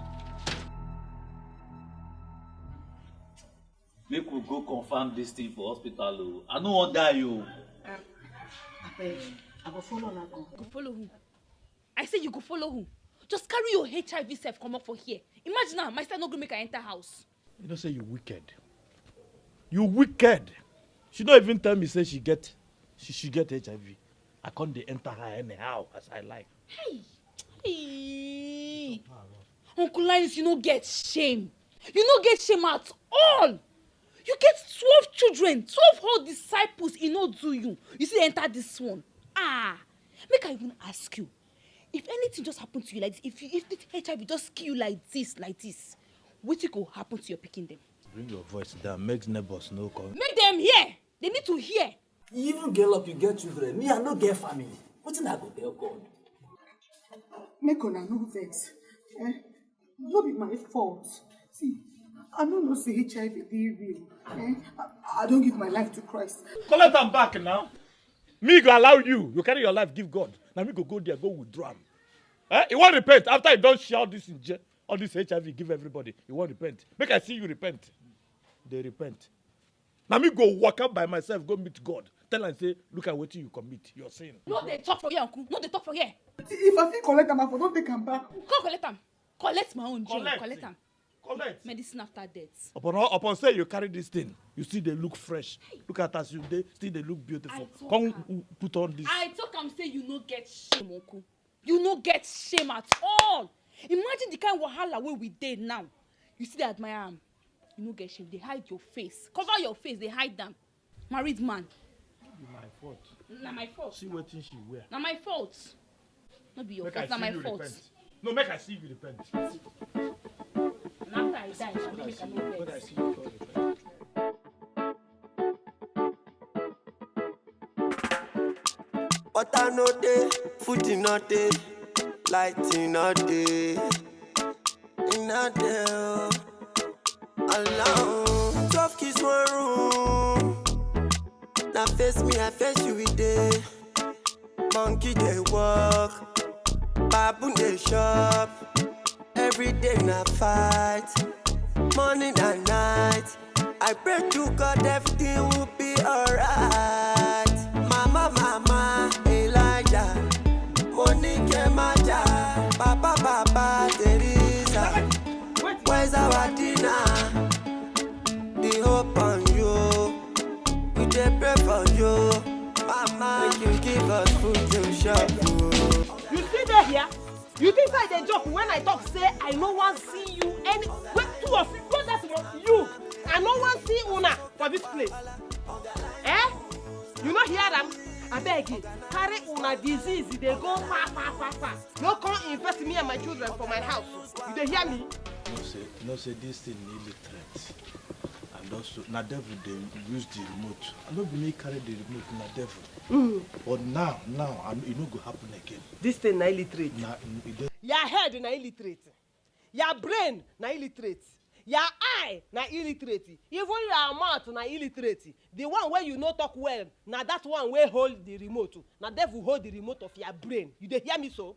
Make we go confirm this thing for hospital. I no wan die o. I go follow na go. Go follow who? I say you go follow who? Just carry your HIV self come up for here. Imagine now, my sister no go make her enter house. You don't say you wicked. You wicked. She don't even tell me say she get HIV. I can't dey enter her anyhow as I like. Hey. Uncle Linus, you no get shame. You no get shame at all. You get 12 children, 12 whole disciples, he no do you. You see, enter this one. Make I even ask you. If anything just happen to you like this, if the HIV just kill you like this, what will happen to your picking them? Bring your voice down, make neighbors know. Make them hear. They need to hear. You even get up, you get children. Me, I no get family. What's I go tell God? Make una no vex. No be my fault. See, I don't know say HIV be real. I don't give my life to Christ. Collect them back now. Me go allow you. You carry your life, give God. Now me go there, go withdraw him. You won't repent after you don't share all this HIV, give everybody. You won't repent. Make I see you repent. They repent. Now me go walk up by myself, go meet God. Tell and say, look at what you commit. Your sin. No, they talk for here, uncle. No, they talk for here. If I feel collect them, I don't take them back. Come collect them. Collect my own, Jane. Collect them. Collect. Medicine after death. Upon say you carry this thing, you see they look fresh. Look at us, still they look beautiful. Come put on this. I talk am say you no get shame, uncle. You no get shame at all. Imagine the kind of wahala wey we dey now. You see they admire am. You no get shame. They hide your face. Cover your face. They hide them. Married man. Be my fault. Na my fault. See what thing she wear. Na my fault. No be your fault. Na my fault. Repent. No, make I see you repent. And after I die, I make I no vex. I see you repent. Water no day, food in no day, light in no day, in no day. Alone, 12 kids one room. Now face me, I face you with day. Monkey they walk, baboon they shop. Every day na fight, morning and night. I pray to God everything will be alright. Mama, mama, Elijah, Monique, Maja, Papa, Papa, Teresa. Where's our dinner? The hope on you, we dey pray for you. Mama, make you give us food to shop. You see that here? You think I dey joke when I talk say I no wan see you any wait two of you go that one you I no wan see una for this place. Eh? You no hear am? Abeg you carry una disease dey go far. No come infest me and my children for my house. You dey hear me? No say this thing nearly threat. And also na devil they use the remote. I no be me carry the remote na devil. But now it no go happen again. This thing na illiterate. Your head na illiterate. Your brain na illiterate. Your eye na illiterate. Even your mouth na illiterate. The one where you no talk well, na that one where hold the remote. Na devil hold the remote of your brain. You dey hear me so?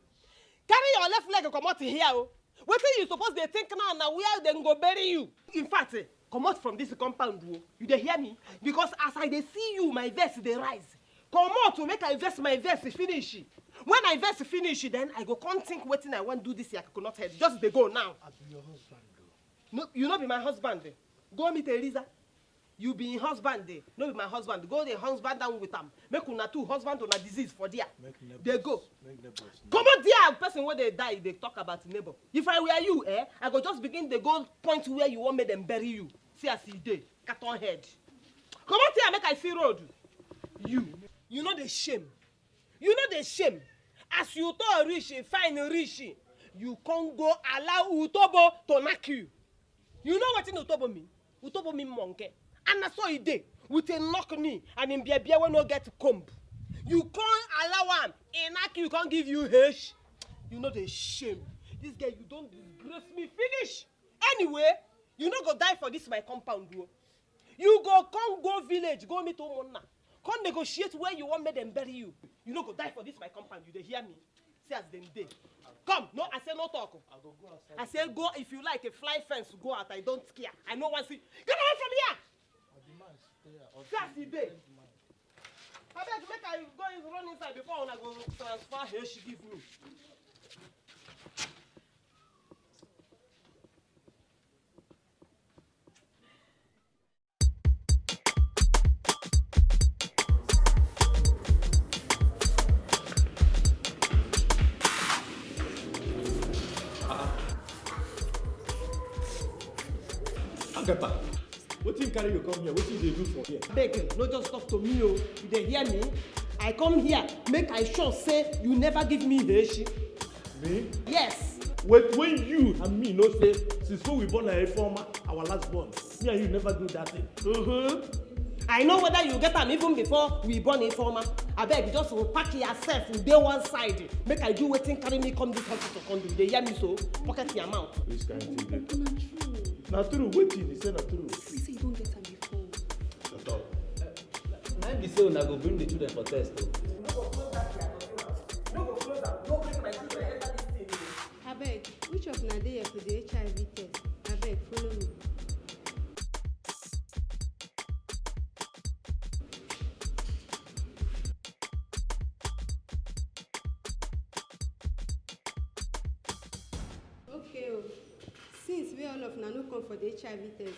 Carry your left leg come out here. Wetin you suppose dey think now na where dem go bury you. In fact, come out from this compound. You dey hear me? Because as I dey see you, my verse dey rise. Come out to make I verse my verse finish. When I verse finish, then I go come think wetin I want do this year coconut head. Just dey go now. I be your husband. No, you no be my husband. Go meet Eliza. You be in husband. No be my husband. Go the husband down with am. Make una two husband on a disease for there. They go. Come on there, person where they die, they talk about neighbor. If I were you, I go just begin the go point where you want me them bury you. See as he dey, cut on head. Come on here, make I see road. You know the shame. You know the shame. As you to rich, fine rich, you can't go allow Utobo to knock you. You know what in Utobo mean? Utobo mean monkey. And I saw it day with a knock knee and in Bia when no get comb. You can't allow him. In knock you can't give you hash. You know the shame. This guy, you don't disgrace me. Finish. Anyway, you no go die for this my compound. You go come go village, go meet Omona. Come negotiate where you want me them bury you. You no go die for this my compound. You dey hear me? See as them dey. Come, no, I say no talk. I go outside. I say go if you like a fly fence, go out. I don't care. I no want see. Get away from here. See as he dey. I beg make I go run inside before I go transfer here she give me. Agepa, wetin carry you come here? Wetin you dey do for here? Beg, no just talk to me, oh. You dey hear me? I come here, make I sure say you never give me heshi. Me? Yes. When you and me know say since when we born a former, our last born, me and you never do that thing. I know whether you get am even before we born a former. Abeg, just pack yourself dey one side. Make I do wetin carry me come this hospital come do. Dey hear me so? Pocket your mouth. Which kind of thing dey? Na true, wetin you say na true. We say you don't get am before. Shut up. Na be say una go bring the children for test o. Abeg, which of una dey here for the HIV test? Abeg, follow me. Okay, Since we all of now no come for the HIV test,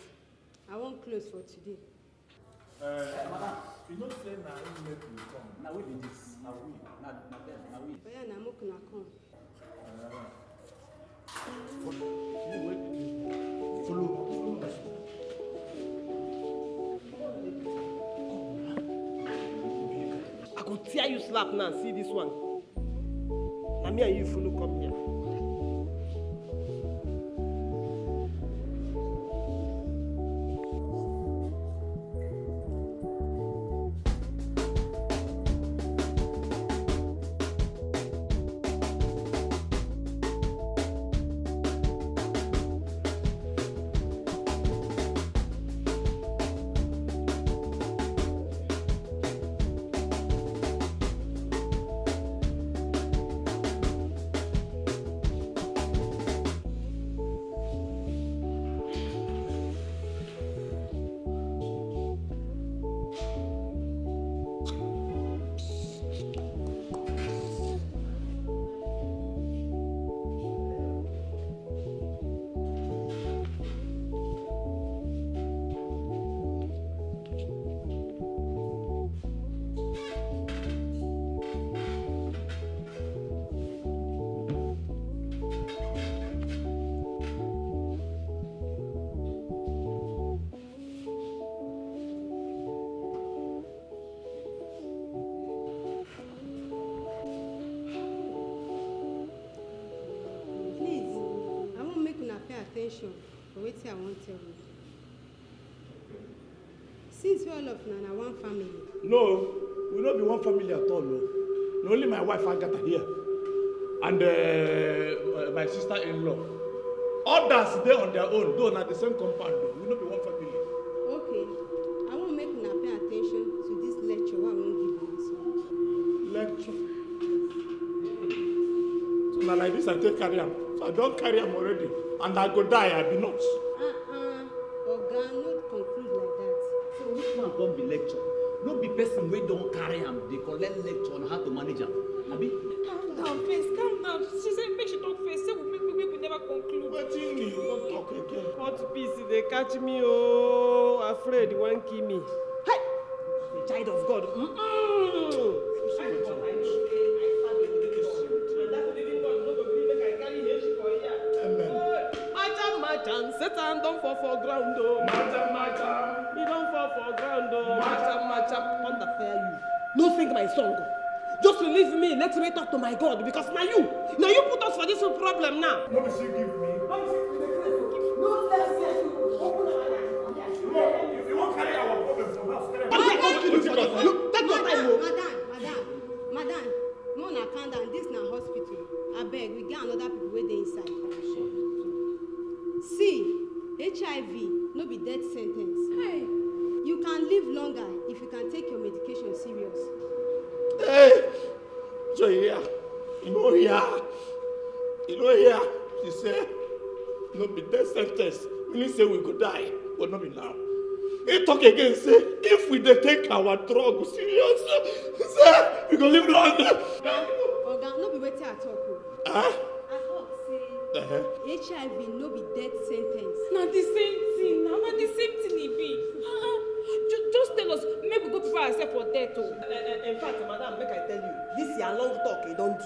I won't close for today. Madam, you don't say now you make me come. Now we be this. Now we. Now we. But yeah, now I'm gonna come. Follow us. I go tear you slap now. See this one. Now me and you follow come here. Attention for wetin I wan tell you. Since we all of na one family. No, we not be one family at all. No, only my wife Agatha here, and my sister-in-law. Others they on their own, though not the same compound. We not be one family. Okay, I wan make una pay attention to this lecture wey I wan give you so. Lecture. So now like this I take carry am. So I don't carry am already. And I go die, I be not. Oga, not conclude like that. So which one come be lecture? No be person wey don carry am dey collect lecture on how to manage am. Abi? Calm down, first. Calm down. She said make she talk first. Say we never conclude. Wetin you don talk again? What peace they catch me? Oh, afraid you won't kill me. Hey, the child of God. Satan don't fall for ground, oh. Macha. He don't fall for ground, oh. Macha. Thunder fire you. No sing my song. Just release me. Let me talk to my God. Because now you put us for this problem now. No, she give me. No, let's say you open our eyes. If you won't carry our problem from us, take your time, Madam, no na calm down. This na hospital. Abeg, we get another people wey dey inside. See, HIV no be death sentence. Hey, you can live longer if you can take your medication serious. Hey, so here, you know here, she say, no be death sentence. Meaning say we go die, but not be now. He talk again, say, if we dey take our drug serious, say, we go live longer. Oga, no be wetin I talk o. Huh? HIV no be death sentence. Na the same thing. Na the same thing e be. Just tell us, make we go prepare ourselves for death. In fact, madam, make I tell you, this your long talk, he don't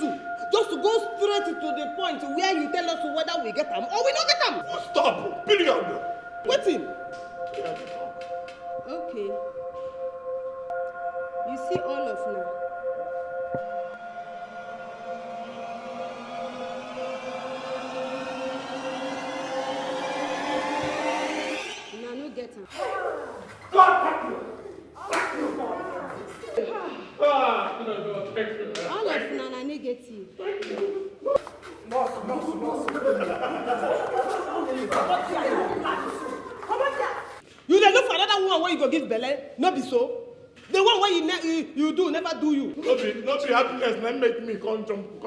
do. Just to go straight to the point where you tell us whether we get them or we don't get them. Stop, period. Waiting. Okay. You see all of now. Get him. God, all of Nana negative. You dey look for another one where you go give belle? No be so. The one where you do never do you. No be happiness na make me come jump.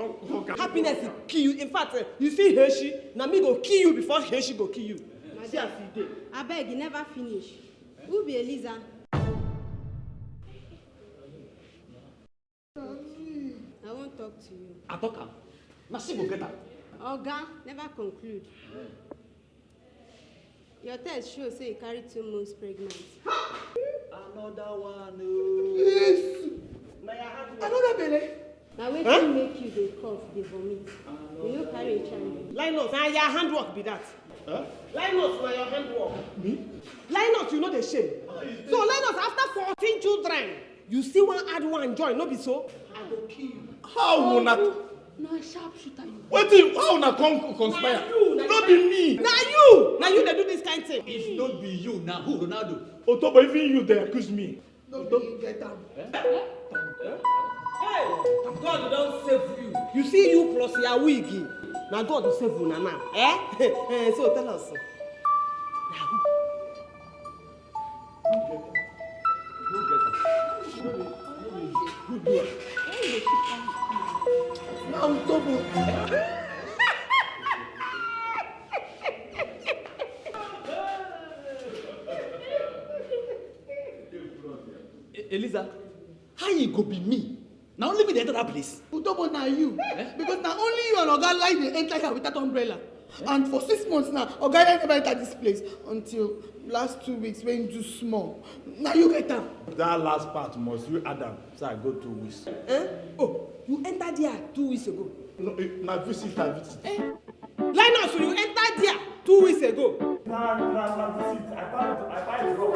Happiness will kill you. In fact, you see Hershey, na me go kill you before Hershey go kill you. I beg, you never finish. Who be Eliza? I won't talk to you. I talk am. Na she go get am. Oga, never conclude. Your test shows say you carry 2 months pregnant. Another one. Yes. Another belly. Now wetin make you dey cough, dey vomit? You no carry HIV. Linus, na your handwork be that. Huh? Linus, na your handwork. Me? Linus, you know the shame. So Linus, after 14 children, you still want add one join, no be so? I go kill you. How will not? No sharpshooter you. Wetin? How una come conspire? No be me. Na you. Na you dey do this kind thing. If not be you, na who? Ronaldo. Otobo, even you dey accuse me. No be you get am. Hey, God don save you. You see you plus your wig. Na God will save you now. Eh? So tell us. Na who? Who do it? Now double. Eliza, how you go be me? Now only me dey enter that place. Utobo na you. Because na only you and Oga lie dey enter here without umbrella. And for 6 months now, Oga never enter this place until last 2 weeks when you do small. Now you get am. That last part must you add am. So I go 2 weeks. Oh, you entered there 2 weeks ago. No, na visit. Linus, you entered there 2 weeks ago. Na visit. I buy the rock.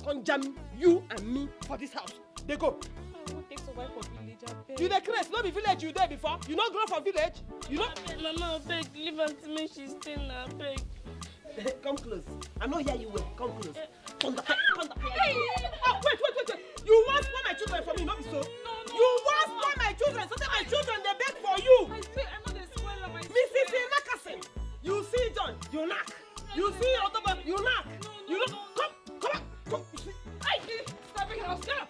Come jam you and me for this house. They go. I won't take survive for village. I beg. You the Chris, no be village you there before. You not grow from village. You know. Mama, I beg, leave her to me. She's still now. Beg. Come close. I know here you were. Come close. Come back. Hey. Oh, wait. You want spoil my children for me, not be so. No. You want spoil my children, so that my children they beg for you. I swear, I know they spoil my Mrs. Nakasin. You see John, you knock. You see Otoba, you knock. You know. Come. Stop it now, stop!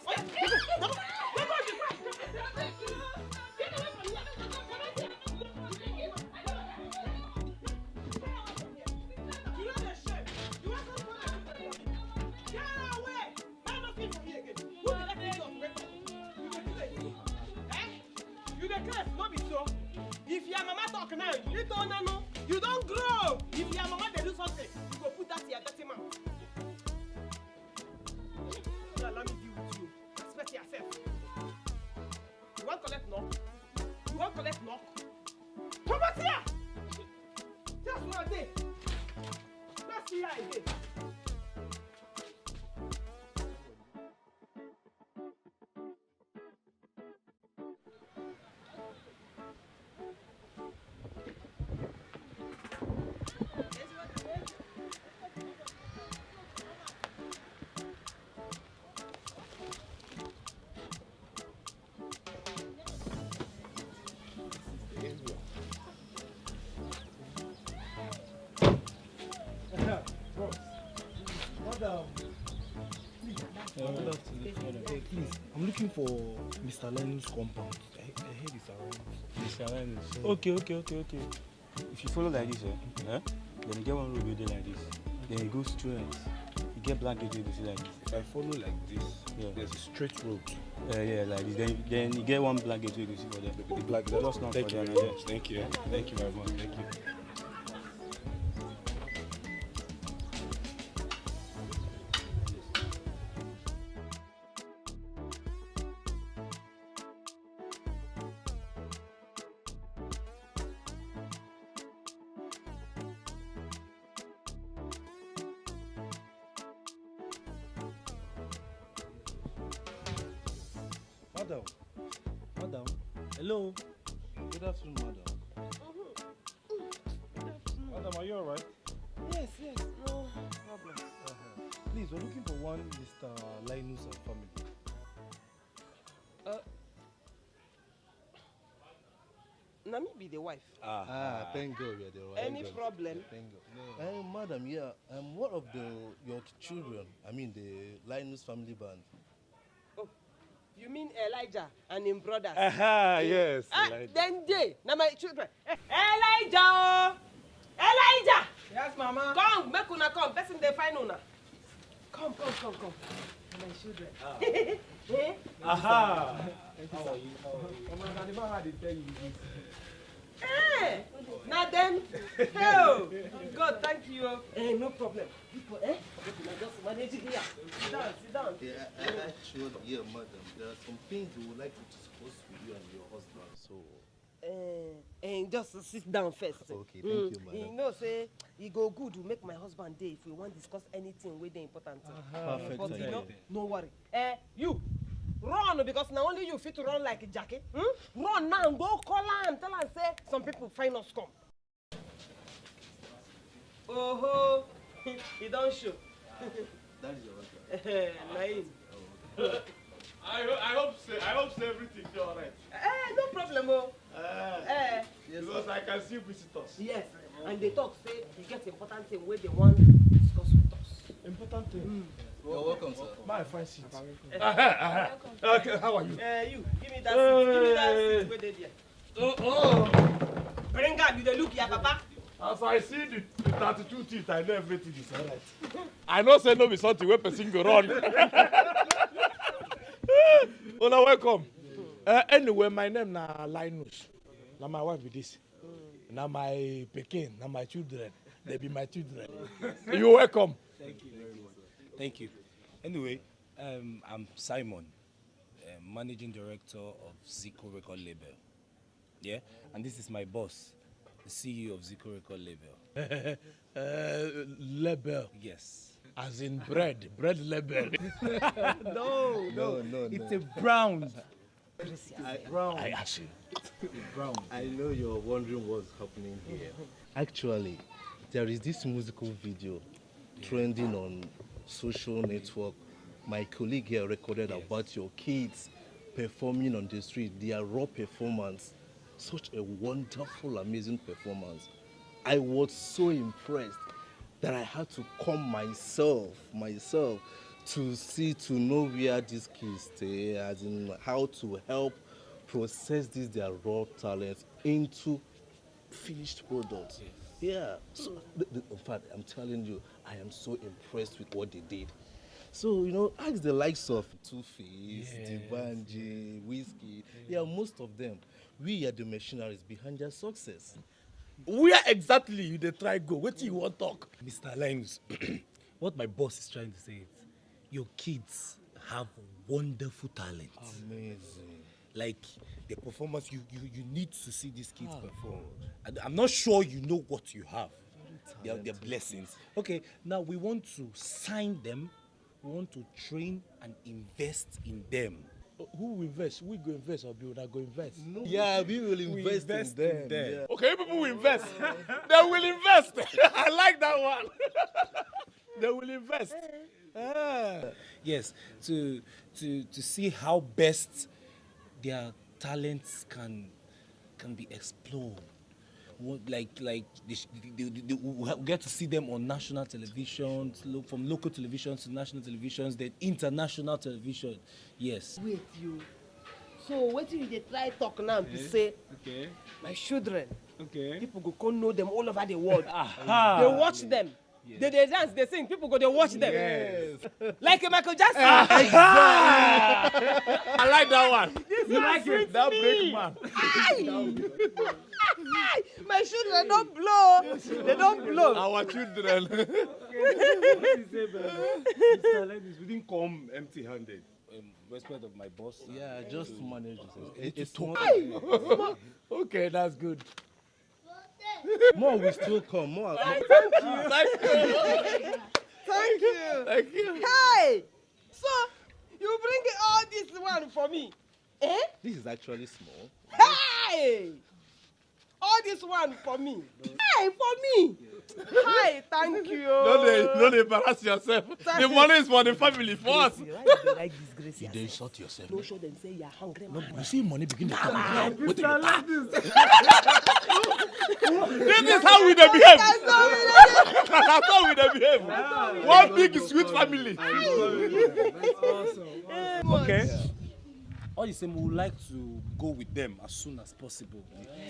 If your mama talk now, you don't know. You don't grow. If your mama they do something, you go put that in your dirty mouth. Let me deal with you. Respect yourself. You want collect knock? Come back here! Just one day. Let's see how it is. Good afternoon. Hey, please, I'm looking for Mr. Lenno's compound. I heard it's around. Mr. Lenno's. Okay. If you follow like this, then you get one road you do like this. Then you go straight. You get black gateway you see like this. If I follow like this, there's a straight road. Yeah, like this. Then you get one black gateway you see for them. The black gateway. Just not Thank for you them. very much. Thank you very much. Thank you. Madam. Madam. Hello. Good afternoon, madam. Madam, are you alright? Yes, no problem. Please, we're looking for one Mr. Linus and family. Na me be the wife. Thank God you're the right. Any problem? Thank God. No. Madam, yeah, I'm one of your children. I mean, the Linus family band. Oh, you mean Elijah and him brothers? Yes. Then they, now my children. Elijah! Elijah! Yes, mama. Come, make una come. Person they find una. Come. My children. Aha. How are you? Mama, the man had tell you this. Hey, now then, oh, God, thank you. No problem. People, just manage it here. Sit down. Yeah, actually, yeah, madam. There are some things we would like to discuss with you and your husband. So. Just sit down first. Okay, thank you, madam. You know, say, you go good to make my husband day if we want to discuss anything with the important. Perfect. But you know, no worry. You. Run, because now only you fit to run like a jacket. Run now, go call him, tell him, say, some people find us come. Oh, he don't show. That is your husband. Naim. I hope so everything is alright. No problem, Yes, because I can see visitors. Yes, and they talk, say, they get important thing where they want to discuss with us. Important thing? You're welcome, sir. My fine seat. Okay, how are you? You, give me that seat. Give me that seat where they there. Bring up, you dey look here, Papa. As I see the 32 teeth, I know everything is alright. I know say no be something where person go run. Una welcome. Anyway, my name na Linus. Na my wife be this. Na my pikin, na my children. They be my children. You welcome. Thank you very much. Thank you. Anyway, I'm Simon, managing director of Zico Record Label. Yeah, and this is my boss, the CEO of Zico Record Label. Label. Yes. As in bread label. No. It's a brown. Brown. I ask you. Brown. I know you're wondering what's happening here. Actually, there is this musical video trending on social network. My colleague here recorded about your kids performing on the street, their raw performance. Such a wonderful, amazing performance. I was so impressed that I had to come myself to know where these kids stay, as in how to help process their raw talents into finished products. Yeah. So, in fact, I'm telling you, I am so impressed with what they did. So, ask the likes of Two-Face, Divanji, Whiskey. Yeah, most of them. We are the machineries behind their success. Where exactly you dey try go? What do you want talk? Mr. Linus, what my boss is trying to say is, your kids have wonderful talent. Amazing. Like the performance, you need to see these kids perform. I'm not sure you know what you have. They're blessings. Okay, now we want to sign them. We want to train and invest in them. Who will invest? We go invest or we go invest? No. Yeah, we will invest in them. Yeah. Okay, people will invest. They will invest. I like that one. They will invest. Yes, to see how best their talents can be explored. Like we get to see them on national television, from local televisions to national televisions, then international television. Yes. Wait, you. So what you dey try talk now to say? Okay. My children. Okay. People go know them all over the world. Aha. They watch them. Yes. They dance, they sing. People go, they watch them. Yes. Like Michael Jackson. I like that one. You like it? That break man. My children don't blow. They don't blow. Our children. Mr. Ladies, we didn't come empty-handed. Respect of my boss. Yeah, just manage this. It's too Okay, that's good. More will still come. More. Thank you. Thank you. Thank you. Hey, so you bring all this one for me. Eh? This is actually small. Hey! All this one for me. Hey, for me. Hi, thank you. Don't embarrass yourself. The money is for the family, for us. You don't insult yourself. No show them say you are hungry. No, you see money begin to come. This is how we dey behave. That's how we dey behave. One big sweet family. Okay. All the same, we would like to go with them as soon as possible,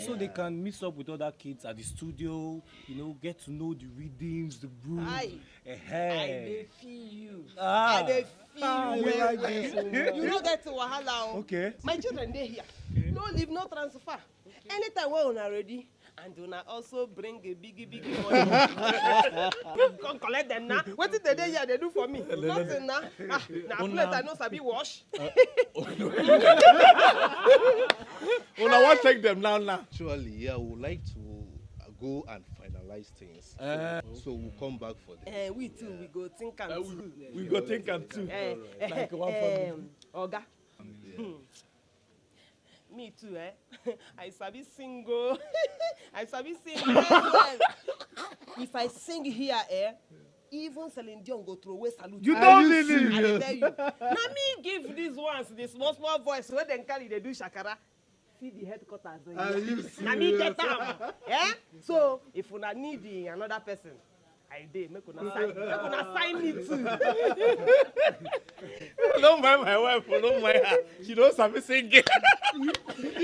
so they can mix up with other kids at the studio. You know, get to know the rhythms, the grooves. I dey feel you. Ah. I dey feel you. like this. You no get to wahala. Okay. My children dey here. No leave, no transfer. Anytime wey una ready, and una also bring a biggie money. Come collect them now. Wetin dey dey here dey do for me? Nothing na. Na plate I no sabi wash. Una wan take them now. Actually, yeah, we would like to go and finalize things. So we'll come back for them. We too, we go think and too. We go think and too. Like one family. Oga. Me too, I sabi sing go. I sabi sing well. If I sing here, even Celine Dion go throw away salute. You don't need it. I tell you. Now me give these ones the small voice when they carry they do shakara. See the headquarters. Now me get them. So if you need another person, I did. Make una sign me too. Don't mind my wife, don't mind her. She knows I'm singing. You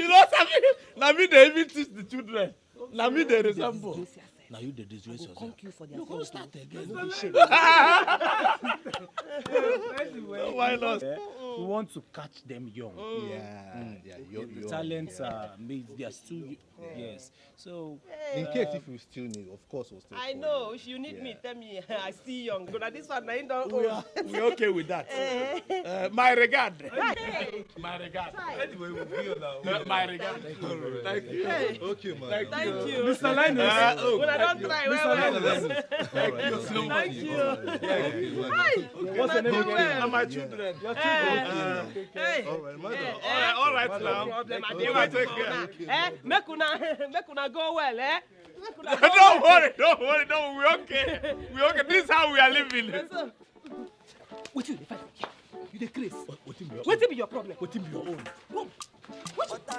know something? Now me they even teach the children. Now me they resemble. Now you the disgrace yourself. You go start again. Why not? We want to catch them young. The talents are made. They are still yes. So in case if you still need, of course we'll still. I know. If you need me, tell me. I still young. But this one, I don't. We're okay with that. My regard. My regard. Anyway, we'll be on our way. My regard. Thank you. Okay, man. Thank you. Mr. Linus. When I don't try, Thank you. What's the name again? And my children. Your children. All right now. No problem. I take care. Make una go well, Don't worry. We're okay. This is how we are living. What you fight? You the Chris. What be your problem? What be your own?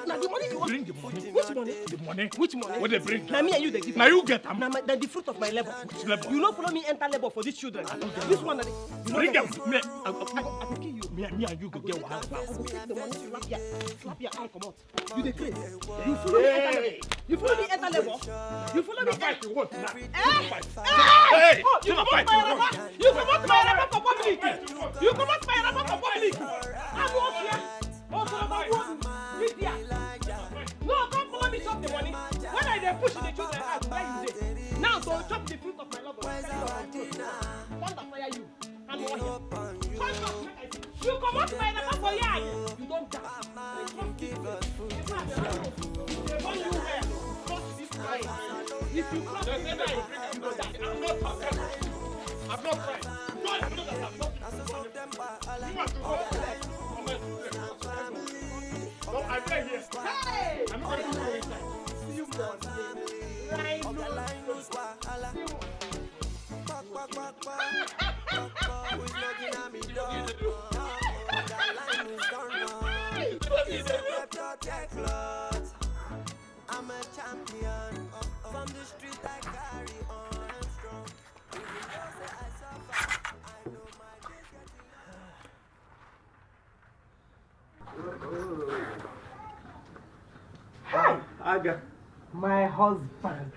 Now the money you want. Bring the money. Which money? The money. Which money? What they bring? Now me and you they give. Now you get them. Now the fruit of my labor. Which labor? You don't follow me enter labor for these children. This one, bring them. I will kill you. Me and you go get one. I will take the money. Slap your eye, come out. You the Chris. You follow me enter labor. You follow me enter labor. You follow me. Fight you want now. Hey! You come out my rapper. You come out my rapper for public. You come out my rapper for public. I'm off here. Also about what? No, come follow me chop the money. When I dey push the children out, where you dey? Now so chop the fruit of my love. Thunder fire you. I'm over here. You come out my rapper for yard. You don't die. If you cross the line, you go die. I'm not talking. I'm not crying. God, you know that I'm not. You have to go. No, I'm right here. Hey! I'm not going to go inside. See you more. I'm a champion. From the street I carry on strong. If you know that I suffer, I know my days getting. Aga, my husband.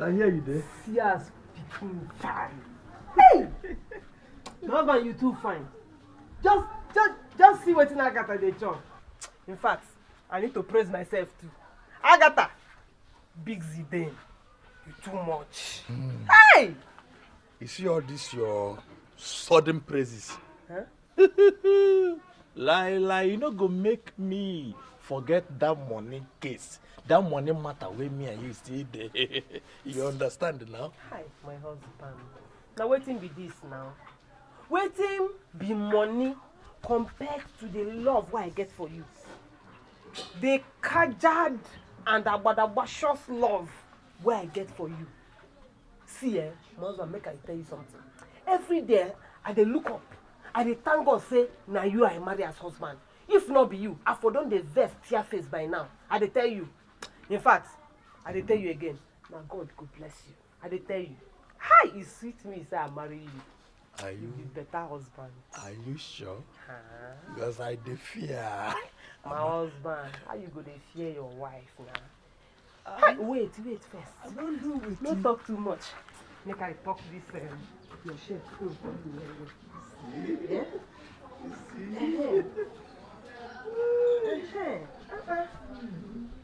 I hear you there. See us picking fine. Hey! Husband, you too fine. Just see what Agatha dey chop. In fact, I need to praise myself too. Agatha, big Zidane, you too much. Hey! You see all this your sudden praises. Huh? Lie, you no go make me forget that money case. That money matter with me and you still there. You understand now? Hi, my husband. Now waiting be this now. Waiting be money compared to the love what I get for you. the kajad and abadabashos love where I get for you. See, my husband, make I tell you something. Every day, I dey look up. I dey thank God say, now you I marry as husband. If not be you, I for don dey vex tear face by now. I dey tell you. In fact, I dey tell you again. Now God go bless you. I dey tell you. Hi, it sweet me say I marry you. Are you? You be better husband. Are you sure? Huh? Because I dey fear. My husband, how you go dey fear your wife now? Hi, wait first. I don't do with no you. talk too much. Make I talk this your shirt. Yeah?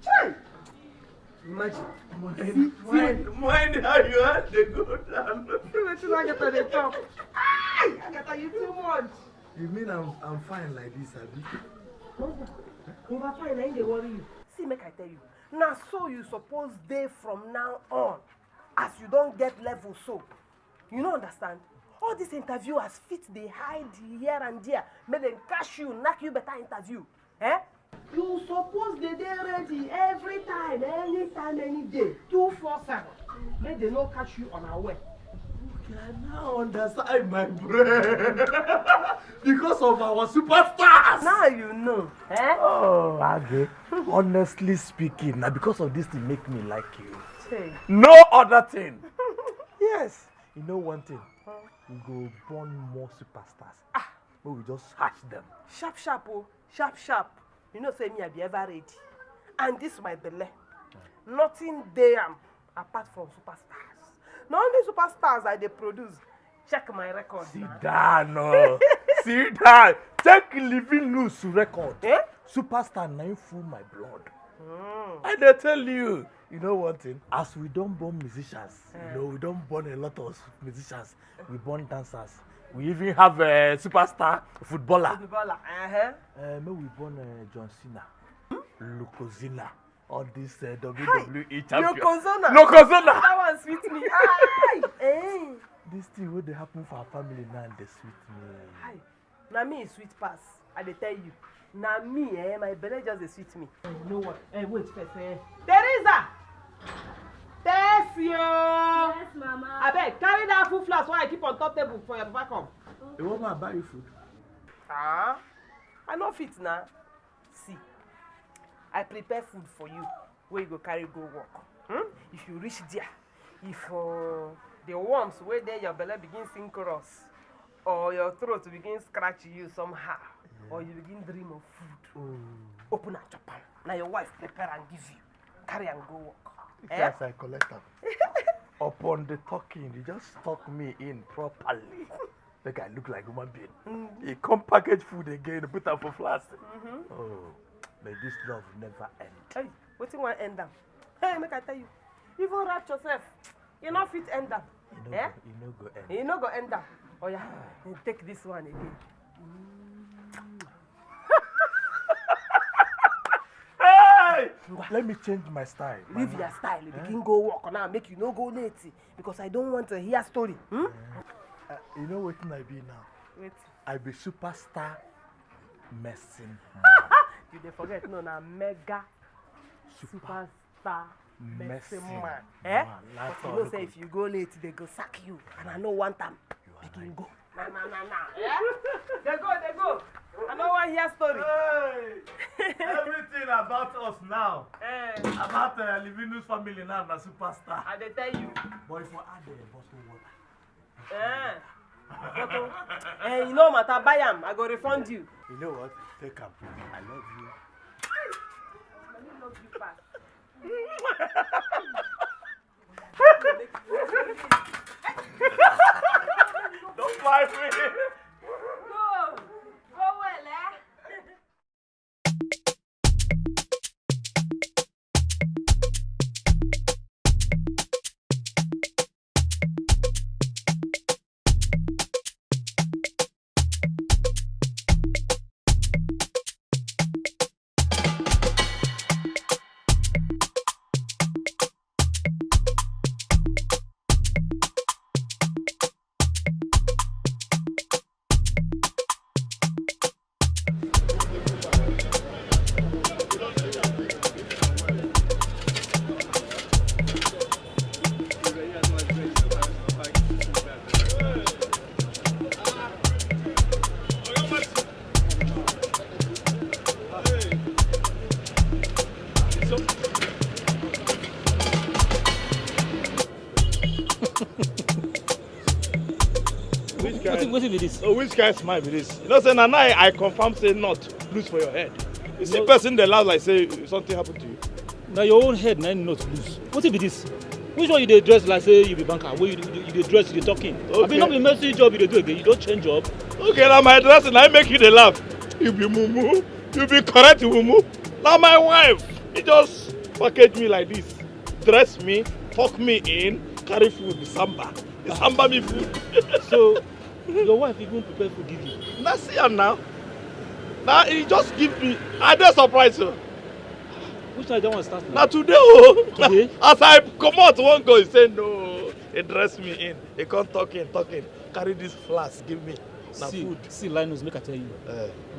Chai! Imagine. Mind how you had the good down. See what I get on the top. I got you too much. You mean I'm fine like this, Abi? Over fine, I ain't dey worry you. See, make I tell you. Now, so you suppose dey from now on. As you don't get level so. You don't understand? All these interviewers fit they hide here and there. Make them catch you, knock you better interview. Eh? You suppose they ready every time, anytime, any day. 247. Make they not catch you on our way. Okay, I now understand my brain. Because of our superstars. Now you know. Eh? Oh, Age. Honestly speaking, now because of this thing make me like you. Hey. No other thing. Yes. You know one thing? We go born more superstars. But we just hatch them. Sharp, oh. Sharp. You know, say me, I be ever ready. And this my belly. Nothing there apart from superstars. Not only superstars I they produce. Check my record. Sit down, no. Sit down. Check living news record. Eh? Superstar name full my blood. I dey tell you. You know one thing? As we don't born musicians, you know, we don't born a lot of musicians. We born dancers. We even have a superstar footballer. Maybe we born John Cena, Nwokoye, all this WWE champion. Nwokoye. That one sweet me. Hey. This thing what they happen for our family now, they sweet me. Hi. Now me is sweet pass. I dey tell you. Now me, my belly just dey sweet me. You know what? Wait first. Teresa. Tessio. Yes, Mama. I beg, carry that food flask while I keep on top table for your papa come. You want me to buy you food? I no fit now. See, I prepare food for you where you go carry go work. If you reach there, if the worms where there your belly begin sing chorus, or your throat begin scratch you somehow, or you begin dream of food, open a chop am. Now your wife prepare and give you. Carry and go work. Yes, I collect them. Upon the talking, you just talk me in properly. The guy look like a human being. He come package food again, put them for flask. Oh, may this love never end. Hey, what you want to end up? Hey, make I tell you. Even wrap yourself. You not fit end up. You know go end. You know go end up. Oh yeah, take this one again. Let me change my style. Leave your style. Begin go work now. Make you no go late. Because I don't want to hear story. You know what I be now? Wait. I be superstar messing. You dey forget? No, na mega superstar messing man. Eh? But you know say if you go late, they go sack you. And I no want them. Begin go. Nah. Yeah? They go. I don't want to hear story. Hey, everything about us now. About Livinus family now, na superstar. I dey tell you. But if you add a bottle water. You know matter, buy am. I go refund you. You know what? Take am. I love you. I love you fast. Don't mind me. Which kind? What is this? Oh, which kind smile be this? You know, say now I confirm say not lose for your head. You see person they laugh like say something happened to you. Now your own head now not lose. What is this? Which one you dey dress like say you be banker? Where you dey dress, you dey talking? Okay. I mean, not be messy job you dey do again. You don't change job. Okay, now my dressing I make you dey laugh. You be mumu. You be correct mumu. Now my wife, he just package me like this, dress me, talk me in, carry food, the samba me food. So your wife even prepare food give you? Now see her now. Now he just give me. I dey surprised you. Which time that one start now? Now today, oh, today? As I come out, one go, he say no. He dress me in. He come talking. Carry this flask, give me. Now food. See, Linus, make I tell you,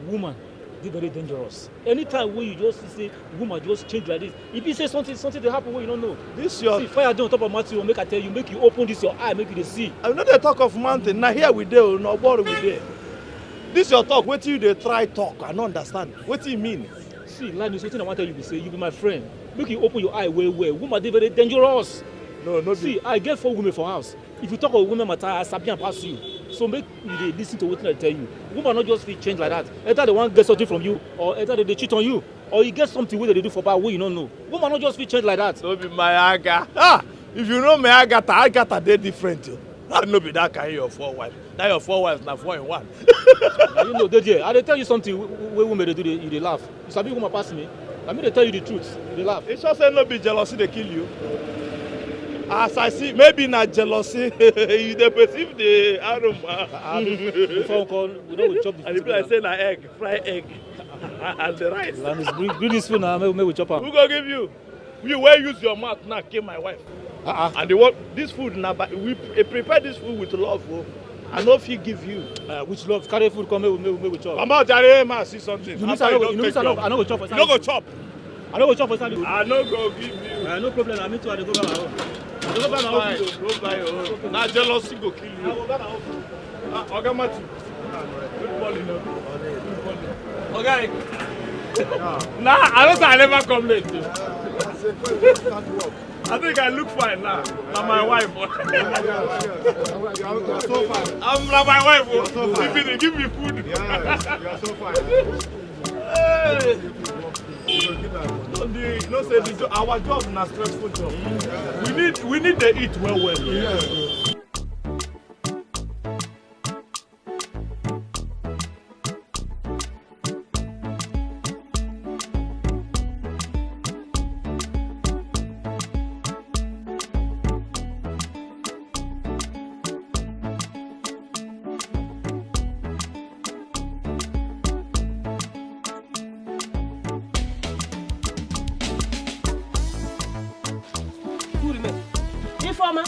woman, they very dangerous. Anytime when you just say woman just change like this, if you say something they happen when you don't know. This your see fire down on top of mountain, make I tell you, make you open this your eye, make you see. I know they talk of mountain. Now here we dey, no bother we dey. This your talk. Wait till you dey try talk. I don't understand. What do you mean? See, Linus, something I want to tell you, say you be my friend. Make you open your eye well. Woman, they very dangerous. No. See, I get 4 women for house. If you talk of women matter, I sabi and pass you. So make you listen to what I tell you. Woman not just feel change like that. Either they want to get something from you, or either they cheat on you, or you get something where they do for bad way you don't know. Woman not just feel change like that. No be my aga. If you know my Agata they different too. I no be that kind of 4 wives. Now your 4 wives now 4 in 1. Now, you know, I dey tell you something where women they do they laugh. You sabi woman pass me. I mean they tell you the truth. They laugh. It's just say no be jealousy they kill you. As I see, maybe not jealousy. You dey perceive the aroma. Before we call, we know we chop the food. And the people I say na egg, fried egg, and the rice. Linus, bring this food now. Make we chop am. Who go give you? You wey use your mouth now kill my wife. And they want this food now. But we prepare this food with love. Oh. I know if he give you. Which love? Carry food come make we chop. Come out, Jare, man. See something. You know I know go chop for. You no go chop. I no go chop for Sunday. I no go give you. No problem. I mean to I go buy my own. I go buy my own. Go buy your own. Now jealousy go kill you. I go buy my own. Oga Mati. Good morning. Okay. Nah, I don't say I never come late. I think I look fine now. Now my wife. You are so fine. I'm not my wife. You are so fine. Give me food. Yes, you are so fine. Hey. No say our job na stressful job. We need to eat well. Yes. Informer.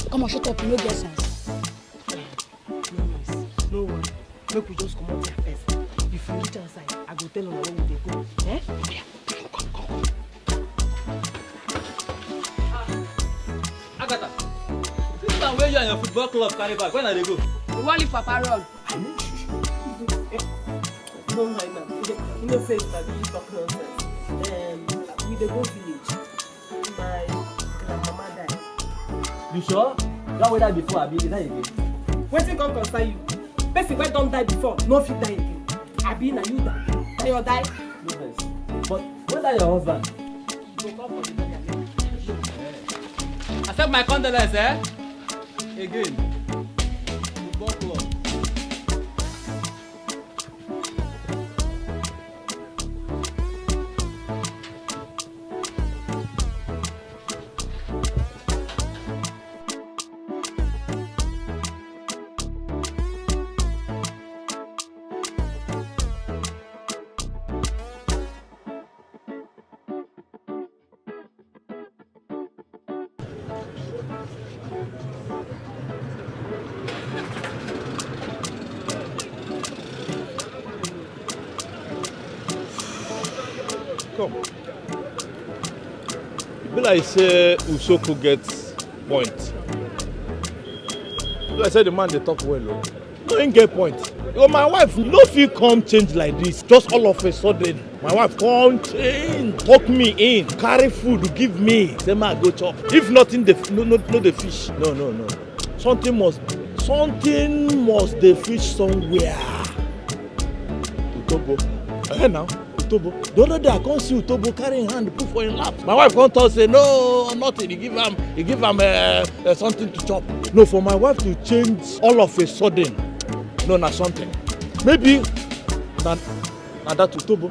Come on, shut up, you no get sense. No one. Make we just come out here first. If you reach outside, I go tell them where we dey go. Eh? Come. Agatha, this time where you and your football club carry back, when are they go? We wan leave Papa run. No mind now. You know say that you talk nonsense. We dey go village. My grandmama died. You sure? That way died before, Abi, is that again? Wetin come concern you? Person wey don die before no fit die again. Abi na you die? Na your die? No vex. But when that your husband? Go come for the burial. Accept my condolence, eh? Again. Football club. Come. Be like say Usoku gets point. Like say the man they talk well. no ain't get point. Yo, my wife no fit come change like this just all of a sudden. My wife come change, talk me in, carry food give me, say ma go chop. If nothing, no the fish. No. Something must the fish somewhere. Utobo. Now. Utobo. The other day I can't see Utobo carrying hand put for him lap. My wife can't tell say no nothing. He give him something to chop. No, for my wife to change all of a sudden. No, na something. Maybe na that Utobo.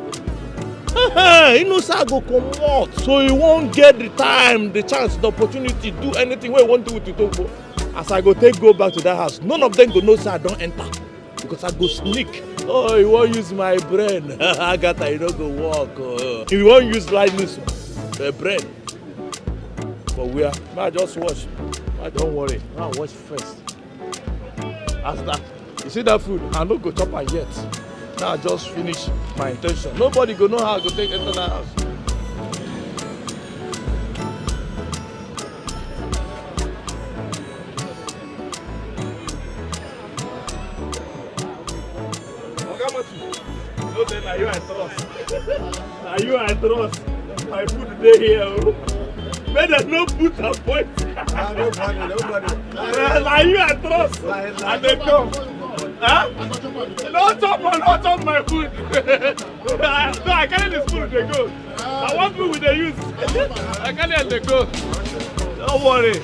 He knows I go come out, so he won't get the time, the chance, the opportunity to do anything we want to do with Utobo. As I go back to that house, none of them go know say I don't enter because I go sneak. Oh, you won't use my brain. Agatha, you don't go walk. You won't use Linus brain. But where? I just watch. Don't worry. I'll watch first. As that. You see that food? I don't go chop it yet. Now I just finish my intention. Nobody go know how I go take enter that house. No, then are you I trust? Are you I trust? My food today here. Better no put a point. Nobody. Are you I trust? And they come. Huh? No chop my food. No, I carry this food they go. I want food with the use. I carry and they go. Don't worry.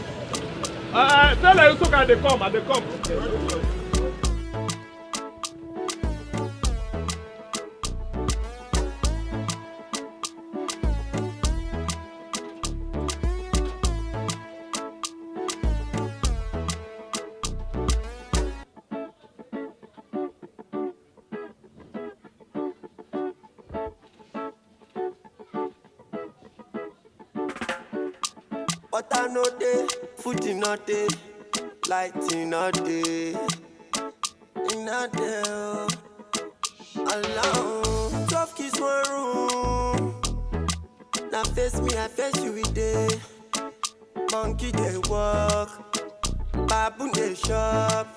Tell them you took and they come. Water no day, food no day, lighting no day, in day, alone. 12 kids one room. Now face me, I face you with day. Monkey they walk, baboon they shop.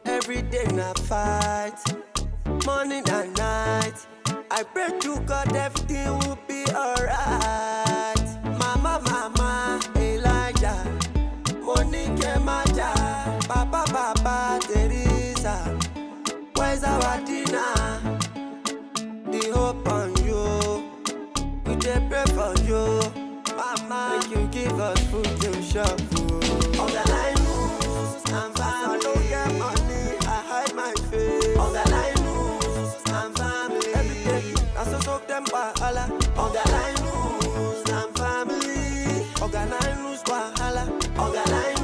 Every day na fight, morning and night. I pray to God everything will be alright. Mama, Elijah, Monique, Maja, Papa, Teresa. Where's our dinner? The hope on you, we dey pray for you. Mama, make you give us food to shop food. On the line moves, I'm family. I don't get money, I hide my face. On the line moves, I'm family. Every day, I so soak them wahala. On the line moves, I'm family. Organize wahala, organize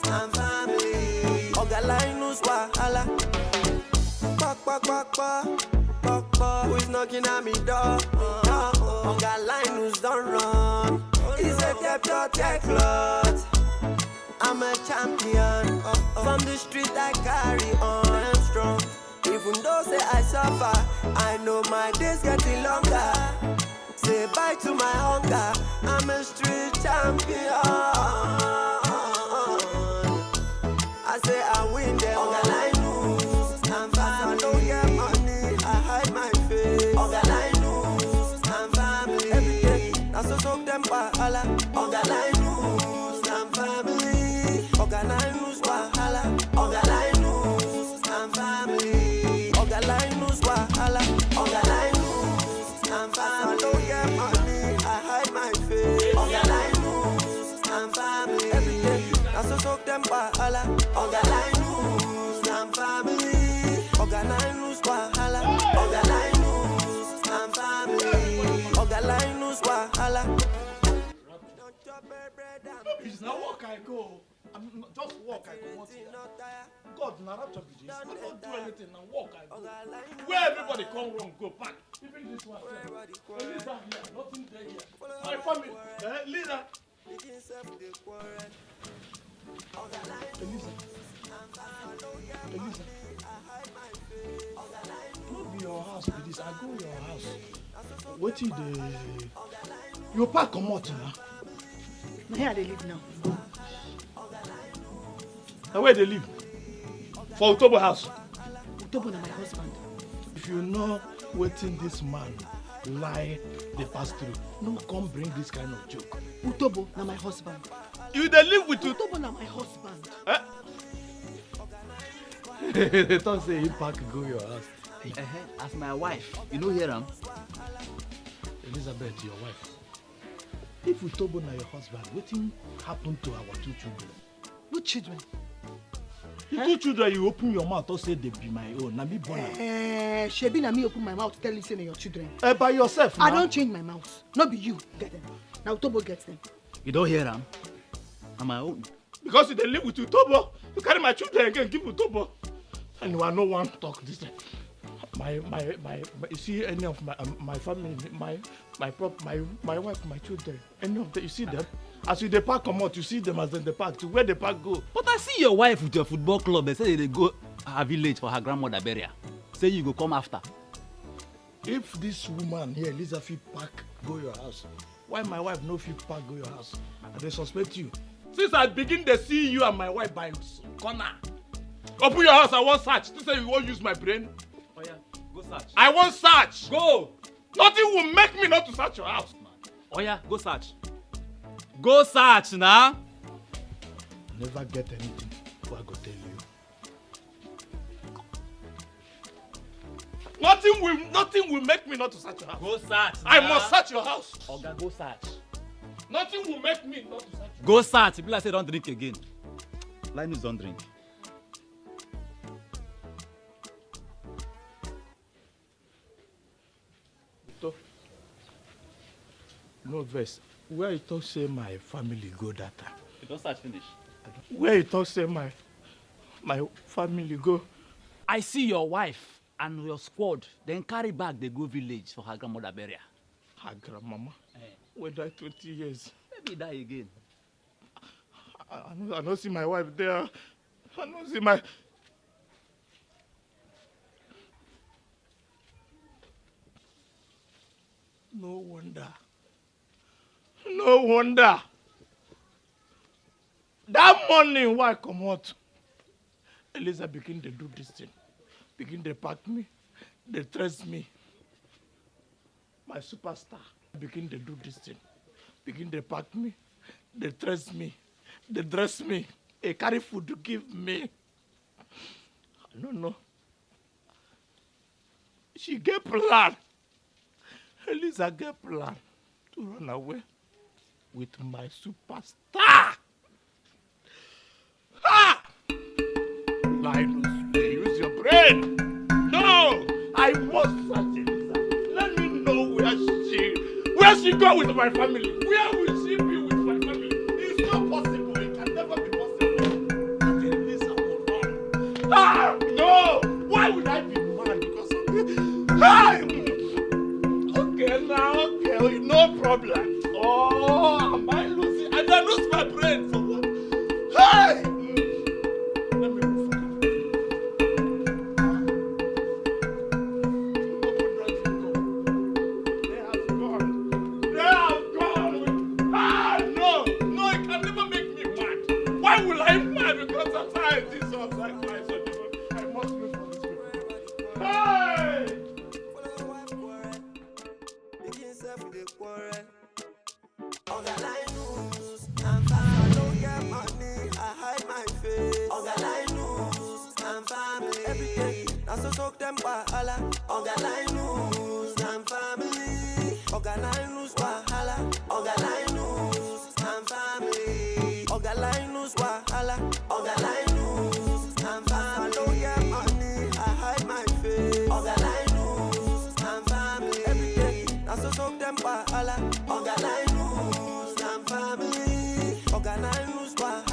I'm family. Organize wahala. Pop. Who is knocking at me door? Organize don't run. He's a debtor tech lot. I'm a champion. From the street I carry on. I'm strong. Even though say I suffer, I know my days getting longer. Say bye to my hunger. I'm a street champion. I say I win them. Organize news, I'm family. I don't get money, I hide my face. Organize news, I'm family. Every day, I so soak them wahala. Organize news, I'm family. Organize news wahala. Organize news, I'm family. Organize news wahala. Organize news, I'm family. I don't get money, I hide my face. Organize news, I'm family. Every day, I so soak them wahala. Organize news, I'm family. Organize news wahala. Organize news, I'm family. Organize news wahala. It's not walk I go. I'm not, just walk I go. God, not to be this. I don't do anything and walk I go. Where everybody come wrong, go back. Even this one. Elisa here, nothing there here. My family, leader. Elisa. Not be your house be this. I go your house. What till the you pack come out now. Now here they live now. Now where they live? For Utobo house. Utobo na my husband. If you know wetin this man lie dey pass through, no come bring this kind of joke. Utobo na my husband. You dey live with Utobo na my husband. They talk say he pack go your house. As my wife, you know hear am? Elizabeth, your wife. If Utobo na your husband, wetin happen to our 2 children? Which children? The 2 children you open your mouth to say they be my own. Na me born am. Shebi na me open my mouth to tell you say na your children. By yourself now. I don't change my mouth. Not be you get them. Now Utobo gets them. You don't hear am? Na my own. Because you dey live with Utobo, you carry my children again give Utobo. And I no one talk this time. My you see any of my family, my wife, my children, any of them, you see them? As you dey pack come out, you see them as they pack. To where they pack go? But I see your wife with your football club. They say they go her village for her grandmother burial. Say you go come after. If this woman here, Lisa, fit pack go your house, why my wife no fit pack go your house? And they suspect you. Since I begin to see you and my wife by corner. Open your house, I want search. You say you won't use my brain? Oh yeah, go search. I want search. Go. Nothing will make me not to search your house. Oh yeah, go search. Go search now. Never get anything. What I go tell you. Nothing will make me not to search your house. Go search. I must search your house. Oga, go search. Nothing will make me not to search. Go search. People like say don't drink again. Linus don't drink. No verse. Where you talk say my family go that time? You don't search finish. Where you talk say my family go? I see your wife and your squad. Then carry back they go village for her grandmother burial. Her grandmama? We died 20 years. Maybe die again. I don't see my wife there. I don't see my... No wonder. No wonder. That morning why come out? Eliza begin to do this thing. Begin to pack me. They dress me. My superstar begin to do this thing. Begin to pack me. They dress me. They dress me. They carry food to give me. I don't know. She get plan. Eliza get plan to run away with my superstar. Ha! Linus, use your brain. No, I must search Eliza. Let me know where she go with my family. Where will she be with my family? It's not possible. It can never be possible. That Eliza will run. Ah, no! Why would I be mad because of this? Ah! Okay, now, okay, no problem. Oh, am I losing? I don't lose my brain for what? Hey! Let me move forward. They have gone. They have gone. Ah, no, no, it can never make me mad. Why will I mad? Because I'm tired. This was like my son. I must move for this people. Hey! I don't get money, I hide my face. Linus and family. Everything, that's so talk them wahala. Linus and family. Linus wahala. Linus and family. Linus wahala. Linus and family. I don't get money, I hide my face. Linus and family. Everything, that's so talk them wahala. Linus and family. Linus wahala.